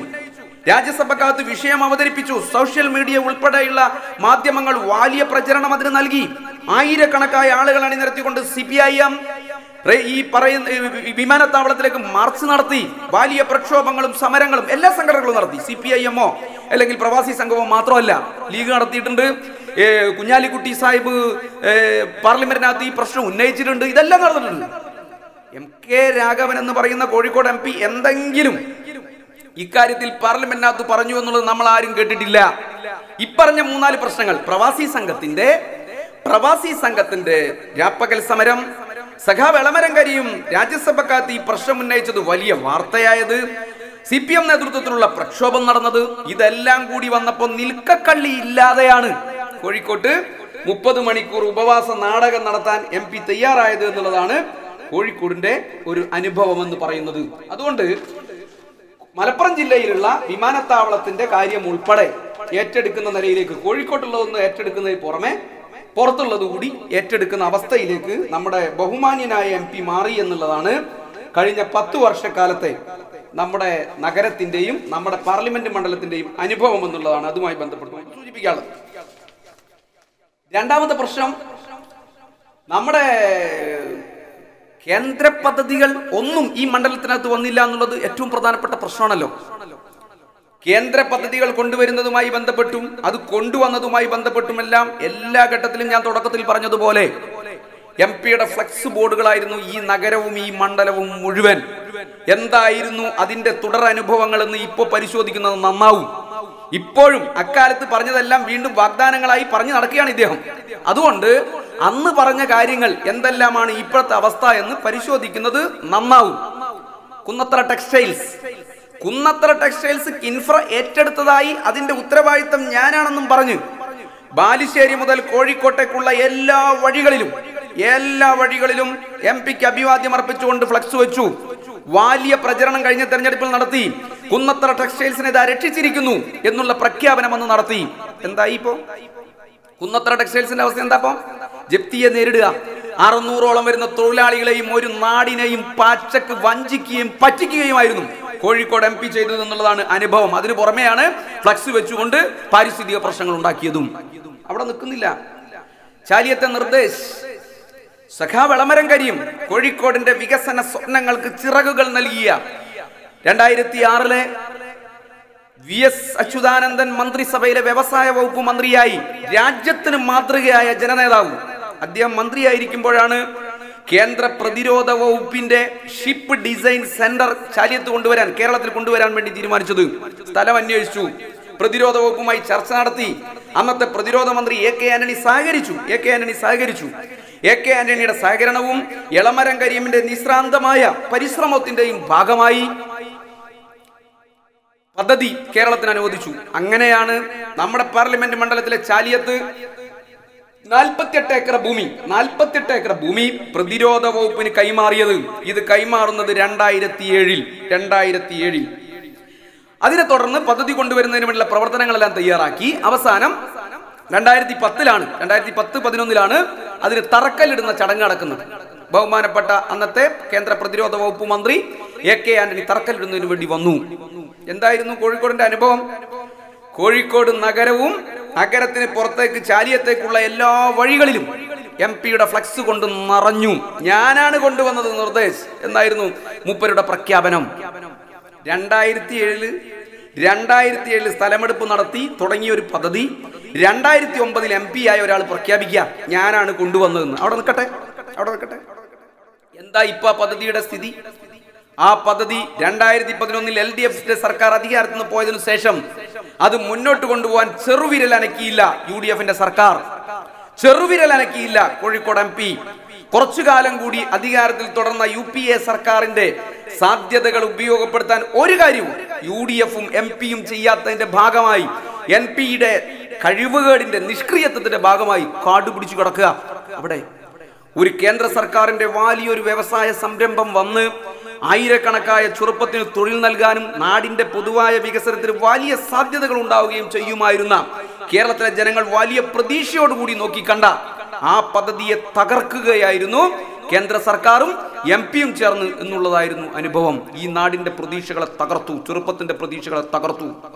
രാജ്യസഭക്കകത്ത് വിഷയം അവതരിപ്പിച്ചു. സോഷ്യൽ മീഡിയ ഉൾപ്പെടെയുള്ള മാധ്യമങ്ങൾ വലിയ പ്രചരണം അതിന് നൽകി. ആയിരക്കണക്കായ ആളുകൾ അണിനിരത്തിക്കൊണ്ട് CPIM ഈ പറയുന്ന വിമാനത്താവളത്തിലേക്ക് മാർച്ച് നടത്തി. വലിയ പ്രക്ഷോഭങ്ങളും സമരങ്ങളും എല്ലാ സംഘടനകളും നടത്തി. CPIM-ഓ അല്ലെങ്കിൽ പ്രവാസി സംഘമോ മാത്രമല്ല, ലീഗ് നടത്തിയിട്ടുണ്ട്. കുഞ്ഞാലിക്കുട്ടി സാഹിബ് പാർലമെന്റിനകത്ത് ഈ പ്രശ്നം ഉന്നയിച്ചിട്ടുണ്ട്. ഇതെല്ലാം നടന്നിട്ടുണ്ട്. MK രാഘവൻ എന്ന് പറയുന്ന കോഴിക്കോട് MP എന്തെങ്കിലും ഇക്കാര്യത്തിൽ പാർലമെന്റിനകത്ത് പറഞ്ഞു എന്നുള്ളത് നമ്മൾ ആരും കേട്ടിട്ടില്ല. ഇപ്പറഞ്ഞ 3-4 പ്രശ്നങ്ങൾ, പ്രവാസി സംഘത്തിന്റെ രാപ്പകൽ സമരം, സഖാവ് എളമരം കരീം രാജ്യസഭക്കകത്ത് ഈ പ്രശ്നം ഉന്നയിച്ചത്, വലിയ വാർത്തയായത്, CPM നേതൃത്വത്തിലുള്ള പ്രക്ഷോഭം നടന്നത്, ഇതെല്ലാം കൂടി വന്നപ്പോൾ നിൽക്കക്കള്ളി ഇല്ലാതെയാണ് കോഴിക്കോട്ട് 30 മണിക്കൂർ ഉപവാസ നാടകം നടത്താൻ MP തയ്യാറായത് എന്നുള്ളതാണ് കോഴിക്കോടിന്റെ ഒരു അനുഭവം എന്ന് പറയുന്നത്. അതുകൊണ്ട് മലപ്പുറം ജില്ലയിലുള്ള വിമാനത്താവളത്തിന്റെ കാര്യം ഉൾപ്പെടെ ഏറ്റെടുക്കുന്ന നിലയിലേക്ക്, കോഴിക്കോട്ടുള്ളതൊന്ന് ഏറ്റെടുക്കുന്നതിന് പുറമെ പുറത്തുള്ളത് കൂടി ഏറ്റെടുക്കുന്ന അവസ്ഥയിലേക്ക് നമ്മുടെ ബഹുമാന്യനായ MP മാറി എന്നുള്ളതാണ് കഴിഞ്ഞ 10 വർഷക്കാലത്തെ നമ്മുടെ നഗരത്തിന്റെയും നമ്മുടെ പാർലമെന്റ് മണ്ഡലത്തിന്റെയും അനുഭവം എന്നുള്ളതാണ് അതുമായി ബന്ധപ്പെട്ട് സൂചിപ്പിക്കാനുള്ളത്. രണ്ടാമത്തെ പ്രശ്നം, നമ്മുടെ കേന്ദ്ര പദ്ധതികൾ ഒന്നും ഈ മണ്ഡലത്തിനകത്ത് വന്നില്ല എന്നുള്ളത് ഏറ്റവും പ്രധാനപ്പെട്ട പ്രശ്നമാണല്ലോ. കേന്ദ്ര പദ്ധതികൾ കൊണ്ടുവരുന്നതുമായി ബന്ധപ്പെട്ടും അത് കൊണ്ടുവന്നതുമായി ബന്ധപ്പെട്ടുമെല്ലാം എല്ലാ ഘട്ടത്തിലും ഞാൻ തുടക്കത്തിൽ പറഞ്ഞതുപോലെ MP-യുടെ ഫ്ലെക്സ് ബോർഡുകളായിരുന്നു ഈ നഗരവും ഈ മണ്ഡലവും മുഴുവൻ. എന്തായിരുന്നു അതിന്റെ തുടരനുഭവങ്ങൾ എന്ന് ഇപ്പോൾ പരിശോധിക്കുന്നത് നന്നാവും. ഇപ്പോഴും അക്കാലത്ത് പറഞ്ഞതെല്ലാം വീണ്ടും വാഗ്ദാനങ്ങളായി പറഞ്ഞു നടക്കുകയാണ് ഇദ്ദേഹം. അതുകൊണ്ട് അന്ന് പറഞ്ഞ കാര്യങ്ങൾ എന്തെല്ലാമാണ് ഇപ്പോഴത്തെ അവസ്ഥ എന്ന് പരിശോധിക്കുന്നത് നന്നാവും. കുന്നത്ര ടെക്സ്റ്റൈൽസ് കിൻഫ്ര ഏറ്റെടുത്തതായി അതിന്റെ ഉത്തരവാദിത്തം ഞാനാണെന്നും പറഞ്ഞു ബാലുശ്ശേരി മുതൽ കോഴിക്കോട്ടേക്കുള്ള എല്ലാ വഴികളിലും MP-ക്ക് അഭിവാദ്യം അർപ്പിച്ചുകൊണ്ട് ഫ്ലക്സ് വെച്ചു. വലിയ പ്രചരണം കഴിഞ്ഞ തെരഞ്ഞെടുപ്പിൽ നടത്തി. കുന്നത്ര ടെക്സ്റ്റൈൽസിനെ ഇതാ രക്ഷിച്ചിരിക്കുന്നു എന്നുള്ള പ്രഖ്യാപനം അന്ന് നടത്തി. എന്തായി ഇപ്പോ കുന്നത്ര ടെക്സ്റ്റൈൽസിന്റെ അവസ്ഥ? എന്താ? ജപ്തിയെ നേരിടുക. 600ഓളം വരുന്ന തൊഴിലാളികളെയും ഒരു നാടിനെയും പാച്ചക്ക് വഞ്ചിക്കുകയും പറ്റിക്കുകയുമായിരുന്നു കോഴിക്കോട് MP ചെയ്തത് എന്നുള്ളതാണ് അനുഭവം. അതിനു പുറമെയാണ് ഫ്ലക്സ് വെച്ചുകൊണ്ട് പാരിസ്ഥിതിക പ്രശ്നങ്ങൾ ഉണ്ടാക്കിയതും. അവിടെ നിൽക്കുന്നില്ല. ചാലിയത്തെ നിർദ്ദേശ്, സഖാവ് എളമരം കരീം കോഴിക്കോടിന്റെ വികസന സ്വപ്നങ്ങൾക്ക് ചിറകുകൾ നൽകിയ 2006 VS അച്യുതാനന്ദൻ മന്ത്രിസഭയിലെ വ്യവസായ വകുപ്പ് മന്ത്രിയായി രാജ്യത്തിന് മാതൃകയായ ജനനേതാവ്. അദ്ദേഹം മന്ത്രിയായിരിക്കുമ്പോഴാണ് കേന്ദ്ര പ്രതിരോധ വകുപ്പിന്റെ ഷിപ്പ് ഡിസൈൻ സെന്റർ ചാലിയത്ത് കൊണ്ടുവരാൻ, കേരളത്തിൽ കൊണ്ടുവരാൻ വേണ്ടി തീരുമാനിച്ചത്. സ്ഥലം അന്വേഷിച്ചു, പ്രതിരോധ വകുപ്പുമായി ചർച്ച നടത്തി. അന്നത്തെ പ്രതിരോധ മന്ത്രി AK ആന്റണി സഹകരിച്ചു. AK ആന്റണിയുടെ സഹകരണവും എളമരം കരീമിന്റെ നിശ്രാന്തമായ പരിശ്രമത്തിന്റെയും ഭാഗമായി പദ്ധതി കേരളത്തിന് അനുവദിച്ചു. അങ്ങനെയാണ് നമ്മുടെ പാർലമെന്റ് മണ്ഡലത്തിലെ ചാലിയത്ത് 48 ഏക്കർ ഭൂമി പ്രതിരോധ വകുപ്പിന് കൈമാറിയത്. ഇത് കൈമാറുന്നത് 2007. അതിനെ തുടർന്ന് പദ്ധതി കൊണ്ടുവരുന്നതിന് വേണ്ടിയുള്ള പ്രവർത്തനങ്ങളെല്ലാം തയ്യാറാക്കി. അവസാനം 2010-11 അതിന് തറക്കല്ലിടുന്ന ചടങ്ങ് നടക്കുന്നത്. ബഹുമാനപ്പെട്ട അന്നത്തെ കേന്ദ്ര പ്രതിരോധ വകുപ്പ് മന്ത്രി AK ആന്റണി തറക്കല്ലിടുന്നതിന് വേണ്ടി വന്നു. എന്തായിരുന്നു കോഴിക്കോടിന്റെ അനുഭവം? കോഴിക്കോട് നഗരവും നഗരത്തിന് പുറത്തേക്ക് ചാലിയത്തേക്കുള്ള എല്ലാ വഴികളിലും MP-യുടെ ഫ്ലക്സ് കൊണ്ട് നിറഞ്ഞു. ഞാനാണ് കൊണ്ടുവന്നത് നിർദ്ദേശ് എന്നായിരുന്നു മൂപ്പരുടെ പ്രഖ്യാപനം. 2007 സ്ഥലമെടുപ്പ് നടത്തി തുടങ്ങിയ ഒരു പദ്ധതി 2009 MP ആയ ഒരാൾ പ്രഖ്യാപിക്കുക ഞാനാണ് കൊണ്ടുവന്നതെന്ന്. അവിടെ നിൽക്കട്ടെ. എന്താ ഇപ്പൊ പദ്ധതിയുടെ സ്ഥിതി? ആ പദ്ധതി 2011 LDF സർക്കാർ അധികാരത്തിൽ നിന്ന് പോയതിനു ശേഷം അത് മുന്നോട്ട് കൊണ്ടുപോകാൻ ചെറുവിരൽ അനക്കിയില്ല UDF-ന്റെ സർക്കാർ. ചെറുവിരൽ അനക്കിയില്ല കോഴിക്കോട് MP. കുറച്ചു കാലം കൂടി അധികാരത്തിൽ തുടർന്ന UPA സർക്കാരിന്റെ സാധ്യതകൾ ഉപയോഗപ്പെടുത്താൻ ഒരു കാര്യവും UDF-ഉം MP-യും ചെയ്യാത്തതിന്റെ ഭാഗമായി NP-യുടെ കഴിവുകേടിന്റെ നിഷ്ക്രിയത്വത്തിന്റെ ഭാഗമായി കാടുപിടിച്ചു കിടക്കുക. അവിടെ ഒരു കേന്ദ്ര സർക്കാരിന്റെ വലിയൊരു വ്യവസായ സംരംഭം വന്ന് ആയിരക്കണക്കായ ചെറുപ്പത്തിന് തൊഴിൽ നൽകാനും നാടിന്റെ പൊതുവായ വികസനത്തിന് വലിയ സാധ്യതകൾ ഉണ്ടാവുകയും ചെയ്യുമായിരുന്ന കേരളത്തിലെ ജനങ്ങൾ വലിയ പ്രതീക്ഷയോടുകൂടി നോക്കിക്കണ്ട ആ പദ്ധതിയെ തകർക്കുകയായിരുന്നു കേന്ദ്ര സർക്കാരും MP-യും ചേർന്ന് എന്നുള്ളതായിരുന്നു അനുഭവം. ഈ നാടിന്റെ പ്രതീക്ഷകളെ തകർത്തു, ചെറുപ്പത്തിന്റെ പ്രതീക്ഷകളെ തകർത്തു.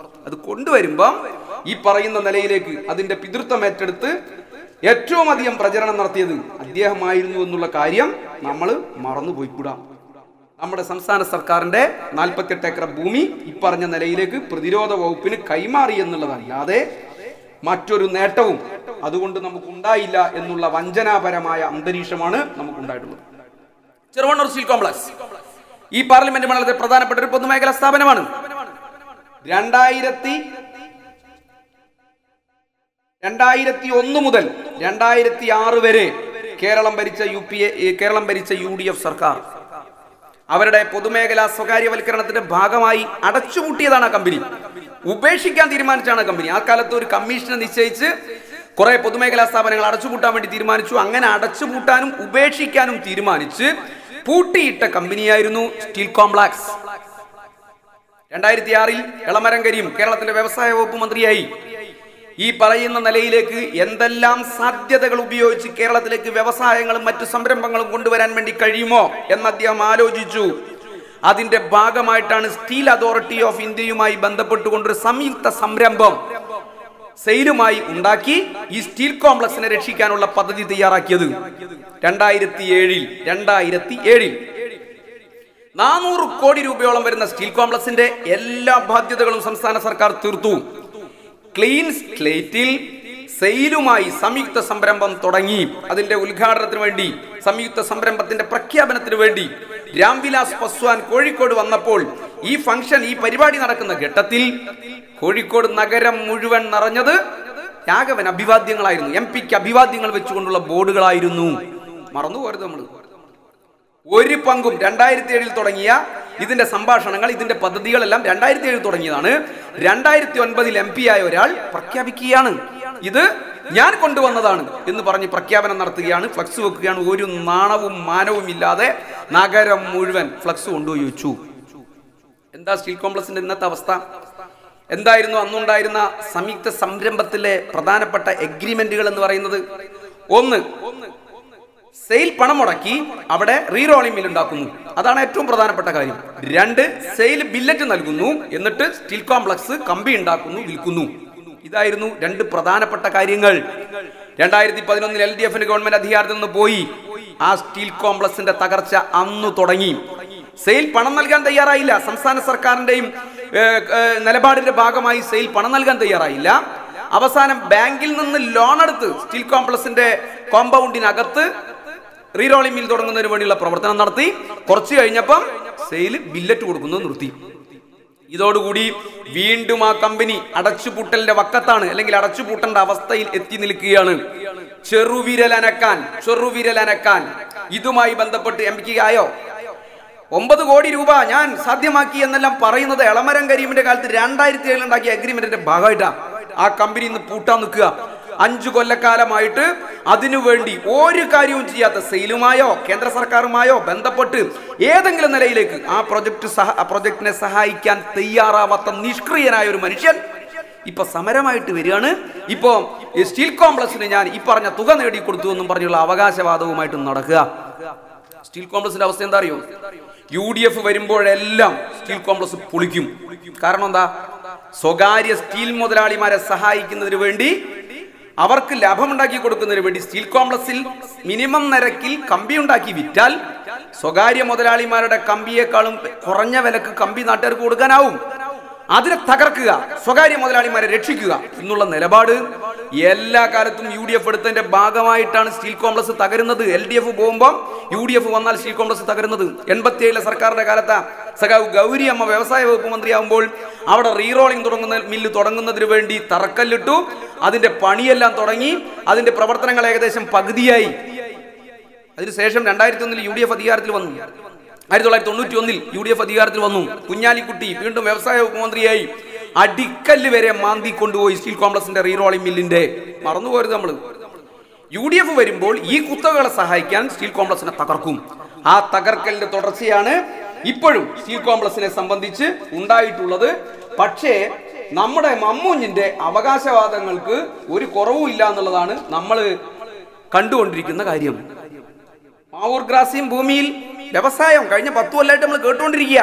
അത് കൊണ്ടുവരുമ്പം ഈ പറയുന്ന നിലയിലേക്ക് അതിന്റെ പിതൃത്വം ഏറ്റെടുത്ത് ഏറ്റവും അധികം പ്രചരണം നടത്തിയത് അദ്ദേഹമായിരുന്നു എന്നുള്ള കാര്യം നമ്മൾ മറന്നുപോയിക്കൂടാ. നമ്മുടെ സംസ്ഥാന സർക്കാരിന്റെ 48 ഏക്കർ ഭൂമി ഇപ്പറഞ്ഞ നിലയിലേക്ക് പ്രതിരോധ വകുപ്പിന് കൈമാറി എന്നുള്ളതല്ലാതെ മറ്റൊരു നേട്ടവും അതുകൊണ്ട് നമുക്കുണ്ടായില്ല എന്നുള്ള വഞ്ചനാപരമായ അന്തരീക്ഷമാണ് നമുക്കുണ്ടായിട്ടുള്ളത്. ചെറുവണ്ണൂർ സ്റ്റീൽ കോംപ്ലക്സ് ഈ പാർലമെന്റ് മണ്ഡലത്തിൽ പ്രധാനപ്പെട്ട ഒരു പൊതുമേഖലാ സ്ഥാപനമാണ്. 2001 മുതൽ 2006 വരെ കേരളം ഭരിച്ച UDF സർക്കാർ അവരുടെ പൊതുമേഖലാ സ്വകാര്യവൽക്കരണത്തിന്റെ ഭാഗമായി അടച്ചുപൂട്ടിയതാണ് ആ കമ്പനി. ഉപേക്ഷിക്കാൻ തീരുമാനിച്ചാണ് കമ്പനി. ആ കാലത്ത് ഒരു കമ്മീഷനെ നിശ്ചയിച്ച് കുറെ പൊതുമേഖലാ സ്ഥാപനങ്ങൾ അടച്ചുപൂട്ടാൻ വേണ്ടി തീരുമാനിച്ചു. അങ്ങനെ അടച്ചുപൂട്ടാനും ഉപേക്ഷിക്കാനും തീരുമാനിച്ച് പൂട്ടിയിട്ട കമ്പനിയായിരുന്നു സ്റ്റീൽ കോംപ്ലക്സ്. 2006 എളമരം കരീം കേരളത്തിന്റെ വ്യവസായ വകുപ്പ് മന്ത്രിയായി. ഈ പറയുന്ന നിലയിലേക്ക് എന്തെല്ലാം സാധ്യതകൾ ഉപയോഗിച്ച് കേരളത്തിലേക്ക് വ്യവസായങ്ങളും മറ്റു സംരംഭങ്ങളും കൊണ്ടുവരാൻ വേണ്ടി കഴിയുമോ എന്ന് അദ്ദേഹം ആലോചിച്ചു. അതിന്റെ ഭാഗമായിട്ടാണ് സ്റ്റീൽ അതോറിറ്റി ഓഫ് ഇന്ത്യയുമായി ബന്ധപ്പെട്ടുകൊണ്ടൊരു സംയുക്ത സംരംഭം സെയിലുമായി ഉണ്ടാക്കി ഈ സ്റ്റീൽ കോംപ്ലക്സിനെ രക്ഷിക്കാനുള്ള പദ്ധതി തയ്യാറാക്കിയത്. 2007 400 കോടി രൂപയോളം വരുന്ന സ്റ്റീൽ കോംപ്ലക്സിന്റെ എല്ലാ ബാധ്യതകളും സംസ്ഥാന സർക്കാർ തീർത്തു. ക്ലീൻ സ്ലേറ്റിൽ സെയിലുമായി സംയുക്ത സംരംഭം തുടങ്ങി. അതിന്റെ ഉദ്ഘാടനത്തിന് വേണ്ടി സംയുക്ത സംരംഭത്തിന്റെ പ്രഖ്യാപനത്തിന് വേണ്ടി രാംവിലാസ് പസ്വാൻ കോഴിക്കോട് വന്നപ്പോൾ ഈ പരിപാടി നടക്കുന്ന ഘട്ടത്തിൽ കോഴിക്കോട് നഗരം മുഴുവൻ നിറഞ്ഞത് രാഘവൻ അഭിവാദ്യങ്ങളായിരുന്നു. MP-ക്ക് അഭിവാദ്യങ്ങൾ വെച്ചുകൊണ്ടുള്ള ബോർഡുകളായിരുന്നു. മറന്നുപോരുത് നമ്മൾ. ഒരു പങ്കും 2007 തുടങ്ങിയ ഇതിന്റെ സംഭാഷണങ്ങൾ, ഇതിന്റെ പദ്ധതികളെല്ലാം 2007 തുടങ്ങിയതാണ്. 2009 MP ആയ ഒരാൾ പ്രഖ്യാപിക്കുകയാണ് ഇത് ഞാൻ കൊണ്ടുവന്നതാണ് എന്ന് പറഞ്ഞ് പ്രഖ്യാപനം നടത്തുകയാണ്, ഫ്ലക്സ് വെക്കുകയാണ്. ഒരു നാണവും മാനവും ഇല്ലാതെ നഗരം മുഴുവൻ ഫ്ലക്സ് കൊണ്ടുപോയി വെച്ചു. എന്താ സ്റ്റീൽ കോംപ്ലക്സിന്റെ ഇന്നത്തെ അവസ്ഥ? എന്തായിരുന്നു അന്നുണ്ടായിരുന്ന സംയുക്ത സംരംഭത്തിലെ പ്രധാനപ്പെട്ട എഗ്രിമെന്റുകൾ എന്ന് പറയുന്നത്? 1, സെയിൽ പണം മുടക്കി അവിടെ റീറോളിംഗ് മിൽ ഉണ്ടാക്കുന്നു. അതാണ് ഏറ്റവും പ്രധാനപ്പെട്ട കാര്യം. 2, സെയിൽ ബില്ലറ്റ് നൽകുന്നു, എന്നിട്ട് സ്റ്റീൽ കോംപ്ലക്സ് കമ്പി ഉണ്ടാക്കുന്നു, വിൽക്കുന്നു. ഇതായിരുന്നു 2 പ്രധാനപ്പെട്ട കാര്യങ്ങൾ. 2011 LDF-ന് ഗവൺമെന്റ് അധികാരത്തിൽ നിന്ന് പോയി. ആ സ്റ്റീൽ കോംപ്ലക്സിന്റെ തകർച്ച അന്ന് തുടങ്ങി. സെയിൽ പണം നൽകാൻ തയ്യാറായില്ല. സംസ്ഥാന സർക്കാരിന്റെയും നിലപാടിന്റെ ഭാഗമായി സെയിൽ പണം നൽകാൻ തയ്യാറായില്ല. അവസാനം ബാങ്കിൽ നിന്ന് ലോൺ എടുത്ത് സ്റ്റീൽ കോംപ്ലക്സിന്റെ കോമ്പൗണ്ടിനകത്ത് റീറോളിംഗ് മിൽ തുടങ്ങുന്നതിന് വേണ്ടിയുള്ള പ്രവർത്തനം നടത്തി. കുറച്ച് കഴിഞ്ഞപ്പം സെയിൽ ബില്ലറ്റ് കൊടുക്കുന്നത് നിർത്തി. ഇതോടുകൂടി വീണ്ടും ആ കമ്പനി അടച്ചുപൂട്ടലിന്റെ വക്കത്താണ്, അല്ലെങ്കിൽ അടച്ചുപൂട്ടേണ്ട അവസ്ഥയിൽ എത്തി നിൽക്കുകയാണ്. ചെറുവിരലനക്കാൻ ഇതുമായി ബന്ധപ്പെട്ട് MP-ക്ക് ആയോ? 9 കോടി രൂപ ഞാൻ സാധ്യമാക്കി എന്നെല്ലാം പറയുന്നത് എളമരം കരീമിന്റെ കാലത്ത് 2007 ഉണ്ടാക്കിയ അഗ്രിമെന്റിന്റെ ഭാഗമായിട്ടാ. ആ കമ്പനി ഇന്ന് പൂട്ടാൻ നിൽക്കുക. 5 കൊല്ലക്കാലമായിട്ട് അതിനുവേണ്ടി ഒരു കാര്യവും ചെയ്യാത്ത, സെയിലുമായോ കേന്ദ്ര സർക്കാരുമായോ ബന്ധപ്പെട്ട് ഏതെങ്കിലും നിലയിലേക്ക് ആ പ്രൊജക്ടിനെ സഹായിക്കാൻ തയ്യാറാവാത്ത നിഷ്ക്രിയനായ ഒരു മനുഷ്യൻ ഇപ്പൊ സമരമായിട്ട് വരികയാണ്. ഇപ്പോ സ്റ്റീൽ കോംപ്ലക്സിന് ഞാൻ ഈ പറഞ്ഞ തുക നേടിക്കൊടുത്തു എന്നും പറഞ്ഞുള്ള അവകാശവാദവുമായിട്ട് നടക്കുക. സ്റ്റീൽ കോംപ്ലക്സിന്റെ അവസ്ഥ എന്താ അറിയോ? UDF വരുമ്പോഴെല്ലാം സ്റ്റീൽ കോംപ്ലക്സ് പൊളിക്കും. കാരണം എന്താ? സ്വകാര്യ സ്റ്റീൽ മുതലാളിമാരെ സഹായിക്കുന്നതിന് വേണ്ടി അവർക്ക് ലാഭമുണ്ടാക്കി കൊടുക്കുന്നതിന് വേണ്ടി സ്റ്റീൽ കോംപ്ലക്സിൽ മിനിമം നിരക്കിൽ കമ്പി ഉണ്ടാക്കി വിറ്റാൽ സ്വകാര്യ മുതലാളിമാരുടെ കമ്പിയേക്കാളും കുറഞ്ഞ വിലക്ക് കമ്പി നാട്ടുകാർക്ക് കൊടുക്കാനാവും. അതിനെ തകർക്കുക, സ്വകാര്യ മുതലാളിമാരെ രക്ഷിക്കുക എന്നുള്ള നിലപാട് എല്ലാ കാലത്തും UDF എടുത്തതിന്റെ ഭാഗമായിട്ടാണ് സ്റ്റീൽ കോംപ്ലക്സ് തകരുന്നത്. LDF പോകുമ്പോൾ UDF വന്നാൽ സ്റ്റീൽ കോംപ്ലക്സ് തകരുന്നത്. 87 സർക്കാരിന്റെ കാലത്ത് സഖാവ് ഗൗരി അമ്മ വ്യവസായ വകുപ്പ് മന്ത്രിയാകുമ്പോൾ അവിടെ റീറോളിംഗ് മില്ല് തുടങ്ങുന്നതിന് വേണ്ടി തറക്കല്ലിട്ടു. അതിന്റെ പണിയെല്ലാം തുടങ്ങി, അതിന്റെ പ്രവർത്തനങ്ങൾ ഏകദേശം പകുതിയായി. അതിനുശേഷം 2001 UDF അധികാരത്തിൽ വന്നു. 1991 UDF അധികാരത്തിൽ വന്നു. കുഞ്ഞാലിക്കുട്ടി വീണ്ടും വ്യവസായ വകുപ്പ് മന്ത്രിയായി. അടിക്കല്ല് വരെ മാന്തി കൊണ്ടുപോയി സ്റ്റീൽ കോംപ്ലക്സിന്റെ റീറോളിംഗ് മില്ലിന്റെ. മറന്നുപോരുത് നമ്മൾ. UDF വരുമ്പോൾ ഈ കുത്തകകളെ സഹായിക്കാൻ സ്റ്റീൽ കോംപ്ലക്സിനെ തകർക്കും. ആ തകർക്കലിന്റെ തുടർച്ചയാണ് ഇപ്പോഴും സ്റ്റീൽ കോംപ്ലക്സിനെ സംബന്ധിച്ച് ഉണ്ടായിട്ടുള്ളത്. പക്ഷേ നമ്മുടെ മമ്മൂഞ്ഞിന്റെ അവകാശവാദങ്ങൾക്ക് ഒരു കുറവും ഇല്ല എന്നുള്ളതാണ് നമ്മൾ കണ്ടുകൊണ്ടിരിക്കുന്ന കാര്യം. മാവൂർ ഗ്രാസിം ഭൂമിയിൽ വ്യവസായം കഴിഞ്ഞ 10 കൊല്ലമായിട്ട് നമ്മൾ കേട്ടുകൊണ്ടിരിക്കുക.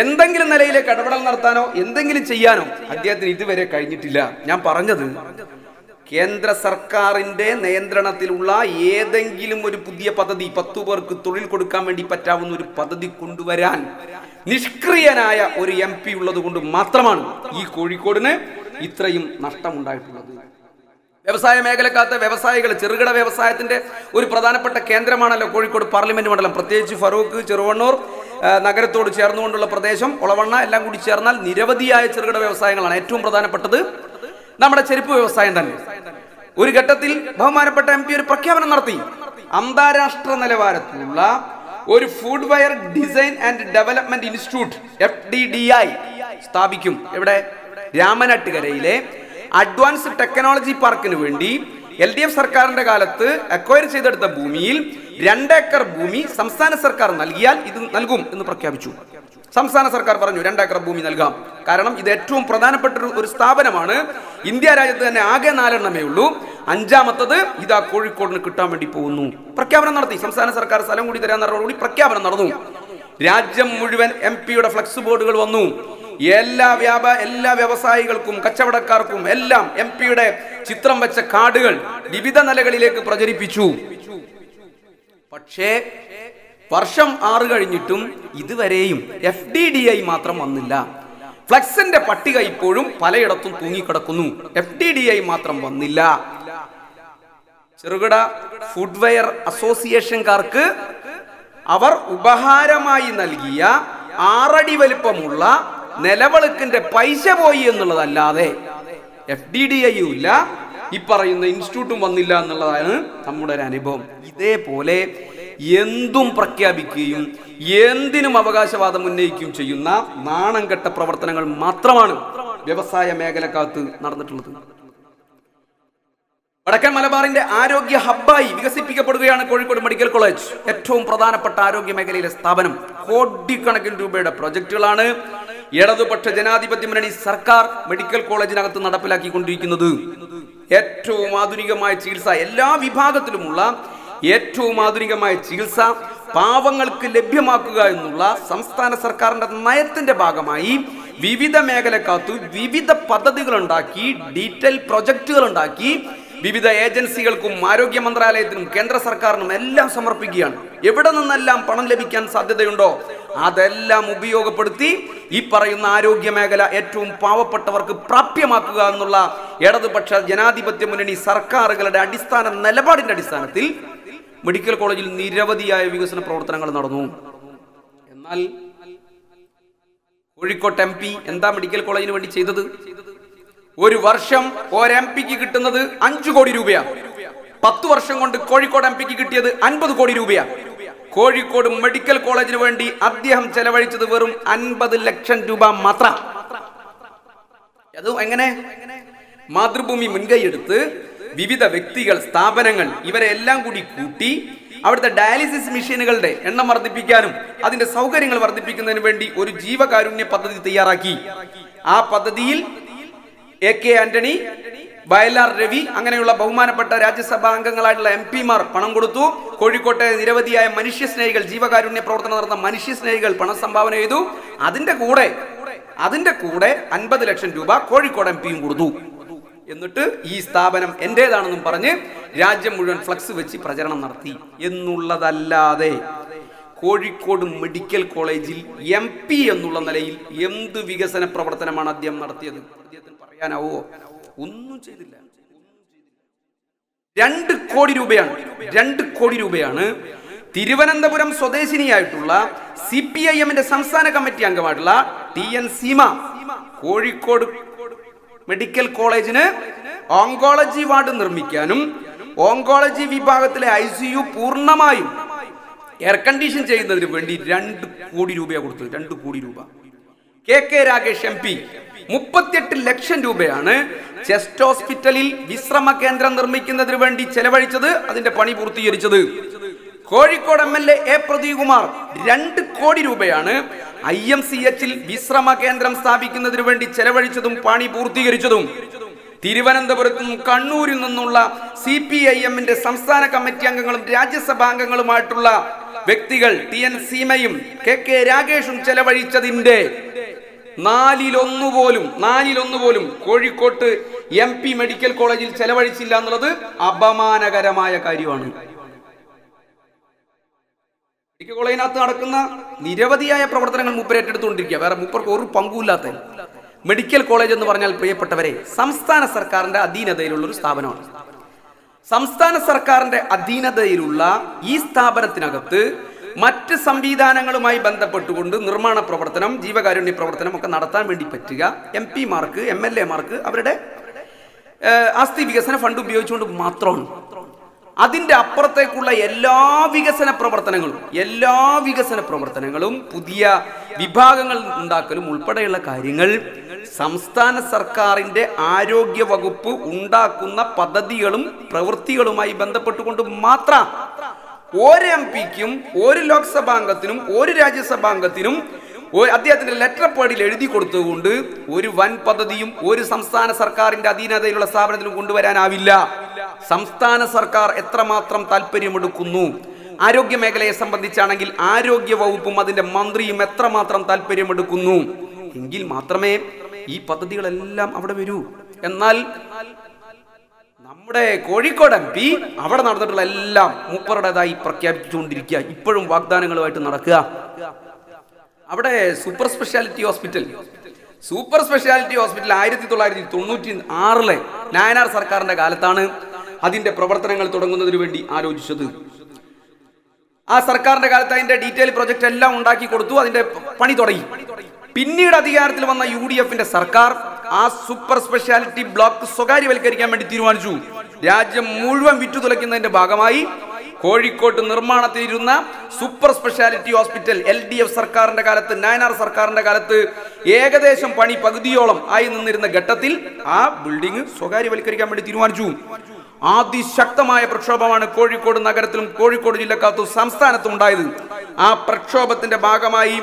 എന്തെങ്കിലും നിലയിലേക്ക് ഇടപെടൽ നടത്താനോ എന്തെങ്കിലും ചെയ്യാനോ അദ്ദേഹത്തിന് ഇതുവരെ കഴിഞ്ഞിട്ടില്ല. ഞാൻ പറഞ്ഞത് കേന്ദ്ര സർക്കാരിന്റെ നിയന്ത്രണത്തിലുള്ള ഏതെങ്കിലും ഒരു പുതിയ പദ്ധതി, 10 പേർക്ക് തൊഴിൽ കൊടുക്കാൻ വേണ്ടി പറ്റാവുന്ന ഒരു പദ്ധതി കൊണ്ടുവരാൻ നിഷ്ക്രിയനായ ഒരു MP ഉള്ളത് കൊണ്ട് മാത്രമാണ് ഈ കോഴിക്കോടിന് ഇത്രയും നഷ്ടമുണ്ടായിട്ടുള്ളത്. വ്യവസായ മേഖലക്കകത്ത് വ്യവസായികൾ, ചെറുകിട വ്യവസായത്തിന്റെ ഒരു പ്രധാനപ്പെട്ട കേന്ദ്രമാണല്ലോ കോഴിക്കോട് പാർലമെന്റ് മണ്ഡലം. പ്രത്യേകിച്ച് ഫറൂഖ്, ചെറുവണ്ണൂർ നഗരത്തോട് ചേർന്നുകൊണ്ടുള്ള പ്രദേശം, ഒളവണ്ണ എല്ലാം കൂടി ചേർന്നാൽ നിരവധിയായ ചെറുകിട വ്യവസായങ്ങളാണ്. ഏറ്റവും പ്രധാനപ്പെട്ടത് നമ്മുടെ ചെരുപ്പ് വ്യവസായം തന്നെ. ഒരു ഘട്ടത്തിൽ ബഹുമാനപ്പെട്ട MP ഒരു പ്രഖ്യാപനം നടത്തി. അന്താരാഷ്ട്ര നിലവാരത്തിലുള്ള ഒരു footwear design and development institute FDDI സ്ഥാപിക്കും. എവിടെ? രാമനാട്ടുകരയിലെ അഡ്വാൻസ് ടെക്നോളജി പാർക്കിന് വേണ്ടി LDF സർക്കാരിന്റെ കാലത്ത് അക്വയർ ചെയ്തെടുത്ത ഭൂമിയിൽ 2 ഏക്കർ ഭൂമി സംസ്ഥാന സർക്കാർ നൽകിയാൽ ഇത് നൽകും എന്ന് പ്രഖ്യാപിച്ചു. സംസ്ഥാന സർക്കാർ പറഞ്ഞു 2 ഏക്കർ ഭൂമി നൽകാം. കാരണം ഇത് ഏറ്റവും പ്രധാനപ്പെട്ട ഒരു സ്ഥാപനമാണ്. ഇന്ത്യ രാജ്യത്ത് തന്നെ ആകെ 4 എണ്ണമേ ഉള്ളൂ. 5ാമത്തത് ഇതാ കോഴിക്കോടിന് കിട്ടാൻ വേണ്ടി പോകുന്നു. പ്രഖ്യാപനം നടത്തി. സംസ്ഥാന സർക്കാർ സ്ഥലം കൂടി തരാന്നതോടുകൂടി പ്രഖ്യാപനം നടന്നു. രാജ്യം മുഴുവൻ MP-യുടെ ഫ്ലക്സ് ബോർഡുകൾ വന്നു. എല്ലാ വ്യവസായികൾക്കും കച്ചവടക്കാർക്കും എല്ലാം MP-യുടെ ചിത്രം വെച്ച കാർഡുകൾ വിവിധ നിലകളിലേക്ക് പ്രചരിപ്പിച്ചു. പക്ഷേ വർഷം 6 കഴിഞ്ഞിട്ടും ഇതുവരെയും FDDI മാത്രം വന്നില്ല. ഫ്ലക്സിന്റെ പട്ടിക ഇപ്പോഴും പലയിടത്തും തൂങ്ങിക്കിടക്കുന്നു. FDDI മാത്രം വന്നില്ല. ചെറുകിട ഫുഡ്വെയർ അസോസിയേഷൻകാർക്ക് അവർ ഉപഹാരമായി നൽകിയ 6 അടി വലിപ്പമുള്ള നിലവിളക്കിന്റെ പൈസ പോയി എന്നുള്ളതല്ലാതെ FDDI ഇല്ല, ഈ പറയുന്ന ഇൻസ്റ്റിറ്റ്യൂട്ടും വന്നില്ല എന്നുള്ളതാണ് നമ്മുടെ ഒരു അനുഭവം. ഇതേപോലെ എന്തും പ്രഖ്യാപിക്കുകയും എന്തിനും അവകാശവാദം ഉന്നയിക്കുകയും ചെയ്യുന്ന നാണം കെട്ട പ്രവർത്തനങ്ങൾ മാത്രമാണ് വ്യവസായ മേഖലക്കകത്ത് നടന്നിട്ടുള്ളത്. വടക്കൻ മലബാറിന്റെ ആരോഗ്യ ഹബ്ബായി വികസിപ്പിക്കപ്പെടുകയാണ് കോഴിക്കോട് മെഡിക്കൽ കോളേജ്. ഏറ്റവും പ്രധാനപ്പെട്ട ആരോഗ്യ മേഖലയിലെ സ്ഥാപനം. കോടിക്കണക്കിന് രൂപയുടെ പ്രൊജക്ടുകളാണ് ഇടതുപക്ഷ ജനാധിപത്യ മുന്നണി സർക്കാർ മെഡിക്കൽ കോളേജിനകത്ത് നടപ്പിലാക്കിക്കൊണ്ടിരിക്കുന്നത്. ഏറ്റവും ആധുനികമായ ചികിത്സ, എല്ലാ വിഭാഗത്തിലുമുള്ള ഏറ്റവും ആധുനികമായ ചികിത്സ പാവങ്ങൾക്ക് ലഭ്യമാക്കുക എന്നുള്ള സംസ്ഥാന സർക്കാരിന്റെ നയത്തിന്റെ ഭാഗമായി വിവിധ മേഖലക്കകത്ത് വിവിധ പദ്ധതികൾ ഉണ്ടാക്കി, ഡീറ്റെയിൽ പ്രൊജക്ടുകൾ ഉണ്ടാക്കി വിവിധ ഏജൻസികൾക്കും ആരോഗ്യ മന്ത്രാലയത്തിനും കേന്ദ്ര സർക്കാരിനും എല്ലാം സമർപ്പിക്കുകയാണ്. എവിടെ നിന്നെല്ലാം പണം ലഭിക്കാൻ സാധ്യതയുണ്ടോ അതെല്ലാം ഉപയോഗപ്പെടുത്തി ഈ പറയുന്ന ആരോഗ്യ മേഖല ഏറ്റവും പാവപ്പെട്ടവർക്ക് പ്രാപ്യമാക്കുക എന്നുള്ള ഇടതുപക്ഷ ജനാധിപത്യ മുന്നണി സർക്കാരുകളുടെ അടിസ്ഥാന നിലപാടിന്റെ അടിസ്ഥാനത്തിൽ മെഡിക്കൽ കോളേജിൽ നിരവധിയായ വികസന പ്രവർത്തനങ്ങൾ നടന്നു. എന്നാൽ കോഴിക്കോട്ട് MP എന്താ മെഡിക്കൽ കോളേജിന് വേണ്ടി ചെയ്തത്? ഒരു വർഷം ഒരു MPക്ക് കിട്ടുന്നത് 5 കോടി രൂപയാണ്. 10 വർഷം കൊണ്ട് കോഴിക്കോട് MPക്ക് കിട്ടിയത് 50 കോടി രൂപയാണ്. കോഴിക്കോട് മെഡിക്കൽ കോളേജിന് വേണ്ടി അദ്ദേഹം ചെലവഴിച്ചത് വെറും 50 ലക്ഷം രൂപ മാത്രം. അത് എങ്ങനെ? മാതൃഭൂമി മുൻകൈയെടുത്ത് വിവിധ വ്യക്തികൾ, സ്ഥാപനങ്ങൾ ഇവരെ എല്ലാം കൂടി കൂട്ടി അവിടുത്തെ ഡയാലിസിസ് മെഷീനുകളുടെ എണ്ണം വർദ്ധിപ്പിക്കാനും അതിന്റെ സൗകര്യങ്ങൾ വർദ്ധിപ്പിക്കുന്നതിന് വേണ്ടി ഒരു ജീവകാരുണ്യ പദ്ധതി തയ്യാറാക്കി. ആ പദ്ധതിയിൽ AK ആന്റണി, വയലാർ രവി അങ്ങനെയുള്ള ബഹുമാനപ്പെട്ട രാജ്യസഭാ അംഗങ്ങളായിട്ടുള്ള MP-മാർ പണം കൊടുത്തു. കോഴിക്കോട്ടെ നിരവധിയായ മനുഷ്യസ്നേഹികൾ, ജീവകാരുണ്യ പ്രവർത്തനം നടന്ന മനുഷ്യസ്നേഹികൾ പണം സംഭാവന ചെയ്തു. അതിന്റെ കൂടെ 50 ലക്ഷം രൂപ കോഴിക്കോട് MPയും കൊടുത്തു. എന്നിട്ട് ഈ സ്ഥാപനം എന്റേതാണെന്നും പറഞ്ഞ് രാജ്യം മുഴുവൻ ഫ്ലക്സ് വെച്ച് പ്രചരണം നടത്തി എന്നുള്ളതല്ലാതെ കോഴിക്കോട് മെഡിക്കൽ കോളേജിൽ MP എന്നുള്ള നിലയിൽ എന്ത് വികസന പ്രവർത്തനമാണ് അദ്ദേഹം നടത്തിയത്? അദ്ദേഹത്തിന് പറയാനാവോ? ഒന്നും ചെയ്തില്ല. 2 കോടി രൂപയാണ് 2 കോടി രൂപയാണ് തിരുവനന്തപുരം സ്വദേശിനിയായിട്ടുള്ള CPIMന്റെ സംസ്ഥാന കമ്മിറ്റി അംഗമായിട്ടുള്ള TN സീമ കോഴിക്കോട് മെഡിക്കൽ കോളേജിന് ഓങ്കോളജി വാർഡ് നിർമ്മിക്കാനും ഓങ്കോളജി വിഭാഗത്തിലെ ICU പൂർണ്ണമായും എയർ കണ്ടീഷൻ ചെയ്യുന്നതിന് വേണ്ടി 2 കോടി രൂപയാണ് കൊടുത്തത്. 2 കോടി രൂപ. KK രാഗേഷ് MP 38 ലക്ഷം രൂപയാണ് ചെസ്റ്റ് ഹോസ്പിറ്റലിൽ വിശ്രമ കേന്ദ്രം നിർമ്മിക്കുന്നതിന് വേണ്ടി ചെലവഴിച്ചത്. അതിന്റെ പണി പൂർത്തീകരിച്ചത്. കോഴിക്കോട് MLA A പ്രദീപകുമാർ 2 കോടി രൂപയാണ് IMCHൽ വിശ്രമ കേന്ദ്രം സ്ഥാപിക്കുന്നതിന് വേണ്ടി ചെലവഴിച്ചതും പണി പൂർത്തീകരിച്ചതും. തിരുവനന്തപുരത്തും കണ്ണൂരിൽ നിന്നുള്ള CPIMന്റെ സംസ്ഥാന കമ്മിറ്റി അംഗങ്ങളും രാജ്യസഭാംഗങ്ങളുമായിട്ടുള്ള വ്യക്തികൾ TN സീമയും KK രാഗേഷും ചെലവഴിച്ചതിന്റെ 4/1 പോലും കോഴിക്കോട്ട് MP മെഡിക്കൽ കോളേജിൽ ചെലവഴിച്ചില്ല എന്നുള്ളത് അപമാനകരമായ കാര്യമാണ്. മെഡിക്കൽ കോളേജിനകത്ത് നടക്കുന്ന നിരവധിയായ പ്രവർത്തനങ്ങൾ മൂപ്പർ ഏറ്റെടുത്തുകൊണ്ടിരിക്കുക. വേറെ മൂപ്പർക്ക് ഒരു പങ്കുമില്ലാത്ത മെഡിക്കൽ കോളേജ് എന്ന് പറഞ്ഞാൽ പ്രിയപ്പെട്ടവരെ സംസ്ഥാന സർക്കാരിന്റെ അധീനതയിലുള്ള ഒരു സ്ഥാപനമാണ്. സംസ്ഥാന സർക്കാരിന്റെ അധീനതയിലുള്ള ഈ സ്ഥാപനത്തിനകത്ത് മറ്റ് സംവിധാനങ്ങളുമായി ബന്ധപ്പെട്ടുകൊണ്ട് നിർമ്മാണ പ്രവർത്തനം, ജീവകാരുണ്യ പ്രവർത്തനം ഒക്കെ നടത്താൻ വേണ്ടി പറ്റുക MP-മാർക്ക് MLA-മാർക്ക് അവരുടെ ആസ്തി വികസന ഫണ്ട് ഉപയോഗിച്ചുകൊണ്ട് മാത്രമാണ്. അതിന്റെ അപ്പുറത്തേക്കുള്ള എല്ലാ വികസന പ്രവർത്തനങ്ങളും പുതിയ വിഭാഗങ്ങൾ ഉണ്ടാക്കലും ഉൾപ്പെടെയുള്ള കാര്യങ്ങൾ സംസ്ഥാന സർക്കാരിന്റെ ആരോഗ്യ വകുപ്പ് ഉണ്ടാക്കുന്ന പദ്ധതികളും പ്രവൃത്തികളുമായി ബന്ധപ്പെട്ടുകൊണ്ട് മാത്രം ഒരു MP-ക്കും ഒരു ലോക്സഭാംഗത്തിനും ഒരു രാജ്യസഭാംഗത്തിനും അദ്ദേഹത്തിന്റെ ലെറ്റർ പാഡിൽ എഴുതി കൊടുത്തുകൊണ്ട് ഒരു വൻ പദ്ധതിയും ഒരു സംസ്ഥാന സർക്കാരിന്റെ അധീനതയിലുള്ള സ്ഥാപനത്തിലും കൊണ്ടുവരാനാവില്ല. സംസ്ഥാന സർക്കാർ എത്രമാത്രം താല്പര്യമെടുക്കുന്നു, ആരോഗ്യ മേഖലയെ സംബന്ധിച്ചാണെങ്കിൽ ആരോഗ്യ വകുപ്പും അതിന്റെ മന്ത്രിയും എത്രമാത്രം താല്പര്യമെടുക്കുന്നു എങ്കിൽ മാത്രമേ ഈ പദ്ധതികളെല്ലാം അവിടെ വരൂ. എന്നാൽ നമ്മുടെ കോഴിക്കോട് MP അവിടെ നടന്നിട്ടുള്ള എല്ലാം മൂപ്പറുടേതായി പ്രഖ്യാപിച്ചുകൊണ്ടിരിക്കുക. ഇപ്പോഴും വാഗ്ദാനങ്ങളുമായിട്ട് നടക്കുക. അവിടെ സൂപ്പർ സ്പെഷ്യാലിറ്റി ഹോസ്പിറ്റൽ 1996 നായനാർ സർക്കാരിന്റെ കാലത്താണ് അതിന്റെ പ്രവർത്തനങ്ങൾ തുടങ്ങുന്നതിന് വേണ്ടി ആലോചിച്ചത്. ആ സർക്കാരിന്റെ കാലത്ത് അതിന്റെ ഡീറ്റെയിൽ പ്രൊജക്ട് എല്ലാം ഉണ്ടാക്കി കൊടുത്തു. അതിന്റെ പണി തുടങ്ങി. പിന്നീട് അധികാരത്തിൽ വന്ന UDF-ന്റെ സർക്കാർ ആ സൂപ്പർ സ്പെഷ്യാലിറ്റി ബ്ലോക്ക് സ്വകാര്യവൽക്കരിക്കാൻ വേണ്ടി തീരുമാനിച്ചു. രാജ്യം മുഴുവൻ വിറ്റുതുലയ്ക്കുന്നതിന്റെ ഭാഗമായി കോഴിക്കോട്ട് നിർമ്മാണത്തിലിരുന്ന സൂപ്പർ സ്പെഷ്യാലിറ്റി ഹോസ്പിറ്റൽ LDF സർക്കാരിന്റെ കാലത്ത്, നായനാർ സർക്കാരിന്റെ കാലത്ത് ഏകദേശം പണി പകുതിയോളം ആയി നിന്നിരുന്ന ഘട്ടത്തിൽ ആ ബിൽഡിംഗ് സ്വകാര്യവൽക്കരിക്കാൻ വേണ്ടി തീരുമാനിച്ചു. അതിശക്തമായ പ്രക്ഷോഭമാണ് കോഴിക്കോട് നഗരത്തിലും കോഴിക്കോട് ജില്ലക്കകത്തും സംസ്ഥാനത്തും ഉണ്ടായത്. ആ പ്രക്ഷോഭത്തിന്റെ ഭാഗമായി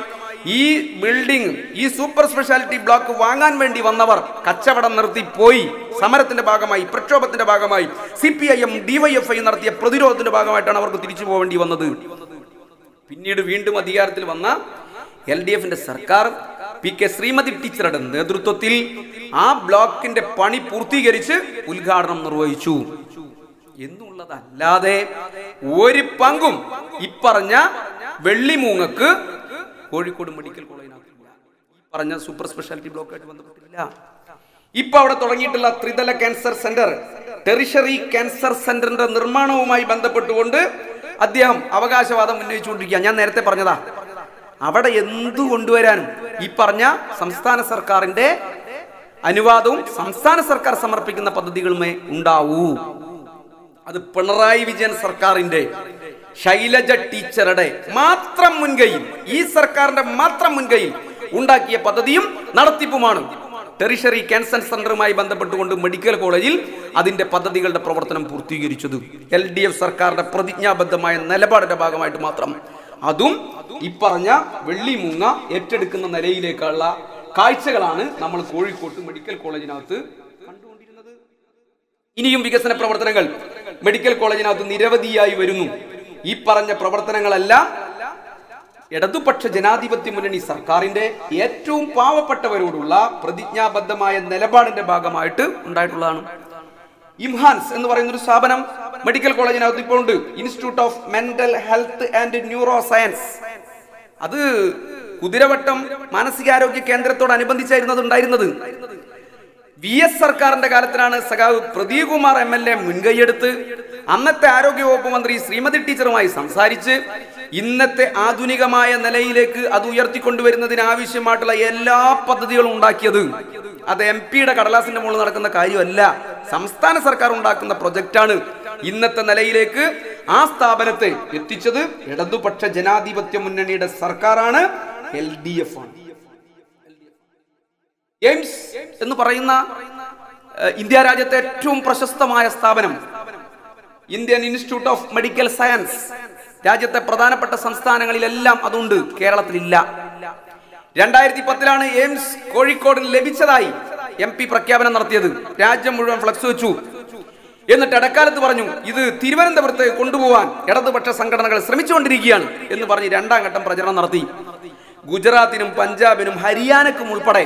ഈ ബിൽഡിംഗ്, ഈ സൂപ്പർ സ്പെഷ്യാലിറ്റി ബ്ലോക്ക് വാങ്ങാൻ വേണ്ടി വന്നവർ കച്ചവടം നിർത്തി പോയി. സമരത്തിന്റെ ഭാഗമായി, പ്രക്ഷോഭത്തിന്റെ ഭാഗമായി CPIM DYFI നടത്തിയ പ്രതിരോധത്തിന്റെ ഭാഗമായിട്ടാണ് അവർക്ക് തിരിച്ചു പോവേണ്ടി വന്നത്. പിന്നീട് വീണ്ടും അധികാരത്തിൽ വന്ന LDF-ന്റെ സർക്കാർ PK ശ്രീമതി ടീച്ചറുടെ നേതൃത്വത്തിൽ ആ ബ്ലോക്കിന്റെ പണി പൂർത്തീകരിച്ച് ഉദ്ഘാടനം നിർവഹിച്ചു എന്നുള്ളതല്ലാതെ ഒരു പങ്കും ഇപ്പറഞ്ഞ വെള്ളിമൂങ്ങക്ക് കോഴിക്കോട് മെഡിക്കൽ കോളേജിനകത്തില്ല. ഈ പറഞ്ഞ സൂപ്പർ സ്പെഷ്യാലിറ്റി ബ്ലോക്കായിട്ട് ബന്ധപ്പെട്ടില്ല. ഇപ്പൊ അവിടെ തുടങ്ങിയിട്ടുള്ള ത്രിതല ക്യാൻസർ സെന്റർ, ടെറിഷറി ക്യാൻസർ സെന്ററിന്റെ നിർമ്മാണവുമായി ബന്ധപ്പെട്ടുകൊണ്ട് അദ്ദേഹം അവകാശവാദം ഉന്നയിച്ചുകൊണ്ടിരിക്കുക. ഞാൻ നേരത്തെ പറഞ്ഞതാ, അവിടെ എന്തു കൊണ്ടുവരാനും ഈ പറഞ്ഞ സംസ്ഥാന സർക്കാരിന്റെ അനുവാദവും സംസ്ഥാന സർക്കാർ സമർപ്പിക്കുന്ന പദ്ധതികളുമേ ഉണ്ടാവൂ. അത് പിണറായി വിജയൻ സർക്കാരിന്റെ, ശൈലജ ടീച്ചറുടെ മാത്രം മുൻകൈയിൽ, ഈ സർക്കാരിന്റെ മാത്രം മുൻകൈയിൽ ഉണ്ടാക്കിയ പദ്ധതിയും നടത്തിപ്പുമാണ് ടെറിഷറി ക്യാൻസർ സെന്ററുമായി ബന്ധപ്പെട്ടുകൊണ്ട് മെഡിക്കൽ കോളേജിൽ അതിന്റെ പദ്ധതികളുടെ പ്രവർത്തനം പൂർത്തീകരിച്ചത്. LDF സർക്കാരിന്റെ പ്രതിജ്ഞാബദ്ധമായ നിലപാടിന്റെ ഭാഗമായിട്ട് മാത്രം. അതും ഇപ്പറഞ്ഞ വെള്ളിമൂങ്ങ ഏറ്റെടുക്കുന്ന നിലയിലേക്കുള്ള കാഴ്ചകളാണ് നമ്മൾ കോഴിക്കോട്ട് മെഡിക്കൽ കോളേജിനകത്ത് കണ്ടുകൊണ്ടിരുന്നത്. ഇനിയും വികസന പ്രവർത്തനങ്ങൾ മെഡിക്കൽ കോളേജിനകത്ത് നിരവധിയായി വരുന്നു. ഈ പറഞ്ഞ പ്രവർത്തനങ്ങളെല്ലാം ഇടതുപക്ഷ ജനാധിപത്യ മുന്നണി സർക്കാരിന്റെ ഏറ്റവും പാവപ്പെട്ടവരോടുള്ള പ്രതിജ്ഞാബദ്ധമായ നിലപാടിന്റെ ഭാഗമായിട്ട് ഉണ്ടായിട്ടുള്ളതാണ്. ഇംഹാൻസ് എന്ന് പറയുന്ന ഒരു സ്ഥാപനം മെഡിക്കൽ കോളേജിനകത്ത് ഇപ്പോൾ ഉണ്ട്, institute of mental health and neuro science. അത് കുതിരവട്ടം മാനസികാരോഗ്യ കേന്ദ്രത്തോടനുബന്ധിച്ചായിരുന്നു അത് ഉണ്ടായിരുന്നത്. VS സർക്കാരിന്റെ കാലത്തിലാണ് സഖാവ് പ്രദീപ് കുമാർ MLA മുൻകൈയെടുത്ത് അന്നത്തെ ആരോഗ്യവകുപ്പ് മന്ത്രി ശ്രീമതി ടീച്ചറുമായി സംസാരിച്ച് ഇന്നത്തെ ആധുനികമായ നിലയിലേക്ക് അത് ഉയർത്തിക്കൊണ്ടുവരുന്നതിന് ആവശ്യമായിട്ടുള്ള എല്ലാ പദ്ധതികളും ഉണ്ടാക്കിയത്. അത് MP-യുടെ കടലാസിന്റെ മുകളിൽ നടക്കുന്ന കാര്യമല്ല, സംസ്ഥാന സർക്കാർ ഉണ്ടാക്കുന്ന പ്രൊജക്റ്റാണ്. ഇന്നത്തെ നിലയിലേക്ക് ആ സ്ഥാപനത്തെ എത്തിച്ചത് ഇടതുപക്ഷ ജനാധിപത്യ മുന്നണിയുടെ സർക്കാരാണ്, LDF ആണ്. എയിംസ് എന്ന് പറയുന്ന ഇന്ത്യ രാജ്യത്തെ ഏറ്റവും പ്രശസ്തമായ സ്ഥാപനം, Indian institute of medical science, രാജ്യത്തെ പ്രധാനപ്പെട്ട സംസ്ഥാനങ്ങളിലെല്ലാം അതുണ്ട്, കേരളത്തിലില്ല. 2010 എയിംസ് കോഴിക്കോടിന് ലഭിച്ചതായി MP പ്രഖ്യാപനം നടത്തിയത്. രാജ്യം മുഴുവൻ ഫ്ലക്സ് വെച്ചു. എന്നിട്ട് ഇടക്കാലത്ത് പറഞ്ഞു ഇത് തിരുവനന്തപുരത്ത് കൊണ്ടുപോകാൻ ഇടതുപക്ഷ സംഘടനകൾ ശ്രമിച്ചുകൊണ്ടിരിക്കുകയാണ് എന്ന് പറഞ്ഞ് 2ാം ഘട്ടം പ്രചരണം നടത്തി. ഗുജറാത്തിനും പഞ്ചാബിനും ഹരിയാനക്കും ഉൾപ്പെടെ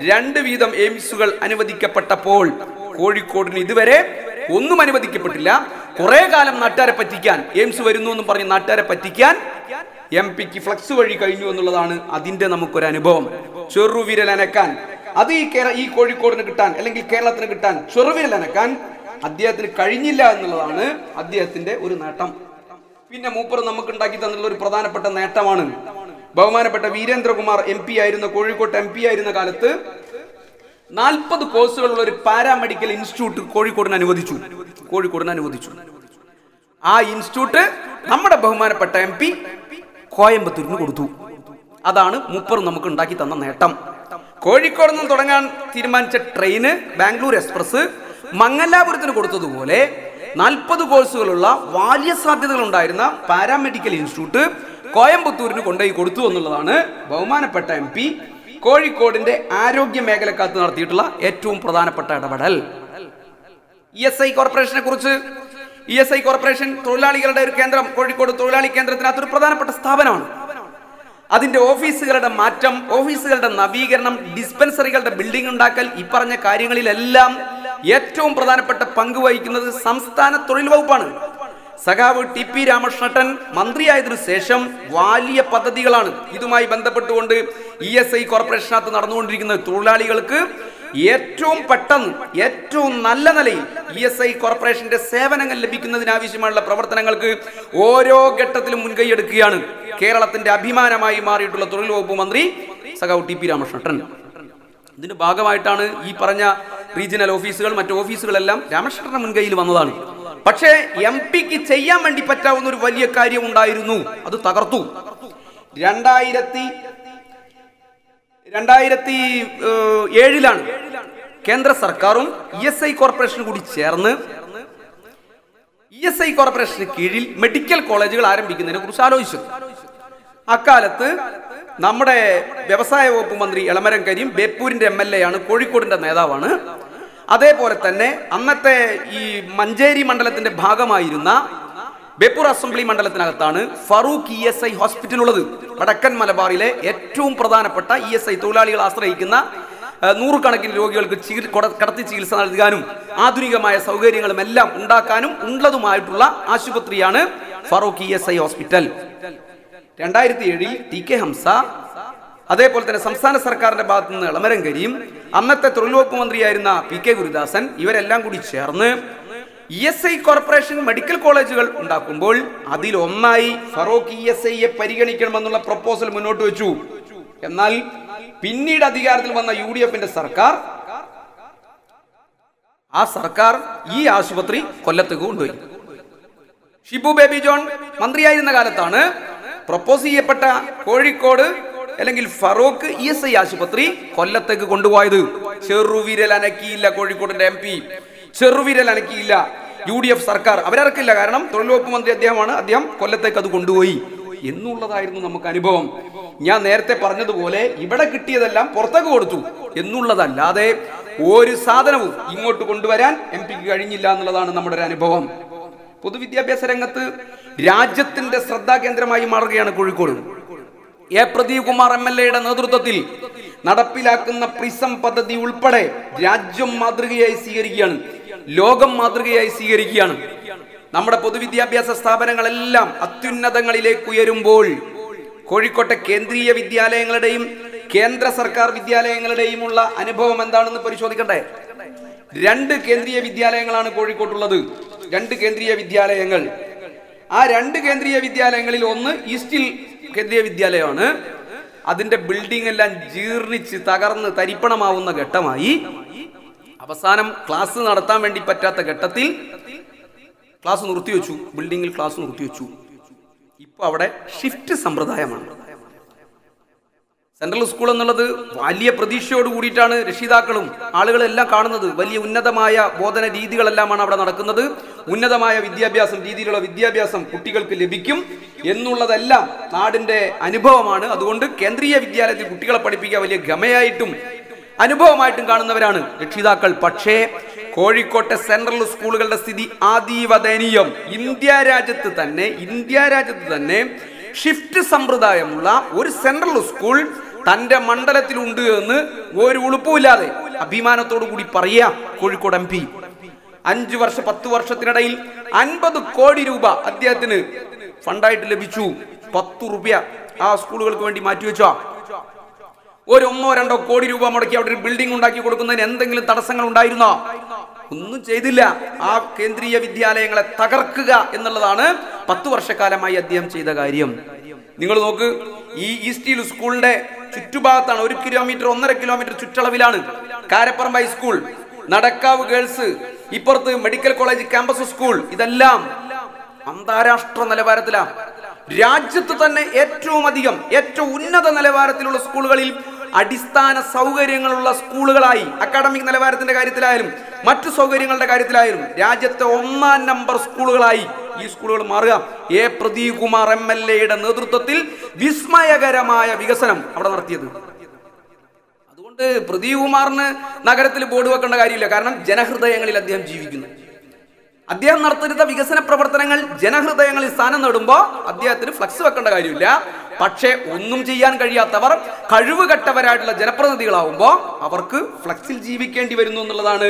2 വീതം എയിംസുകൾ അനുവദിക്കപ്പെട്ടപ്പോൾ കോഴിക്കോടിന് ഇതുവരെ ഒന്നും അനുവദിക്കപ്പെട്ടില്ല. കുറെ കാലം നാട്ടുകാരെ പറ്റിക്കാൻ എയിംസ് വരുന്നു എന്നും പറഞ്ഞ് നാട്ടുകാരെ പറ്റിക്കാൻ MP-ക്ക് ഫ്ലക്സ് വഴി കഴിഞ്ഞു എന്നുള്ളതാണ് അതിന്റെ നമുക്കൊരു അനുഭവം. ചെറുവിരലനക്കാൻ അത് ഈ കോഴിക്കോടിന് കിട്ടാൻ അല്ലെങ്കിൽ കേരളത്തിന് കിട്ടാൻ ചെറുവിരലനക്കാൻ അദ്ദേഹത്തിന് കഴിഞ്ഞില്ല എന്നുള്ളതാണ് അദ്ദേഹത്തിന്റെ ഒരു നേട്ടം. പിന്നെ മൂപ്പർ നമുക്ക് ഉണ്ടാക്കി തന്നിട്ടുള്ള ഒരു പ്രധാനപ്പെട്ട നേട്ടമാണ് ബഹുമാനപ്പെട്ട വീരേന്ദ്രകുമാർ MP ആയിരുന്ന കോഴിക്കോട്ട് MP ആയിരുന്ന കാലത്ത് 40 കോഴ്സുകളുള്ള ഒരു പാരാമെഡിക്കൽ ഇൻസ്റ്റിറ്റ്യൂട്ട് കോഴിക്കോടിന് അനുവദിച്ചു. ആ ഇൻസ്റ്റിറ്റ്യൂട്ട് നമ്മുടെ ബഹുമാനപ്പെട്ട MP കോയമ്പത്തൂരിന് കൊടുത്തു. അതാണ് മൂപ്പർ നമുക്ക് ഉണ്ടാക്കി തന്ന നേട്ടം. കോഴിക്കോട് നിന്ന് തുടങ്ങാൻ തീരുമാനിച്ച ട്രെയിന് ബാംഗ്ലൂർ എക്സ്പ്രസ് മംഗലാപുരത്തിന് കൊടുത്തതുപോലെ 40 കോഴ്സുകളുള്ള വലിയ സാധ്യതകൾ ഉണ്ടായിരുന്ന പാരാമെഡിക്കൽ ഇൻസ്റ്റിറ്റ്യൂട്ട് കോയമ്പത്തൂരിന് കൊണ്ടുപോയി കൊടുത്തു എന്നുള്ളതാണ് ബഹുമാനപ്പെട്ട MP കോഴിക്കോടിന്റെ ആരോഗ്യ മേഖലക്കകത്ത് നടത്തിയിട്ടുള്ള ഏറ്റവും പ്രധാനപ്പെട്ട ഇടപെടൽ. ESI കോർപ്പറേഷനെ കുറിച്ച്, ESI കോർപ്പറേഷൻ തൊഴിലാളികളുടെ ഒരു കേന്ദ്രം, കോഴിക്കോട് തൊഴിലാളി കേന്ദ്രത്തിനകത്തൊരു പ്രധാനപ്പെട്ട സ്ഥാപനമാണ്. അതിന്റെ ഓഫീസുകളുടെ മാറ്റം, ഓഫീസുകളുടെ നവീകരണം, ഡിസ്പെൻസറികളുടെ ബിൽഡിംഗ് ഉണ്ടാക്കൽ, ഈ പറഞ്ഞ കാര്യങ്ങളിലെല്ലാം ഏറ്റവും പ്രധാനപ്പെട്ട പങ്ക് വഹിക്കുന്നത് സംസ്ഥാന തൊഴിൽ വകുപ്പാണ്. സഖാവ് TP രാമകൃഷ്ണൻ മന്ത്രിയായതിനു ശേഷം വലിയ പദ്ധതികളാണ് ഇതുമായി ബന്ധപ്പെട്ടുകൊണ്ട് ESI കോർപ്പറേഷനകത്ത് നടന്നുകൊണ്ടിരിക്കുന്നത്. തൊഴിലാളികൾക്ക് ഏറ്റവും പെട്ടെന്ന് ഏറ്റവും നല്ല നിലയിൽ ESI കോർപ്പറേഷന്റെ സേവനങ്ങൾ ലഭിക്കുന്നതിനാവശ്യമായുള്ള പ്രവർത്തനങ്ങൾക്ക് ഓരോ ഘട്ടത്തിലും മുൻകൈയെടുക്കുകയാണ് കേരളത്തിന്റെ അഭിമാനമായി മാറിയിട്ടുള്ള തൊഴിൽ വകുപ്പ് മന്ത്രി സഖാവ് TP രാമകൃഷ്ണൻ. ഇതിന്റെ ഭാഗമായിട്ടാണ് ഈ പറഞ്ഞ റീജിയണൽ ഓഫീസുകൾ, മറ്റു ഓഫീസുകളെല്ലാം രാമകൃഷ്ണന്റെ മുൻകൈയിൽ വന്നതാണ്. പക്ഷേ MP-ക്ക് ചെയ്യാൻ വേണ്ടി പറ്റാവുന്ന ഒരു വലിയ കാര്യം ഉണ്ടായിരുന്നു, അത് തകർത്തു. 2007 കേന്ദ്ര സർക്കാരും ESI കോർപ്പറേഷനും കൂടി ചേർന്ന് ESI കോർപ്പറേഷന് കീഴിൽ മെഡിക്കൽ കോളേജുകൾ ആരംഭിക്കുന്നതിനെ കുറിച്ച് ആലോചിച്ചു. അക്കാലത്ത് നമ്മുടെ വ്യവസായ വകുപ്പ് മന്ത്രി എളമരം കരീം ബേപ്പൂരിന്റെ MLA ആണ്, കോഴിക്കോടിന്റെ നേതാവാണ്. അതേപോലെ തന്നെ അന്നത്തെ ഈ മഞ്ചേരി മണ്ഡലത്തിന്റെ ഭാഗമായിരുന്ന ബേപ്പൂർ അസംബ്ലി മണ്ഡലത്തിനകത്താണ് ഫറൂഖ് ESI ഹോസ്പിറ്റൽ ഉള്ളത്. വടക്കൻ മലബാറിലെ ഏറ്റവും പ്രധാനപ്പെട്ട ESI തൊഴിലാളികൾ ആശ്രയിക്കുന്ന 100 കണക്കിന് രോഗികൾക്ക് കടത്തി ചികിത്സ നൽകാനും ആധുനികമായ സൗകര്യങ്ങളും എല്ലാം ഉണ്ടാക്കാനും ഉള്ളതുമായിട്ടുള്ള ആശുപത്രിയാണ് Farook ESI hospital. 2007 TK Hamza, അതേപോലെ തന്നെ സംസ്ഥാന സർക്കാരിന്റെ ഭാഗത്തു നിന്ന് എളമരം കരീം, അന്നത്തെ തൊഴിൽ വകുപ്പ് മന്ത്രിയായിരുന്ന PK ഗുരുദാസൻ, ഇവരെല്ലാം കൂടി ചേർന്ന് ESI കോർപ്പറേഷൻ മെഡിക്കൽ കോളേജുകൾ ഉണ്ടാക്കുമ്പോൾ അതിലൊന്നായി ഫറൂഖ് ESIയെ പരിഗണിക്കണമെന്നുള്ള പ്രപ്പോസൽ മുന്നോട്ട് വെച്ചു. എന്നാൽ പിന്നീട് അധികാരത്തിൽ വന്ന UDF-ന്റെ സർക്കാർ ഈ ആശുപത്രി കൊല്ലത്തേക്ക് കൊണ്ടുപോയി. ഷിബു ബേബി ജോൺ മന്ത്രിയായിരുന്ന കാലത്താണ് പ്രപ്പോസ് ചെയ്യപ്പെട്ട കോഴിക്കോട് അല്ലെങ്കിൽ ഫറൂഖ് ESI ആശുപത്രി കൊല്ലത്തേക്ക് കൊണ്ടുപോയത്. ചെറുവിരൽ അനക്കിയില്ല കോഴിക്കോടിന്റെ MP, ചെറുവിരൽ അനക്കിയില്ല UDF സർക്കാർ, അവരറക്കില്ല. കാരണം തൊഴിൽ വകുപ്പ് മന്ത്രി അദ്ദേഹമാണ്, അദ്ദേഹം കൊല്ലത്തേക്ക് അത് കൊണ്ടുപോയി എന്നുള്ളതായിരുന്നു നമുക്ക് അനുഭവം. ഞാൻ നേരത്തെ പറഞ്ഞതുപോലെ ഇവിടെ കിട്ടിയതെല്ലാം പുറത്തേക്ക് കൊടുത്തു എന്നുള്ളതല്ലാതെ ഒരു സാധനവും ഇങ്ങോട്ട് കൊണ്ടുവരാൻ MP-ക്ക് കഴിഞ്ഞില്ല എന്നുള്ളതാണ് നമ്മുടെ ഒരു അനുഭവം. പൊതുവിദ്യാഭ്യാസ രംഗത്ത് രാജ്യത്തിന്റെ ശ്രദ്ധാകേന്ദ്രമായി മാറുകയാണ് കോഴിക്കോട്. എ പ്രദീപ് കുമാർ MLA നേതൃത്വത്തിൽ നടപ്പിലാക്കുന്ന പ്രിസം പദ്ധതി ഉൾപ്പെടെ രാജ്യം മാതൃകയായി സ്വീകരിക്കുകയാണ്, ലോകം മാതൃകയായി സ്വീകരിക്കുകയാണ്. നമ്മുടെ പൊതുവിദ്യാഭ്യാസ സ്ഥാപനങ്ങളെല്ലാം അത്യുന്നതങ്ങളിലേക്ക് ഉയരുമ്പോൾ കോഴിക്കോട്ടെ കേന്ദ്രീയ വിദ്യാലയങ്ങളുടെയും കേന്ദ്ര സർക്കാർ വിദ്യാലയങ്ങളുടെയുമുള്ള അനുഭവം എന്താണെന്ന് പരിശോധിക്കട്ടെ. 2 കേന്ദ്രീയ വിദ്യാലയങ്ങളാണ് കോഴിക്കോട്ടുള്ളത്. 2 കേന്ദ്രീയ വിദ്യാലയങ്ങൾ. ആ 2 കേന്ദ്രീയ വിദ്യാലയങ്ങളിൽ ഒന്ന് ഈസ്റ്റിൽ കേന്ദ്രീയ വിദ്യാലയമാണ്. അതിന്റെ ബിൽഡിംഗ് എല്ലാം ജീർണിച്ച് തകർന്ന് തരിപ്പണമാവുന്ന ഘട്ടമായി. അവസാനം ക്ലാസ് നടത്താൻ വേണ്ടി പറ്റാത്ത ഘട്ടത്തിൽ ക്ലാസ് നിർത്തിവെച്ചു, ബിൽഡിങ്ങിൽ ക്ലാസ് നിർത്തിവെച്ചു. ഇപ്പൊ അവിടെ ഷിഫ്റ്റ് സമ്പ്രദായമാണ്. സെൻട്രൽ സ്കൂൾ എന്നുള്ളത് വലിയ പ്രതീക്ഷയോട് കൂടിയിട്ടാണ് രക്ഷിതാക്കളും ആളുകളെല്ലാം കാണുന്നത്. വലിയ ഉന്നതമായ ബോധന രീതികളെല്ലാമാണ് അവിടെ നടക്കുന്നത്. ഉന്നതമായ രീതിയിലുള്ള വിദ്യാഭ്യാസം കുട്ടികൾക്ക് ലഭിക്കും എന്നുള്ളതെല്ലാം നാടിന്റെ അനുഭവമാണ്. അതുകൊണ്ട് കേന്ദ്രീയ വിദ്യാലയത്തിൽ കുട്ടികളെ പഠിപ്പിക്കാൻ വലിയ ഗമയായിട്ടും അനുഭവമായിട്ടും കാണുന്നവരാണ് രക്ഷിതാക്കൾ. പക്ഷേ കോഴിക്കോട്ടെ സെൻട്രൽ സ്കൂളുകളുടെ സ്ഥിതി അതീവ ദയനീയം. ഇന്ത്യ രാജ്യത്ത് തന്നെ ഷിഫ്റ്റ് സമ്പ്രദായമുള്ള ഒരു സെൻട്രൽ സ്കൂൾ തന്റെ മണ്ഡലത്തിലുണ്ട് എന്ന് ഒരു ഉളുപ്പുമില്ലാതെ അഭിമാനത്തോടു കൂടി പറയാം കോഴിക്കോട് MP. 10 വർഷത്തിനിടയിൽ 50 കോടി രൂപ അദ്ദേഹത്തിന് ഫണ്ടായിട്ട് ലഭിച്ചു. 10 രൂപ ആ സ്കൂളുകൾക്ക് വേണ്ടി മാറ്റിവെച്ചോ? ഒരു 1-2 കോടി രൂപ മുടക്കി അവിടെ ഒരു ബിൽഡിംഗ് ഉണ്ടാക്കി കൊടുക്കുന്നതിന് എന്തെങ്കിലും തടസ്സങ്ങൾ ഉണ്ടായിരുന്നോ? ഒന്നും ചെയ്തില്ല. ആ കേന്ദ്രീയ വിദ്യാലയങ്ങളെ തകർക്കുക എന്നുള്ളതാണ് 10 വർഷക്കാലമായി അദ്ദേഹം ചെയ്ത കാര്യം. നിങ്ങൾ നോക്ക്, ഈ ഈസ്റ്റിൽ സ്കൂളിന്റെ ചുറ്റുഭാഗത്താണ് 1 കിലോമീറ്റർ 1.5 കിലോമീറ്റർ ചുറ്റളവിലാണ് കാരപ്പറമ്പ് ഹൈസ്കൂൾ, നടക്കാവ് ഗേൾസ്, ഇപ്പുറത്ത് മെഡിക്കൽ കോളേജ് ക്യാമ്പസ് സ്കൂൾ. ഇതെല്ലാം അന്താരാഷ്ട്ര നിലവാരത്തിലാണ്. രാജ്യത്ത് തന്നെ ഏറ്റവും ഉന്നത നിലവാരത്തിലുള്ള സ്കൂളുകളിൽ അടിസ്ഥാന സൗകര്യങ്ങളുള്ള സ്കൂളുകളായി, അക്കാഡമിക് നിലവാരത്തിന്റെ കാര്യത്തിലായാലും മറ്റു സൗകര്യങ്ങളുടെ കാര്യത്തിലായാലും രാജ്യത്തെ 1-ാം നമ്പർ സ്കൂളുകളായി ഈ സ്കൂളുകൾ മാറുക. എ പ്രദീപ് കുമാർ MLA നേതൃത്വത്തിൽ വിസ്മയകരമായ വികസനം അവിടെ നടത്തിയത്. അതുകൊണ്ട് പ്രദീപ് കുമാറിന് നഗരത്തിൽ ബോർഡ് വെക്കേണ്ട കാര്യമില്ല. കാരണം ജനഹൃദയങ്ങളിൽ അദ്ദേഹം ജീവിക്കുന്നു. അദ്ദേഹം നടത്തുന്ന വികസന പ്രവർത്തനങ്ങൾ ജനഹൃദയങ്ങളിൽ സ്ഥാനം നേടുമ്പോൾ അദ്ദേഹത്തിന് ഫ്ലക്സ് വെക്കേണ്ട കാര്യമില്ല. പക്ഷേ ഒന്നും ചെയ്യാൻ കഴിയാത്തവർ, കഴിവുകെട്ടവരായിട്ടുള്ള ജനപ്രതിനിധികളാവുമ്പോൾ അവർക്ക് ഫ്ലക്സിൽ ജീവിക്കേണ്ടി വരുന്നു എന്നുള്ളതാണ്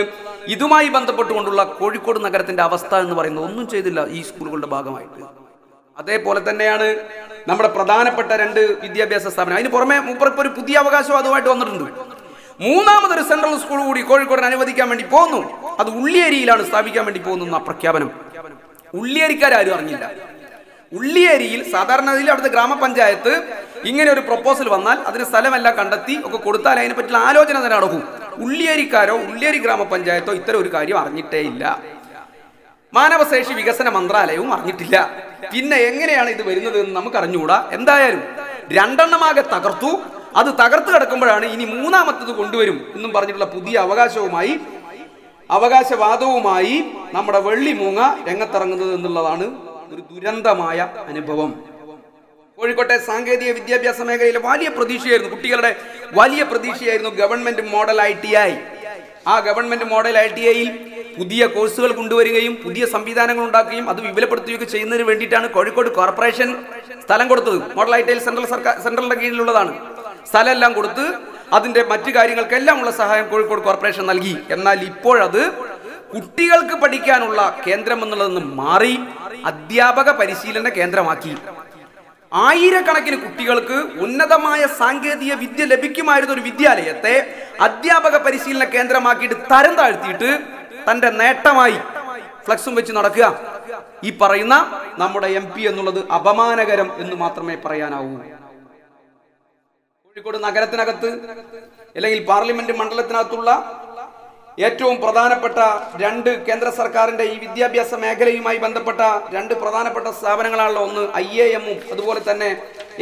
ഇതുമായി ബന്ധപ്പെട്ടുകൊണ്ടുള്ള കോഴിക്കോട് നഗരത്തിന്റെ അവസ്ഥ എന്ന് പറയുന്നത്. ഒന്നും ചെയ്തില്ല ഈ സ്കൂളുകളുടെ ഭാഗമായിട്ട്. അതേപോലെ തന്നെയാണ് നമ്മുടെ പ്രധാനപ്പെട്ട 2 വിദ്യാഭ്യാസ സ്ഥാപനം. അതിന് പുറമെ മൂപ്പർക്ക് ഒരു പുതിയ അവകാശവാദമായിട്ട് വന്നിട്ടുണ്ട്. 3ാമതൊരു സെൻട്രൽ സ്കൂൾ കൂടി കോഴിക്കോടിന് അനുവദിക്കാൻ വേണ്ടി പോകുന്നു. അത് ഉള്ളിയേരിയിലാണ് സ്ഥാപിക്കാൻ വേണ്ടി പോകുന്ന പ്രഖ്യാപനം. ഉള്ളിയേരിക്കാരും അറിഞ്ഞില്ല. ഉള്ളിയേരിയിൽ സാധാരണയിൽ അവിടുത്തെ ഗ്രാമപഞ്ചായത്ത് ഇങ്ങനെ ഒരു പ്രൊപ്പോസൽ വന്നാൽ അതിന് സ്ഥലമെല്ലാം കണ്ടെത്തി ഒക്കെ കൊടുത്താൽ അതിനെ പറ്റിയുള്ള ആലോചന തന്നെ നടക്കും. ഉള്ളിയേരിക്കാരോ ഉള്ളിയേരി ഗ്രാമപഞ്ചായത്തോ ഇത്തരം ഒരു കാര്യം അറിഞ്ഞിട്ടേ ഇല്ല. മാനവശേഷി വികസന മന്ത്രാലയവും അറിഞ്ഞിട്ടില്ല. പിന്നെ എങ്ങനെയാണ് ഇത് വരുന്നത് എന്ന് നമുക്ക് അറിഞ്ഞുകൂടാ. എന്തായാലും 2 തകർത്തു. അത് തകർത്ത് കിടക്കുമ്പോഴാണ് ഇനി 3ാമത്തത് കൊണ്ടുവരും എന്നും പറഞ്ഞിട്ടുള്ള പുതിയ അവകാശവാദവുമായി നമ്മുടെ വെള്ളിമൂങ്ങ രംഗത്തിറങ്ങുന്നത് എന്നുള്ളതാണ് ഒരു ദുരന്തമായ അനുഭവം. കോഴിക്കോട്ടെ സാങ്കേതിക വിദ്യാഭ്യാസ മേഖലയിലെ വലിയ പ്രതീക്ഷയായിരുന്നു, കുട്ടികളുടെ വലിയ പ്രതീക്ഷയായിരുന്നു ഗവൺമെന്റ് മോഡൽ ITI. ആ ഗവൺമെന്റ് മോഡൽ ITIയിൽ പുതിയ കോഴ്സുകൾ കൊണ്ടുവരികയും പുതിയ സംവിധാനങ്ങൾ ഉണ്ടാക്കുകയും അത് വിപുലപ്പെടുത്തുകയൊക്കെ ചെയ്യുന്നതിന് വേണ്ടിയിട്ടാണ് കോഴിക്കോട് കോർപ്പറേഷൻ സ്ഥലം കൊടുത്തത്. മോഡൽ ITIയിൽ സെൻട്രലിന്റെ കീഴിലുള്ളതാണ്. സ്ഥലം എല്ലാം കൊടുത്ത് അതിന്റെ മറ്റു കാര്യങ്ങൾക്കെല്ലാം ഉള്ള സഹായം കോഴിക്കോട് കോർപ്പറേഷൻ നൽകി. എന്നാൽ ഇപ്പോഴത് കുട്ടികൾക്ക് പഠിക്കാനുള്ള കേന്ദ്രം എന്നുള്ളതെന്ന് മാറി അധ്യാപക പരിശീലന കേന്ദ്രമാക്കി. ആയിരക്കണക്കിന് കുട്ടികൾക്ക് ഉന്നതമായ സാങ്കേതിക വിദ്യ ലഭിക്കുമായിരുന്ന ഒരു വിദ്യാലയത്തെ അധ്യാപക പരിശീലന കേന്ദ്രമാക്കിയിട്ട് തരം താഴ്ത്തിയിട്ട് തന്റെ നേട്ടമായി ഫ്ലക്സും വെച്ച് നടക്കുക. ഈ പറയുന്ന നമ്മുടെ MP എന്നുള്ളത് അപമാനകരം എന്ന് മാത്രമേ പറയാനാവൂ. കോഴിക്കോട് നഗരത്തിനകത്ത് അല്ലെങ്കിൽ പാർലമെന്റ് മണ്ഡലത്തിനകത്തുള്ള ഏറ്റവും പ്രധാനപ്പെട്ട 2 കേന്ദ്ര സർക്കാരിന്റെ ഈ വിദ്യാഭ്യാസ മേഖലയുമായി ബന്ധപ്പെട്ട 2 പ്രധാനപ്പെട്ട സ്ഥാപനങ്ങളാണല്ലോ. ഒന്ന് IIM-ഉം അതുപോലെ തന്നെ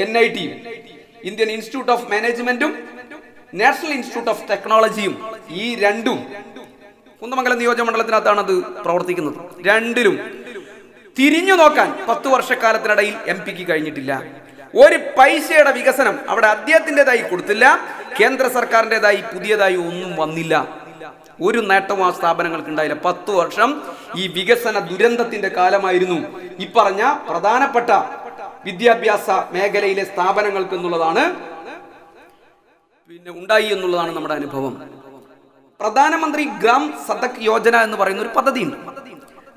NIT-യും, ഇന്ത്യൻ ഇൻസ്റ്റിറ്റ്യൂട്ട് ഓഫ് മാനേജ്മെന്റും നാഷണൽ ഇൻസ്റ്റിറ്റ്യൂട്ട് ഓഫ് ടെക്നോളജിയും. ഈ 2ഉം കുന്ദമംഗലം നിയോജകമണ്ഡലത്തിനകത്താണ് അത് പ്രവർത്തിക്കുന്നത്. 2ലും തിരിഞ്ഞു നോക്കാൻ 10 വർഷക്കാലത്തിനിടയിൽ MP-ക്ക് കഴിഞ്ഞിട്ടില്ല. ഒരു പൈസയുടെ വികസനം അവിടെ അദ്ദേഹത്തിൻ്റെതായി കൊടുത്തില്ല. കേന്ദ്ര സർക്കാരിൻ്റെതായി പുതിയതായി ഒന്നും വന്നില്ല. ഒരു നേട്ടവും ആ സ്ഥാപനങ്ങൾക്ക് ഉണ്ടായില്ല. 10 വർഷം ഈ വികസന ദുരന്തത്തിന്റെ കാലമായിരുന്നു. ഈ പറഞ്ഞ പ്രധാനപ്പെട്ട വിദ്യാഭ്യാസ മേഖലയിലെ സ്ഥാപനങ്ങൾക്ക് എന്നുള്ളതാണ് ഉണ്ടായി എന്നുള്ളതാണ് നമ്മുടെ അനുഭവം. പ്രധാനമന്ത്രി ഗ്രാം സദക് യോജന എന്ന് പറയുന്ന ഒരു പദ്ധതിയുണ്ട്.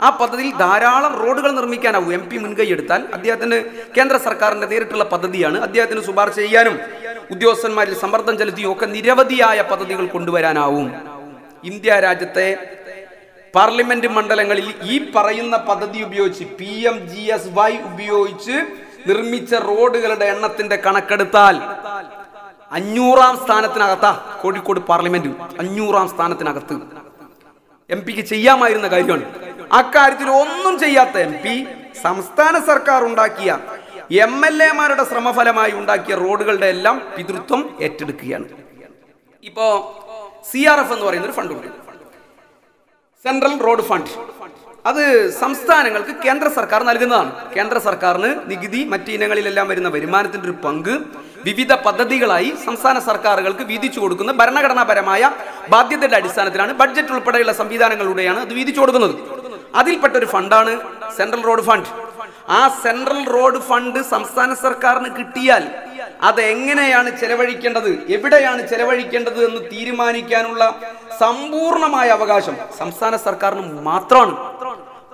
ആ പദ്ധതിയിൽ ധാരാളം റോഡുകൾ നിർമ്മിക്കാനാവും. MP മുൻകൈ എടുത്താൽ അദ്ദേഹത്തിന് കേന്ദ്ര സർക്കാരിന്റെ നേരിട്ടുള്ള പദ്ധതിയാണ്. അദ്ദേഹത്തിന് ശുപാർശ ചെയ്യാനും ഉദ്യോഗസ്ഥന്മാരിൽ സമ്മർദ്ദം ചെലുത്തിയും ഒക്കെ നിരവധിയായ പദ്ധതികൾ കൊണ്ടുവരാനാവും. ഇന്ത്യ രാജ്യത്തെ പാർലമെന്റ് മണ്ഡലങ്ങളിൽ ഈ പറയുന്ന പദ്ധതി ഉപയോഗിച്ച് PMGSY ഉപയോഗിച്ച് നിർമ്മിച്ച റോഡുകളുടെ എണ്ണത്തിന്റെ കണക്കെടുത്താൽ 500ാം സ്ഥാനത്തിനകത്താ കോഴിക്കോട് പാർലമെന്റ്. 500ാം സ്ഥാനത്തിനകത്ത് MP-ക്ക് ചെയ്യാമായിരുന്ന കാര്യമാണ്. അക്കാര്യത്തിൽ ഒന്നും ചെയ്യാത്ത MP സംസ്ഥാന സർക്കാർ ഉണ്ടാക്കിയ MLA-മാരുടെ ശ്രമഫലമായി ഉണ്ടാക്കിയ റോഡുകളുടെ എല്ലാം പിതൃത്വം ഏറ്റെടുക്കുകയാണ്. ഇപ്പോ CRF എന്ന് പറയുന്ന ഒരു ഫണ്ടുണ്ട്, സെൻട്രൽ റോഡ് ഫണ്ട്. അത് സംസ്ഥാനങ്ങൾക്ക് കേന്ദ്ര സർക്കാർ നൽകുന്നതാണ്. കേന്ദ്ര സർക്കാരിന് നികുതി മറ്റു ഇനങ്ങളിലെല്ലാം വരുന്ന വരുമാനത്തിന്റെ ഒരു പങ്ക് വിവിധ പദ്ധതികളായി സംസ്ഥാന സർക്കാരുകൾക്ക് വീതിച്ചു കൊടുക്കുന്ന ഭരണഘടനാപരമായ ബാധ്യതയുടെ അടിസ്ഥാനത്തിലാണ് ബഡ്ജറ്റ് ഉൾപ്പെടെയുള്ള സംവിധാനങ്ങളിലൂടെയാണ് അത് വീതിച്ചു കൊടുക്കുന്നത്. അതിൽപ്പെട്ട ഒരു ഫണ്ടാണ് സെൻട്രൽ റോഡ് ഫണ്ട്. ആ സെൻട്രൽ റോഡ് ഫണ്ട് സംസ്ഥാന സർക്കാരിന് കിട്ടിയാൽ അത് എങ്ങനെയാണ് ചെലവഴിക്കേണ്ടത്, എവിടെയാണ് ചെലവഴിക്കേണ്ടത് എന്ന് തീരുമാനിക്കാനുള്ള സമ്പൂർണമായ അവകാശം സംസ്ഥാന സർക്കാരിന് മാത്രമാണ്.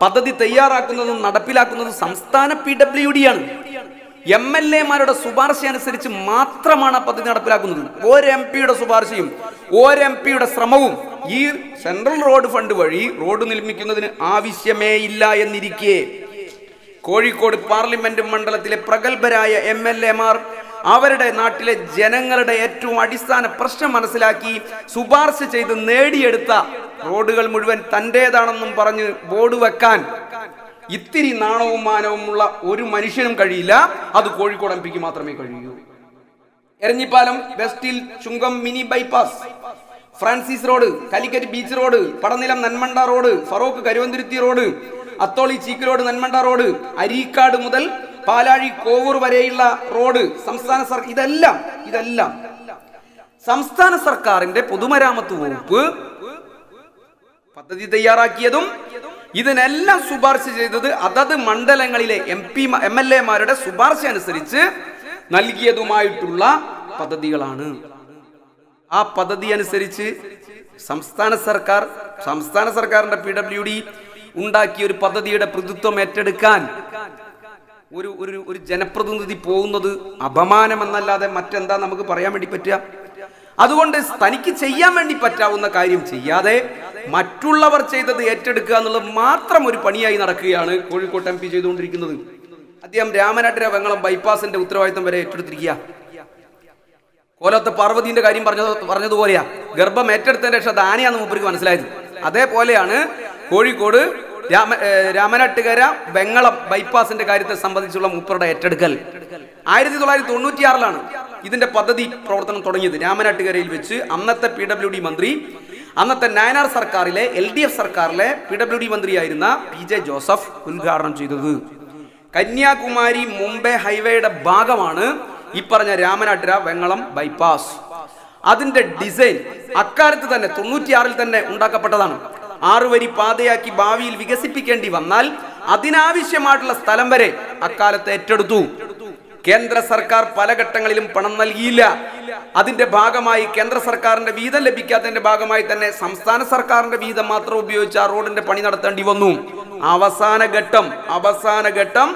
പദ്ധതി തയ്യാറാക്കുന്നതും നടപ്പിലാക്കുന്നതും സംസ്ഥാന PWD ആണ്. MLA-മാരുടെ ശുപാർശ അനുസരിച്ച് മാത്രമാണ് ആ പദ്ധതി നടപ്പിലാക്കുന്നത്. ഒരു MP-യുടെ ശുപാർശയും ഒരു MP-യുടെ ശ്രമവും ഈ സെൻട്രൽ റോഡ് ഫണ്ട് വഴി റോഡ് നിർമ്മിക്കുന്നതിന് ആവശ്യമേ ഇല്ല എന്നിരിക്കെ കോഴിക്കോട് പാർലമെന്റ് മണ്ഡലത്തിലെ പ്രഗത്ഭരായ MLA-മാർ അവരുടെ നാട്ടിലെ ജനങ്ങളുടെ ഏറ്റവും അടിസ്ഥാന പ്രശ്നം മനസ്സിലാക്കി ശുപാർശ ചെയ്ത് നേടിയെടുത്ത റോഡുകൾ മുഴുവൻ തന്റേതാണെന്നും പറഞ്ഞ് ബോർഡ് വെക്കാൻ ഇത്തിരി നാണവും മാനവുമുള്ള ഒരു മനുഷ്യനും കഴിയില്ല. അത് കോഴിക്കോട് MP-ക്ക് മാത്രമേ കഴിയൂ. എരഞ്ഞിപ്പാലം വെസ്റ്റിൽ Chungam mini bypass, Francis road, Calicut beach road, Padanilam Nanmanda road, Feroke Karuvanthuruthi road, Atholi ചീക്ക് റോഡ്, നന്മണ്ട റോഡ്, അരീക്കാട് മുതൽ പാലാഴി കോവൂർ വരെയുള്ള റോഡ് സംസ്ഥാന സർക്കാർ ഇതെല്ലാം സംസ്ഥാന സർക്കാരിന്റെ പൊതുമരാമത്ത് വകുപ്പ് പദ്ധതി തയ്യാറാക്കിയതും ഇതിനെല്ലാം ശുപാർശ ചെയ്തത് അതത് മണ്ഡലങ്ങളിലെ MLA-മാരുടെ ശുപാർശ അനുസരിച്ച് നൽകിയതുമായിട്ടുള്ള പദ്ധതികളാണ്. ആ പദ്ധതി അനുസരിച്ച് സംസ്ഥാന സർക്കാരിന്റെ PWD ഉണ്ടാക്കിയ ഒരു പദ്ധതിയുടെ പ്രതിത്വം ഏറ്റെടുക്കാൻ ഒരു ജനപ്രതിനിധി പോകുന്നത് അപമാനമെന്നല്ലാതെ മറ്റെന്താ നമുക്ക് പറയാൻ വേണ്ടി പറ്റുക? അതുകൊണ്ട് തനിക്ക് ചെയ്യാൻ വേണ്ടി പറ്റാവുന്ന കാര്യം ചെയ്യാതെ മറ്റുള്ളവർ ചെയ്തത് ഏറ്റെടുക്കുക എന്നുള്ളത് മാത്രം ഒരു പണിയായി നടക്കുകയാണ് കോഴിക്കോട്ട് MP ചെയ്തുകൊണ്ടിരിക്കുന്നത്. അദ്ദേഹം രാമനാട്ടുകര വെങ്ങളം ബൈപ്പാസിന്റെ ഉത്തരവാദിത്തം വരെ ഏറ്റെടുത്തിരിക്കുക. കോലത്തെ പാർവതിന്റെ കാര്യം പറഞ്ഞതുപോലെയാ, ഗർഭം ഏറ്റെടുത്തതിന്റെ ശേഷം അത് ആനയാന്ന് മൂപ്പർക്ക് മനസ്സിലായത്. അതേപോലെയാണ് കോഴിക്കോട് രാമനാട്ടുകര വെങ്ങളം ബൈപ്പാസിന്റെ കാര്യത്തെ സംബന്ധിച്ചുള്ള മൂപ്പറുടെ ഏറ്റെടുക്കൽ. 1996-ലാണ് ഇതിന്റെ പദ്ധതി പ്രവർത്തനം തുടങ്ങിയത്. രാമനാട്ടുകരയിൽ വെച്ച് അന്നത്തെ PWD മന്ത്രി, അന്നത്തെ നയനാർ സർക്കാരിലെ LDF സർക്കാരിലെ PWD മന്ത്രിയായിരുന്ന PJ ജോസഫ് ഉദ്ഘാടനം ചെയ്തത്. കന്യാകുമാരി മുംബൈ ഹൈവേയുടെ ഭാഗമാണ് ഈ പറഞ്ഞ രാമനാട്ടുകര വെങ്ങളം ബൈപ്പാസ്. അതിന്റെ ഡിസൈൻ അക്കാലത്ത് തന്നെ 96-ൽ തന്നെ ഉണ്ടാക്കപ്പെട്ടതാണ്. 6 വരി പാതയാക്കി ഭാവിയിൽ വികസിപ്പിക്കേണ്ടി വന്നാൽ അതിനാവശ്യമായിട്ടുള്ള സ്ഥലം വരെ അക്കാലത്ത് ഏറ്റെടുത്തു. കേന്ദ്ര സർക്കാർ പല ഘട്ടങ്ങളിലും പണം നൽകിയില്ല. അതിന്റെ ഭാഗമായി കേന്ദ്ര സർക്കാരിന്റെ വീതം ലഭിക്കാത്തതിന്റെ ഭാഗമായി തന്നെ സംസ്ഥാന സർക്കാരിന്റെ വീതം മാത്രം ഉപയോഗിച്ച് ആ റോഡിന്റെ പണി നടത്തേണ്ടി വന്നു. അവസാന ഘട്ടം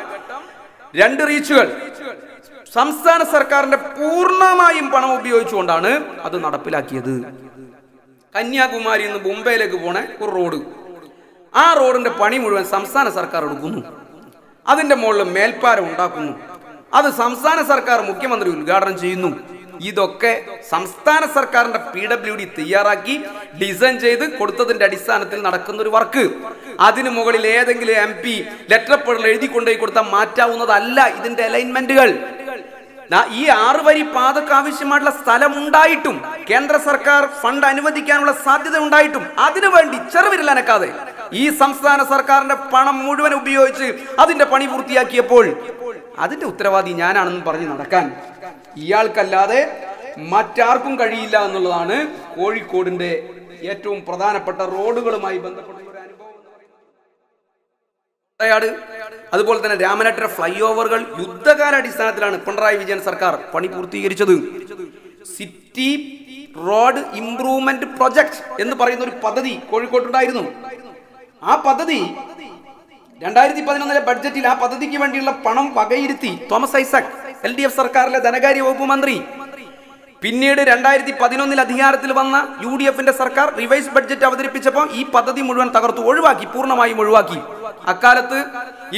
2 റീച്ചുകൾ സംസ്ഥാന സർക്കാരിന്റെ പൂർണ്ണമായും പണം ഉപയോഗിച്ചുകൊണ്ടാണ് അത് നടപ്പിലാക്കിയത്. കന്യാകുമാരിയിൽ നിന്ന് മുംബൈയിലേക്ക് പോണ ഒരു റോഡ്, ആ റോഡിന്റെ പണി മുഴുവൻ സംസ്ഥാന സർക്കാർ എടുക്കുന്നു. അതിന്റെ മുകളിൽ മേൽപ്പാലം ഉണ്ടാക്കുന്നു. അത് സംസ്ഥാന സർക്കാർ മുഖ്യമന്ത്രി ഉദ്ഘാടനം ചെയ്യുന്നു. ഇതൊക്കെ സംസ്ഥാന സർക്കാരിന്റെ PWD തയ്യാറാക്കി ഡിസൈൻ ചെയ്ത് കൊടുത്തതിന്റെ അടിസ്ഥാനത്തിൽ നടക്കുന്ന ഒരു വർക്ക്. അതിനു മുകളിൽ ഏതെങ്കിലും MP ലെറ്റർ പേഡിൽ എഴുതി കൊണ്ടുപോയി കൊടുത്താൽ മാറ്റാവുന്നതല്ല ഇതിന്റെ അലൈൻമെന്റുകൾ. ഈ 6 വരി പാതക്ക് ആവശ്യമായിട്ടുള്ള സ്ഥലം ഉണ്ടായിട്ടും കേന്ദ്ര സർക്കാർ ഫണ്ട് അനുവദിക്കാനുള്ള സാധ്യത ഉണ്ടായിട്ടും അതിനുവേണ്ടി ചെറുവിരലനക്കാതെ ഈ സംസ്ഥാന സർക്കാരിന്റെ പണം മുഴുവൻ ഉപയോഗിച്ച് അതിന്റെ പണി പൂർത്തിയാക്കിയപ്പോൾ അതിന്റെ ഉത്തരവാദി ഞാനാണെന്ന് പറഞ്ഞ് നടക്കാൻ ഇയാൾക്കല്ലാതെ മറ്റാർക്കും കഴിയില്ല എന്നുള്ളതാണ് കോഴിക്കോടിന്റെ ഏറ്റവും പ്രധാനപ്പെട്ട റോഡുകളുമായി ബന്ധപ്പെട്ട ഒരു അനുഭവം. അതുപോലെ തന്നെ രാമനാട്ടുകര ഫ്ലൈ ഓവറുകൾ യുദ്ധകാലാടിസ്ഥാനത്തിലാണ് പിണറായി വിജയൻ സർക്കാർ പണി പൂർത്തീകരിച്ചത്. സിറ്റി റോഡ് ഇംപ്രൂവ്മെന്റ് പ്രൊജക്ട് എന്ന് പറയുന്ന ഒരു പദ്ധതി കോഴിക്കോട്ടുണ്ടായിരുന്നു. ആ പദ്ധതി 2011 ബഡ്ജറ്റിൽ ആ പദ്ധതിക്ക് വേണ്ടിയുള്ള പണം വകയിരുത്തി തോമസ് ഐസക് LDF സർക്കാരിലെ ധനകാര്യ വകുപ്പ് മന്ത്രി. പിന്നീട് 2011 അധികാരത്തിൽ വന്ന UDFന്റെ സർക്കാർ റിവൈസ് ബഡ്ജറ്റ് അവതരിപ്പിച്ചപ്പോൾ ഈ പദ്ധതി മുഴുവൻ തകർത്തു, ഒഴിവാക്കി, പൂർണ്ണമായും ഒഴിവാക്കി. അക്കാലത്ത്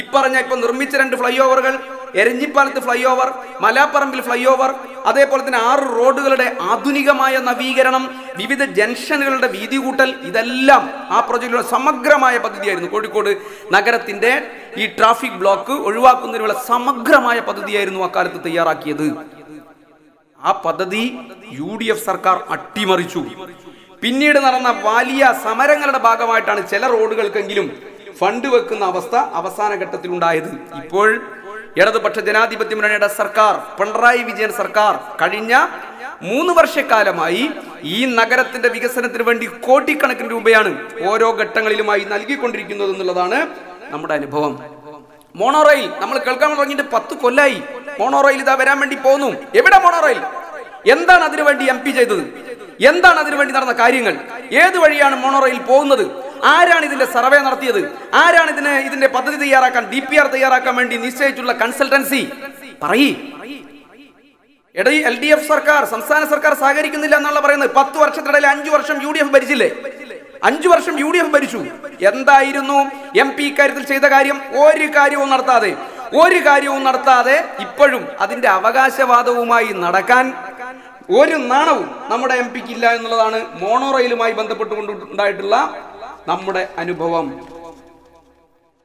ഇപ്പൊ നിർമ്മിച്ച 2 ഫ്ലൈ ഓവറുകൾ, എരഞ്ഞിപ്പാലത്ത് ഫ്ലൈ ഓവർ, മലാപ്പറമ്പിൽ ഫ്ലൈ ഓവർ, അതേപോലെ തന്നെ 6 റോഡുകളുടെ ആധുനികമായ നവീകരണം, വിവിധ ജംഗ്ഷനുകളുടെ വീതി കൂട്ടൽ, ഇതെല്ലാം ആ പ്രോജക്റ്റിലുള്ള സമഗ്രമായ പദ്ധതിയായിരുന്നു. കോഴിക്കോട് നഗരത്തിന്റെ ഈ ട്രാഫിക് ബ്ലോക്ക് ഒഴിവാക്കുന്നതിനുള്ള സമഗ്രമായ പദ്ധതിയായിരുന്നു അക്കാലത്ത് തയ്യാറാക്കിയത്. ആ പദ്ധതി UDF സർക്കാർ അട്ടിമറിച്ചു. പിന്നീട് നടന്ന വലിയ സമരങ്ങളുടെ ഭാഗമായിട്ടാണ് ചില റോഡുകൾക്കെങ്കിലും ഫണ്ട് വെക്കുന്ന അവസ്ഥ അവസാന ഘട്ടത്തിൽ ഉണ്ടായത്. ഇപ്പോൾ ഇടതുപക്ഷ ജനാധിപത്യ മുന്നണിയുടെ സർക്കാർ, പിണറായി വിജയൻ സർക്കാർ കഴിഞ്ഞ 3 വർഷക്കാലമായി ഈ നഗരത്തിന്റെ വികസനത്തിന് വേണ്ടി കോടിക്കണക്കിന് രൂപയാണ് ഓരോ ഘട്ടങ്ങളിലുമായി നൽകിക്കൊണ്ടിരിക്കുന്നത് എന്നുള്ളതാണ് നമ്മുടെ അനുഭവം. മോണോറെയിൽ നമ്മൾ കേൾക്കാൻ തുടങ്ങിയിട്ട് 10 കൊല്ലായി. മോണോറെയിൽ ഇതാ വരാൻ വേണ്ടി പോകുന്നു. എവിടെ മോണോറെയിൽ? എന്താണ് അതിനുവേണ്ടി MP ചെയ്തത്? എന്താണ് അതിനുവേണ്ടി നടന്ന കാര്യങ്ങൾ? ഏത് വഴിയാണ് മോണോറെയിൽ പോകുന്നത്? ആരാണ് ഇതിന്റെ സർവേ നടത്തിയത്? ആരാണ് ഇതിന്റെ പദ്ധതി തയ്യാറാക്കാൻ, DPR തയ്യാറാക്കാൻ വേണ്ടി നിശ്ചയിച്ചുള്ള കൺസൾട്ടൻസി? പറയ്. LDF സർക്കാർ, സംസ്ഥാന സർക്കാർ സഹകരിക്കുന്നില്ല എന്നുള്ള പറയുന്നത്. 10 വർഷത്തിനിടയിൽ 5 വർഷം UDF ഭരിച്ചില്ലേ? 5 വർഷം UDF ഭരിച്ചു. എന്തായിരുന്നു MP കാര്യത്തിൽ ചെയ്ത കാര്യം? ഒരു കാര്യവും നടത്താതെ ഇപ്പോഴും അതിന്റെ അവകാശവാദവുമായി നടക്കാൻ ഒരു നാണവും നമ്മുടെ MPക്ക് ഇല്ല എന്നുള്ളതാണ് മോണോറെയിലുമായി ബന്ധപ്പെട്ടുകൊണ്ടുണ്ടായിട്ടുള്ള നമ്മുടെ അനുഭവം.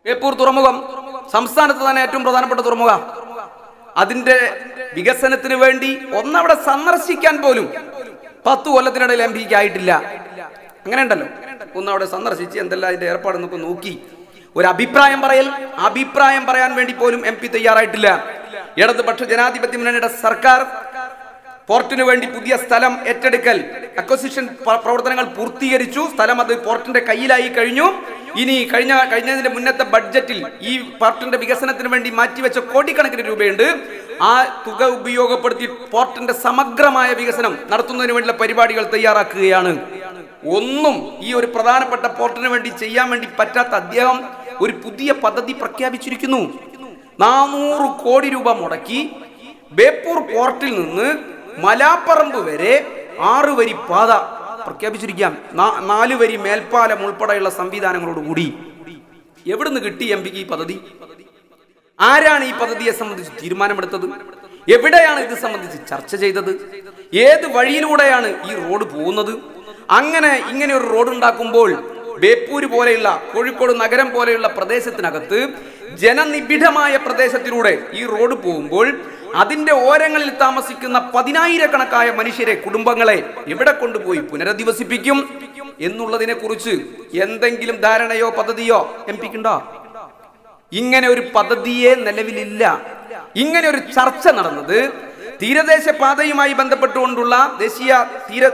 ബേപ്പൂർ തുറമുഖം സംസ്ഥാനത്ത് തന്നെ ഏറ്റവും പ്രധാനപ്പെട്ട തുറമുഖം. അതിന്റെ വികസനത്തിന് വേണ്ടി ഒന്നവിടെ സന്ദർശിക്കാൻ പോലും 10 കൊല്ലത്തിനിടയിൽ MPക്ക് ആയിട്ടില്ല. അങ്ങനെ ഉണ്ടല്ലോ, ഒന്നവിടെ സന്ദർശിച്ച് എന്തെല്ലാം അതിന്റെ ഏർപ്പാടെന്നൊക്കെ നോക്കി ഒരു അഭിപ്രായം പറയാൻ വേണ്ടി പോലും MP തയ്യാറായിട്ടില്ല. ഇടതുപക്ഷ ജനാധിപത്യ മുന്നണിയുടെ സർക്കാർ പോർട്ടിനു വേണ്ടി പുതിയ സ്ഥലം ഏറ്റെടുക്കൽ, അക്വസിഷൻ പ്രവർത്തനങ്ങൾ പൂർത്തീകരിച്ചു. സ്ഥലം അത് പോർട്ടിന്റെ കയ്യിലായി കഴിഞ്ഞു. ഇനി കഴിഞ്ഞതിന്റെ മുന്നത്തെ ബഡ്ജറ്റിൽ ഈ പോർട്ടിന്റെ വികസനത്തിന് വേണ്ടി മാറ്റിവെച്ച കോടിക്കണക്കിന് രൂപയുണ്ട്. ആ തുക ഉപയോഗപ്പെടുത്തി പോർട്ടിന്റെ സമഗ്രമായ വികസനം നടത്തുന്നതിന് വേണ്ടിയുള്ള പരിപാടികൾ തയ്യാറാക്കുകയാണ്. ഒന്നും ഈ ഒരു പ്രധാനപ്പെട്ട പോർട്ടിന് വേണ്ടി ചെയ്യാൻ വേണ്ടി പറ്റാത്ത അദ്ദേഹം ഒരു പുതിയ പദ്ധതി പ്രഖ്യാപിച്ചിരിക്കുന്നു. 400 കോടി രൂപ മുടക്കി ബേപ്പൂർ പോർട്ടിൽ നിന്ന് മലാപ്പറമ്പ് വരെ 6 വരി പാത പ്രഖ്യാപിച്ചിരിക്കാം. 4 വരി മേൽപ്പാലം ഉൾപ്പെടെയുള്ള സംവിധാനങ്ങളോടുകൂടി. എവിടുന്ന് കിട്ടി MPക്ക് ഈ പദ്ധതി? ആരാണ് ഈ പദ്ധതിയെ സംബന്ധിച്ച് തീരുമാനമെടുത്തത്? എവിടെയാണ് ഇത് സംബന്ധിച്ച് ചർച്ച ചെയ്തത്? ഏത് വഴിയിലൂടെയാണ് ഈ റോഡ് പോകുന്നത്? ഇങ്ങനെ ഒരു റോഡ് ഉണ്ടാക്കുമ്പോൾ ബേപ്പൂര് പോലെയുള്ള, കോഴിക്കോട് നഗരം പോലെയുള്ള പ്രദേശത്തിനകത്ത് ജനനിബിഡമായ പ്രദേശത്തിലൂടെ ഈ റോഡ് പോകുമ്പോൾ അതിന്റെ ഓരങ്ങളിൽ താമസിക്കുന്ന 10,000-കണക്കായ മനുഷ്യരെ, കുടുംബങ്ങളെ എവിടെ കൊണ്ടുപോയി പുനരധിവസിപ്പിക്കും എന്നുള്ളതിനെ കുറിച്ച് എന്തെങ്കിലും ധാരണയോ പദ്ധതിയോ MPക്കുണ്ടോ? ഇങ്ങനെ ഒരു പദ്ധതിയെ നിലവിലില്ല. ഇങ്ങനെ ഒരു ചർച്ച നടന്നത് തീരദേശ പാതയുമായി ബന്ധപ്പെട്ടുകൊണ്ടുള്ള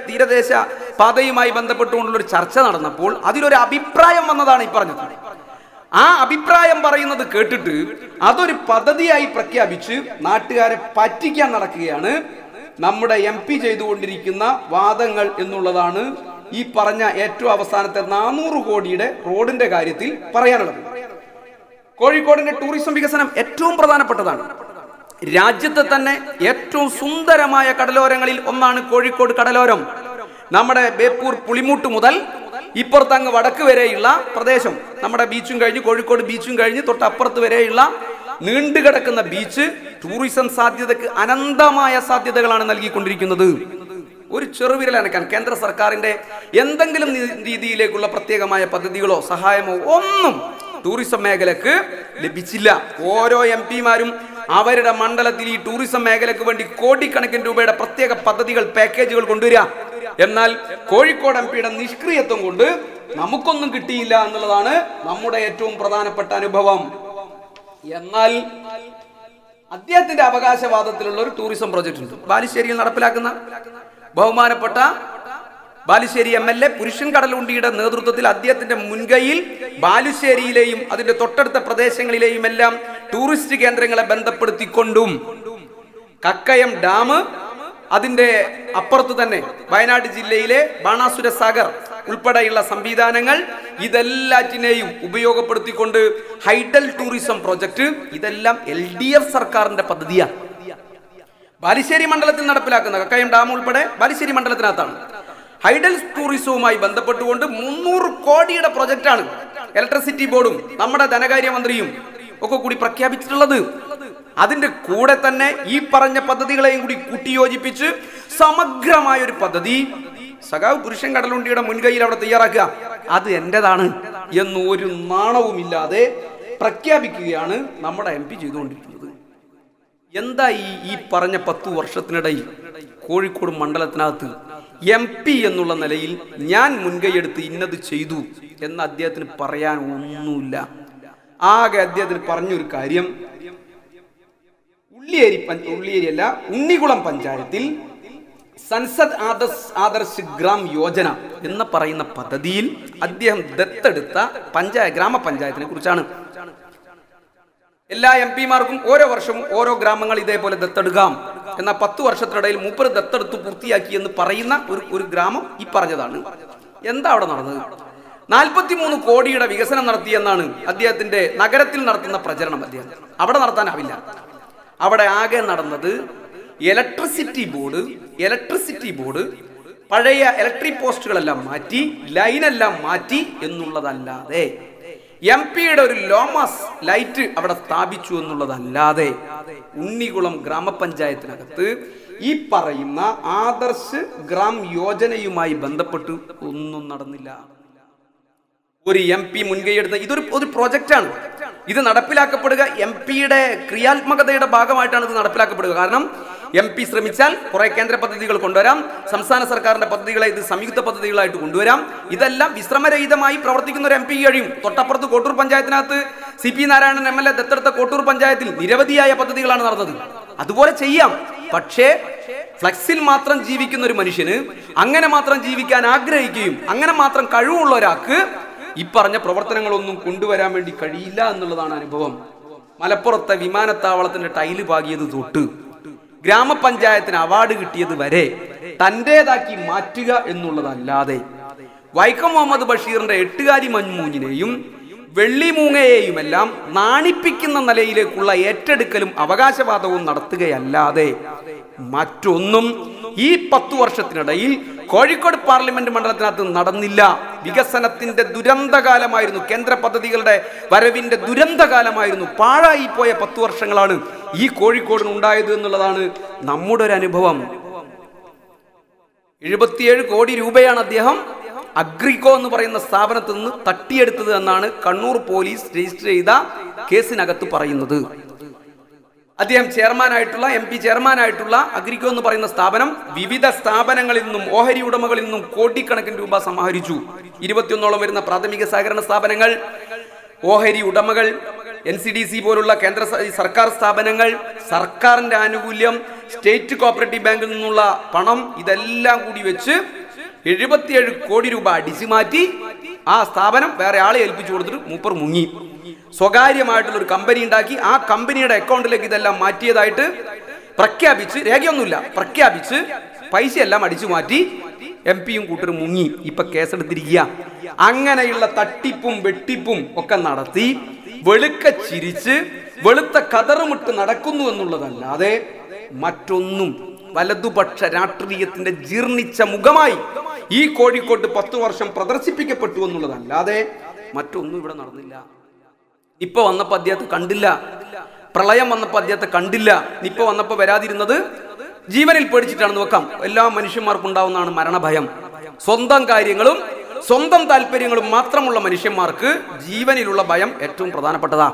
തീരദേശ പാതയുമായി ബന്ധപ്പെട്ടുകൊണ്ടുള്ള ഒരു ചർച്ച നടന്നപ്പോൾ അതിലൊരു അഭിപ്രായം വന്നതാണ് ഈ പറഞ്ഞത്. ആ അഭിപ്രായം പറയുന്നത് കേട്ടിട്ട് അതൊരു പദ്ധതിയായി പ്രഖ്യാപിച്ച് നാട്ടുകാരെ പറ്റിക്കാൻ നടക്കുകയാണ് നമ്മുടെ MP ചെയ്തുകൊണ്ടിരിക്കുന്ന വാദങ്ങൾ എന്നുള്ളതാണ് ഈ പറഞ്ഞ ഏറ്റവും അവസാനത്തെ 400 കോടിയുടെ റോഡിന്റെ കാര്യത്തിൽ പറയാനുള്ളത്. കോഴിക്കോടിന്റെ ടൂറിസം വികസനം ഏറ്റവും പ്രധാനപ്പെട്ടതാണ്. രാജ്യത്തെ തന്നെ ഏറ്റവും സുന്ദരമായ കടലോരങ്ങളിൽ ഒന്നാണ് കോഴിക്കോട് കടലോരം. നമ്മുടെ ബേപ്പൂർ പുളിമൂട്ട് മുതൽ ഇപ്പുറത്തങ്ങ് വടക്ക് വരെയുള്ള പ്രദേശം, നമ്മുടെ ബീച്ചും കഴിഞ്ഞ്, കോഴിക്കോട് ബീച്ചും കഴിഞ്ഞ് തൊട്ടപ്പുറത്ത് വരെയുള്ള നീണ്ടുകിടക്കുന്ന ബീച്ച് ടൂറിസം സാധ്യതയ്ക്ക് അനന്തമായ സാധ്യതകളാണ് നൽകിക്കൊണ്ടിരിക്കുന്നത്. ഒരു ചെറുവിരൽ അനക്കാൻ കേന്ദ്ര സർക്കാരിന്റെ എന്തെങ്കിലും രീതിയിലേക്കുള്ള പ്രത്യേകമായ പദ്ധതികളോ സഹായമോ ഒന്നും ടൂറിസം മേഖലക്ക് ലഭിച്ചില്ല. ഓരോ MPമാരും അവരുടെ മണ്ഡലത്തിൽ ഈ ടൂറിസം മേഖലയ്ക്ക് വേണ്ടി കോടിക്കണക്കിന് രൂപയുടെ പ്രത്യേക പദ്ധതികൾ, പാക്കേജുകൾ കൊണ്ടുവരിക. എന്നാൽ കോഴിക്കോട് MPയുടെ നിഷ്ക്രിയത്വം കൊണ്ട് നമുക്കൊന്നും കിട്ടിയില്ല എന്നുള്ളതാണ് നമ്മുടെ ഏറ്റവും പ്രധാനപ്പെട്ട അനുഭവം. എന്നാൽ അദ്ദേഹത്തിന്റെ അവകാശവാദത്തിലുള്ള ഒരു ടൂറിസം പ്രോജക്റ്റ് ഉണ്ട്, ബാലുശ്ശേരിയിൽ നടപ്പിലാക്കുന്ന ബഹുമാനപ്പെട്ട ബാലുശ്ശേരി MLA പുരുഷൻ കടലുണ്ടിയുടെ നേതൃത്വത്തിൽ അദ്ദേഹത്തിന്റെ മുൻകൈയിൽ ബാലുശ്ശേരിയിലെയും അതിന്റെ തൊട്ടടുത്ത പ്രദേശങ്ങളിലെയും എല്ലാം ടൂറിസ്റ്റ് കേന്ദ്രങ്ങളെ ബന്ധപ്പെടുത്തിക്കൊണ്ടും കക്കയം ഡാം, അതിന്റെ അപ്പുറത്ത് തന്നെ വയനാട് ജില്ലയിലെ ബാണാസുര സാഗർ ഉൾപ്പെടെയുള്ള സംവിധാനങ്ങൾ, ഇതെല്ലാറ്റിനെയും ഉപയോഗപ്പെടുത്തിക്കൊണ്ട് ഹൈഡൽ ടൂറിസം പ്രോജക്ട്, ഇതെല്ലാം LDF സർക്കാരിന്റെ പദ്ധതിയാണ്. ബാലുശ്ശേരി മണ്ഡലത്തിൽ നടപ്പിലാക്കുന്ന കക്കയം ഡാം ഉൾപ്പെടെ ബാലുശ്ശേരി മണ്ഡലത്തിനകത്താണ്. ഹൈഡൽ ടൂറിസവുമായി ബന്ധപ്പെട്ടുകൊണ്ട് 300 കോടിയുടെ പ്രൊജക്റ്റാണ് ഇലക്ട്രിസിറ്റി ബോർഡും നമ്മുടെ ധനകാര്യമന്ത്രിയും ഒക്കെ കൂടി പ്രഖ്യാപിച്ചിട്ടുള്ളത്. അതിന്റെ കൂടെ തന്നെ ഈ പറഞ്ഞ പദ്ധതികളെയും കൂടി കൂട്ടിയോജിപ്പിച്ച് സമഗ്രമായ ഒരു പദ്ധതി സഖാവ് പുരുഷൻ കടലുണ്ടിയുടെ മുൻകൈയിൽ അവിടെ തയ്യാറാക്കുക. അത് എന്റേതാണ് എന്ന് ഒരു നാണവുമില്ലാതെ പ്രഖ്യാപിക്കുകയാണ് നമ്മുടെ MP ചെയ്തുകൊണ്ടിരിക്കുന്നത്. എന്താ ഈ പറഞ്ഞ 10 വർഷത്തിനിടയിൽ കോഴിക്കോട് മണ്ഡലത്തിനകത്ത് MP എന്നുള്ള നിലയിൽ ഞാൻ മുൻകൈയെടുത്ത് ഇന്നത് ചെയ്തു എന്ന് അദ്ദേഹത്തിന് പറയാൻ ഒന്നുമില്ല. ആകെ അദ്ദേഹത്തിന് പറഞ്ഞൊരു കാര്യം, ഉള്ളിയേരിയല്ല, ഉണ്ണികുളം പഞ്ചായത്തിൽ സൻസദ് ആദർശ് ഗ്രാം യോജന എന്ന് പറയുന്ന പദ്ധതിയിൽ അദ്ദേഹം ദത്തെടുത്ത ഗ്രാമപഞ്ചായത്തിനെ കുറിച്ചാണ്. എല്ലാ MP-മാർക്കും ഓരോ വർഷവും ഓരോ ഗ്രാമങ്ങൾ ഇതേപോലെ ദത്തെടുക്കാം. എന്നാൽ 10 വർഷത്തിനിടയിൽ 3 ദത്തെടുത്ത് പൂർത്തിയാക്കി എന്ന് പറയുന്ന ഒരു ഗ്രാമം ഈ പറഞ്ഞതാണ്. എന്താ അവിടെ നടന്നത്? 43 കോടിയുടെ വികസനം നടത്തിയെന്നാണ് അദ്ദേഹത്തിന്റെ നഗരത്തിൽ നടത്തുന്ന പ്രചരണം. അദ്ദേഹം അവിടെ നടത്താനാവില്ല. അവിടെ ആകെ നടന്നത് ഇലക്ട്രിസിറ്റി ബോർഡ് പഴയ ഇലക്ട്രിക് പോസ്റ്റുകളെല്ലാം മാറ്റി, ലൈനെല്ലാം മാറ്റി എന്നുള്ളതല്ലാതെ, MP-യുടെ ഒരു ലോമാസ് ലൈറ്റ് അവിടെ സ്ഥാപിച്ചു എന്നുള്ളതല്ലാതെ ഉണ്ണികുളം ഗ്രാമപഞ്ചായത്തിനകത്ത് ഈ പറയുന്ന ആദർശ് ഗ്രാം യോജനയുമായി ബന്ധപ്പെട്ട് ഒന്നും നടന്നില്ല. ഒരു MP മുൻകൈയെടുത്ത ഇതൊരു പ്രോജക്റ്റാണ്. ഇത് നടപ്പിലാക്കപ്പെടുക MP-യുടെ ക്രിയാത്മകതയുടെ ഭാഗമായിട്ടാണ് ഇത് നടപ്പിലാക്കപ്പെടുക. കാരണം MP ശ്രമിച്ചാൽ കുറെ കേന്ദ്ര പദ്ധതികൾ കൊണ്ടുവരാം, സംസ്ഥാന സർക്കാരിന്റെ പദ്ധതികളെ ഇത് സംയുക്ത പദ്ധതികളായിട്ട് കൊണ്ടുവരാം. ഇതെല്ലാം വിശ്രമരഹിതമായി പ്രവർത്തിക്കുന്ന ഒരു MP കഴിയും. തൊട്ടപ്പുറത്ത് കോട്ടൂർ പഞ്ചായത്തിനകത്ത് CP നാരായണൻ MLA ദത്തെടുത്ത കോട്ടൂർ പഞ്ചായത്തിൽ നിരവധിയായ പദ്ധതികളാണ് നടന്നത്. അതുപോലെ ചെയ്യാം. പക്ഷേ ഫ്ലക്സിൽ മാത്രം ജീവിക്കുന്ന ഒരു മനുഷ്യന്, അങ്ങനെ മാത്രം ജീവിക്കാൻ ആഗ്രഹിക്കുകയും അങ്ങനെ മാത്രം കഴിവുള്ള ഒരാൾക്ക് ഈ പറഞ്ഞ പ്രവർത്തനങ്ങളൊന്നും കൊണ്ടുവരാൻ വേണ്ടി കഴിയില്ല എന്നുള്ളതാണ് അനുഭവം. മലപ്പുറത്തെ വിമാനത്താവളത്തിന്റെ ടൈല് പാകിയത് തൊട്ട് ഗ്രാമപഞ്ചായത്തിന് അവാർഡ് കിട്ടിയത് വരെ തന്റേതാക്കി മാറ്റുക എന്നുള്ളതല്ലാതെ വൈക്കം മുഹമ്മദ് ബഷീറിന്റെ എട്ടുകാരി മഞ്ഞൂഞ്ഞിനെയും വെള്ളിമൂങ്ങയെയുമെല്ലാം നാണിപ്പിക്കുന്ന നിലയിലേക്കുള്ള ഏറ്റെടുക്കലും അവകാശവാദവും നടത്തുകയല്ലാതെ മറ്റൊന്നും ഈ 10 വർഷത്തിനിടയിൽ കോഴിക്കോട് പാർലമെന്റ് മണ്ഡലത്തിനകത്ത് നടന്നില്ല. വികസനത്തിന്റെ ദുരന്തകാലമായിരുന്നു, കേന്ദ്ര പദ്ധതികളുടെ വരവിന്റെ ദുരന്തകാലമായിരുന്നു. പാഴായി പോയ 10 വർഷങ്ങളാണ് ഈ കോഴിക്കോടിന് ഉണ്ടായത് എന്നുള്ളതാണ് നമ്മുടെ ഒരു അനുഭവം. 77 കോടി രൂപയാണ് അദ്ദേഹം അഗ്രികോ എന്ന് പറയുന്ന സ്ഥാപനത്തിൽ നിന്ന് തട്ടിയെടുത്തത് എന്നാണ് കണ്ണൂർ പോലീസ് രജിസ്റ്റർ ചെയ്ത കേസിനകത്ത് പറയുന്നത്. അദ്ദേഹം ചെയർമാനായിട്ടുള്ള MP ചെയർമാനായിട്ടുള്ള അഗ്രികോ എന്ന് പറയുന്ന സ്ഥാപനം വിവിധ സ്ഥാപനങ്ങളിൽ നിന്നും ഓഹരി ഉടമകളിൽ നിന്നും കോടിക്കണക്കിന് രൂപ സമാഹരിച്ചു. 21ഓളം വരുന്ന പ്രാഥമിക സഹകരണ സ്ഥാപനങ്ങൾ, ഓഹരി ഉടമകൾ, NCDC പോലുള്ള കേന്ദ്ര സർക്കാർ സ്ഥാപനങ്ങൾ, സർക്കാരിന്റെ ആനുകൂല്യം, സ്റ്റേറ്റ് കോപ്പറേറ്റീവ് ബാങ്കിൽ നിന്നുള്ള പണം, ഇതെല്ലാം കൂടി വെച്ച് 77 കോടി രൂപ അടിച്ചു മാറ്റി ആ സ്ഥാപനം വേറെ ആളെ ഏൽപ്പിച്ചു കൊടുത്തിട്ട് മൂപ്പർ മുങ്ങി. സ്വകാര്യമായിട്ടുള്ള ഒരു കമ്പനി ഉണ്ടാക്കി ആ കമ്പനിയുടെ അക്കൗണ്ടിലേക്ക് ഇതെല്ലാം മാറ്റിയതായിട്ട് പ്രഖ്യാപിച്ച്, രേഖയൊന്നുമില്ല, പ്രഖ്യാപിച്ച് പൈസയെല്ലാം അടിച്ചു മാറ്റി MP-യും കൂട്ടരും മുങ്ങി. ഇപ്പൊ കേസെടുത്തിരിക്കുക. അങ്ങനെയുള്ള തട്ടിപ്പും വെട്ടിപ്പും ഒക്കെ നടത്തി വെളുക്ക ചിരിച്ച് വെളുത്ത കതറുമിട്ട് നടക്കുന്നു എന്നുള്ളതല്ലാതെ മറ്റൊന്നും വലതുപക്ഷ രാഷ്ട്രീയത്തിന്റെ ജീർണിച്ച മുഖമായി ഈ കോഴിക്കോട്ട് 10 വർഷം പ്രദർശിപ്പിക്കപ്പെട്ടു എന്നുള്ളതല്ലാതെ മറ്റൊന്നും ഇവിടെ നടന്നില്ല. നിപ്പ വന്നപ്പോൾ അദ്ദേഹത്തെ കണ്ടില്ല, പ്രളയം വന്നപ്പോൾ അദ്ദേഹത്തെ കണ്ടില്ല. നിപ്പ വന്നപ്പോൾ വരാതിരുന്നത് ജീവനിൽ പേടിച്ചിട്ടാണെന്ന് വെക്കാം. എല്ലാ മനുഷ്യന്മാർക്കും ഉണ്ടാവുന്നതാണ് മരണഭയം. സ്വന്തം കാര്യങ്ങളും സ്വന്തം താല്പര്യങ്ങളും മാത്രമുള്ള മനുഷ്യന്മാർക്ക് ജീവനിലുള്ള ഭയം ഏറ്റവും പ്രധാനപ്പെട്ടതാ.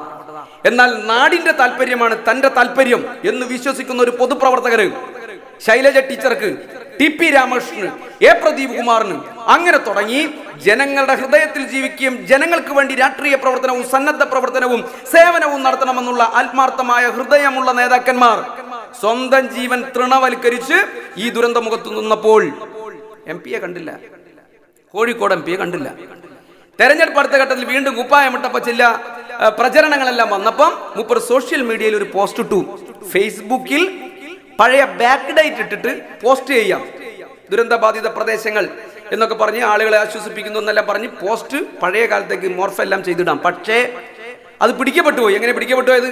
എന്നാൽ നാടിന്റെ താല്പര്യമാണ് തന്റെ താല്പര്യം എന്ന് വിശ്വസിക്കുന്ന ഒരു പൊതുപ്രവർത്തകര്, ശൈലജ ടീച്ചർക്ക്, TP രാമകൃഷ്ണന്, A പ്രദീപ് കുമാറിന്, അങ്ങനെ തുടങ്ങി ജനങ്ങളുടെ ഹൃദയത്തിൽ ജീവിക്കുകയും ജനങ്ങൾക്ക് വേണ്ടി രാഷ്ട്രീയ പ്രവർത്തനവും സന്നദ്ധ പ്രവർത്തനവും സേവനവും നടത്തണമെന്നുള്ള ആത്മാർത്ഥമായ ഹൃദയമുള്ള നേതാക്കന്മാർ സ്വന്തം ജീവൻ തൃണവൽക്കരിച്ച് ഈ ദുരന്തമുഖത്ത് നിന്നപ്പോൾ MP-യെ കണ്ടില്ല. കോഴിക്കോട് MP കണ്ടില്ല. തെരഞ്ഞെടുപ്പ് അടുത്ത ഘട്ടത്തിൽ വീണ്ടും കുപ്പായമിട്ടപ്പോൾ ചില പ്രചരണങ്ങളെല്ലാം വന്നപ്പം മൂപ്പർ സോഷ്യൽ മീഡിയയിൽ ഒരു പോസ്റ്റ് ഇട്ടു. ഫേസ്ബുക്കിൽ പഴയ ബാക്ക് ഡേറ്റ് ഇട്ടിട്ട് പോസ്റ്റ് ചെയ്യാം, ദുരന്തബാധിത പ്രദേശങ്ങൾ എന്നൊക്കെ പറഞ്ഞ് ആളുകളെ ആശ്വസിപ്പിക്കുന്നു എന്നെല്ലാം പറഞ്ഞ് പോസ്റ്റ് പഴയ കാലത്തേക്ക് മോർഫെല്ലാം ചെയ്തിടാം. പക്ഷേ അത് പിടിക്കപ്പെട്ടു പോയി. എങ്ങനെ പിടിക്കപ്പെട്ടു പോയത്?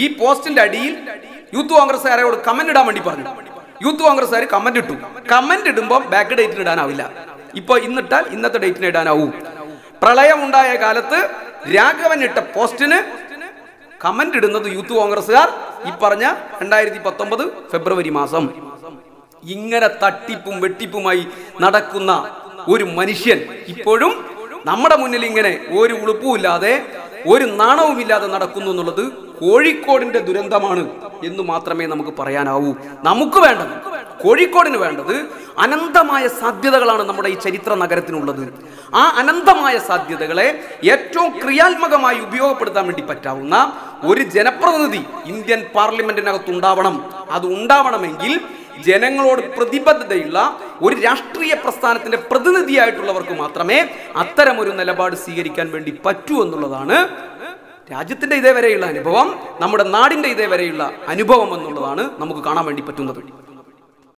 ഈ പോസ്റ്റിന്റെ അടിയിൽ യൂത്ത് കോൺഗ്രസ്സുകാരോട് കമന്റ് ഇടാൻ വേണ്ടി പറഞ്ഞു. യൂത്ത് കോൺഗ്രസ്സുകാർ കമന്റ് ഇട്ടു. കമന്റ് ഇടുമ്പോൾ ബാക്ക് ഡേറ്റിന് ഇടാനാവില്ല. ഇപ്പൊ ഇന്നിട്ടാൽ ഇന്നത്തെ ഡേറ്റിന് ഇടാനാവും. പ്രളയം ഉണ്ടായ കാലത്ത് രാഘവൻ ഇട്ട പോസ്റ്റിന് കമന്റ് ഇടുന്നത് യൂത്ത് കോൺഗ്രസ്സുകാർ ഈ പറഞ്ഞ 2019 ഫെബ്രുവരി മാസം. ഇങ്ങനെ തട്ടിപ്പും വെട്ടിപ്പുമായി നടക്കുന്ന ഒരു മനുഷ്യൻ ഇപ്പോഴും നമ്മുടെ മുന്നിൽ ഇങ്ങനെ ഒരു ഉളുപ്പുമില്ലാതെ ഒരു നാണവുമില്ലാതെ നടക്കുന്നു എന്നുള്ളത് കോഴിക്കോടിന്റെ ദുരന്തമാണ് എന്ന് മാത്രമേ നമുക്ക് പറയാനാവൂ. നമുക്ക് വേണ്ടത്, കോഴിക്കോടിന് വേണ്ടത് അനന്തമായ സാധ്യതകളാണ് നമ്മുടെ ഈ ചരിത്ര നഗരത്തിനുള്ളത്. ആ അനന്തമായ സാധ്യതകളെ ഏറ്റവും ക്രിയാത്മകമായി ഉപയോഗപ്പെടുത്താൻ വേണ്ടി പറ്റാവുന്ന ഒരു ജനപ്രതിനിധി ഇന്ത്യൻ പാർലമെന്റിനകത്തുണ്ടാവണം. അത് ഉണ്ടാവണമെങ്കിൽ ജനങ്ങളോട് പ്രതിബദ്ധതയുള്ള ഒരു രാഷ്ട്രീയ പ്രസ്ഥാനത്തിന്റെ പ്രതിനിധിയായിട്ടുള്ളവർക്ക് മാത്രമേ അത്തരമൊരു നിലപാട് സ്വീകരിക്കാൻ വേണ്ടി പറ്റൂ എന്നുള്ളതാണ് രാജ്യത്തിന്റെ ഇതേവരെയുള്ള അനുഭവം, നമ്മുടെ നാടിന്റെ ഇതേവരെയുള്ള അനുഭവം എന്നുള്ളതാണ് നമുക്ക് കാണാൻ വേണ്ടി പറ്റുന്നത്.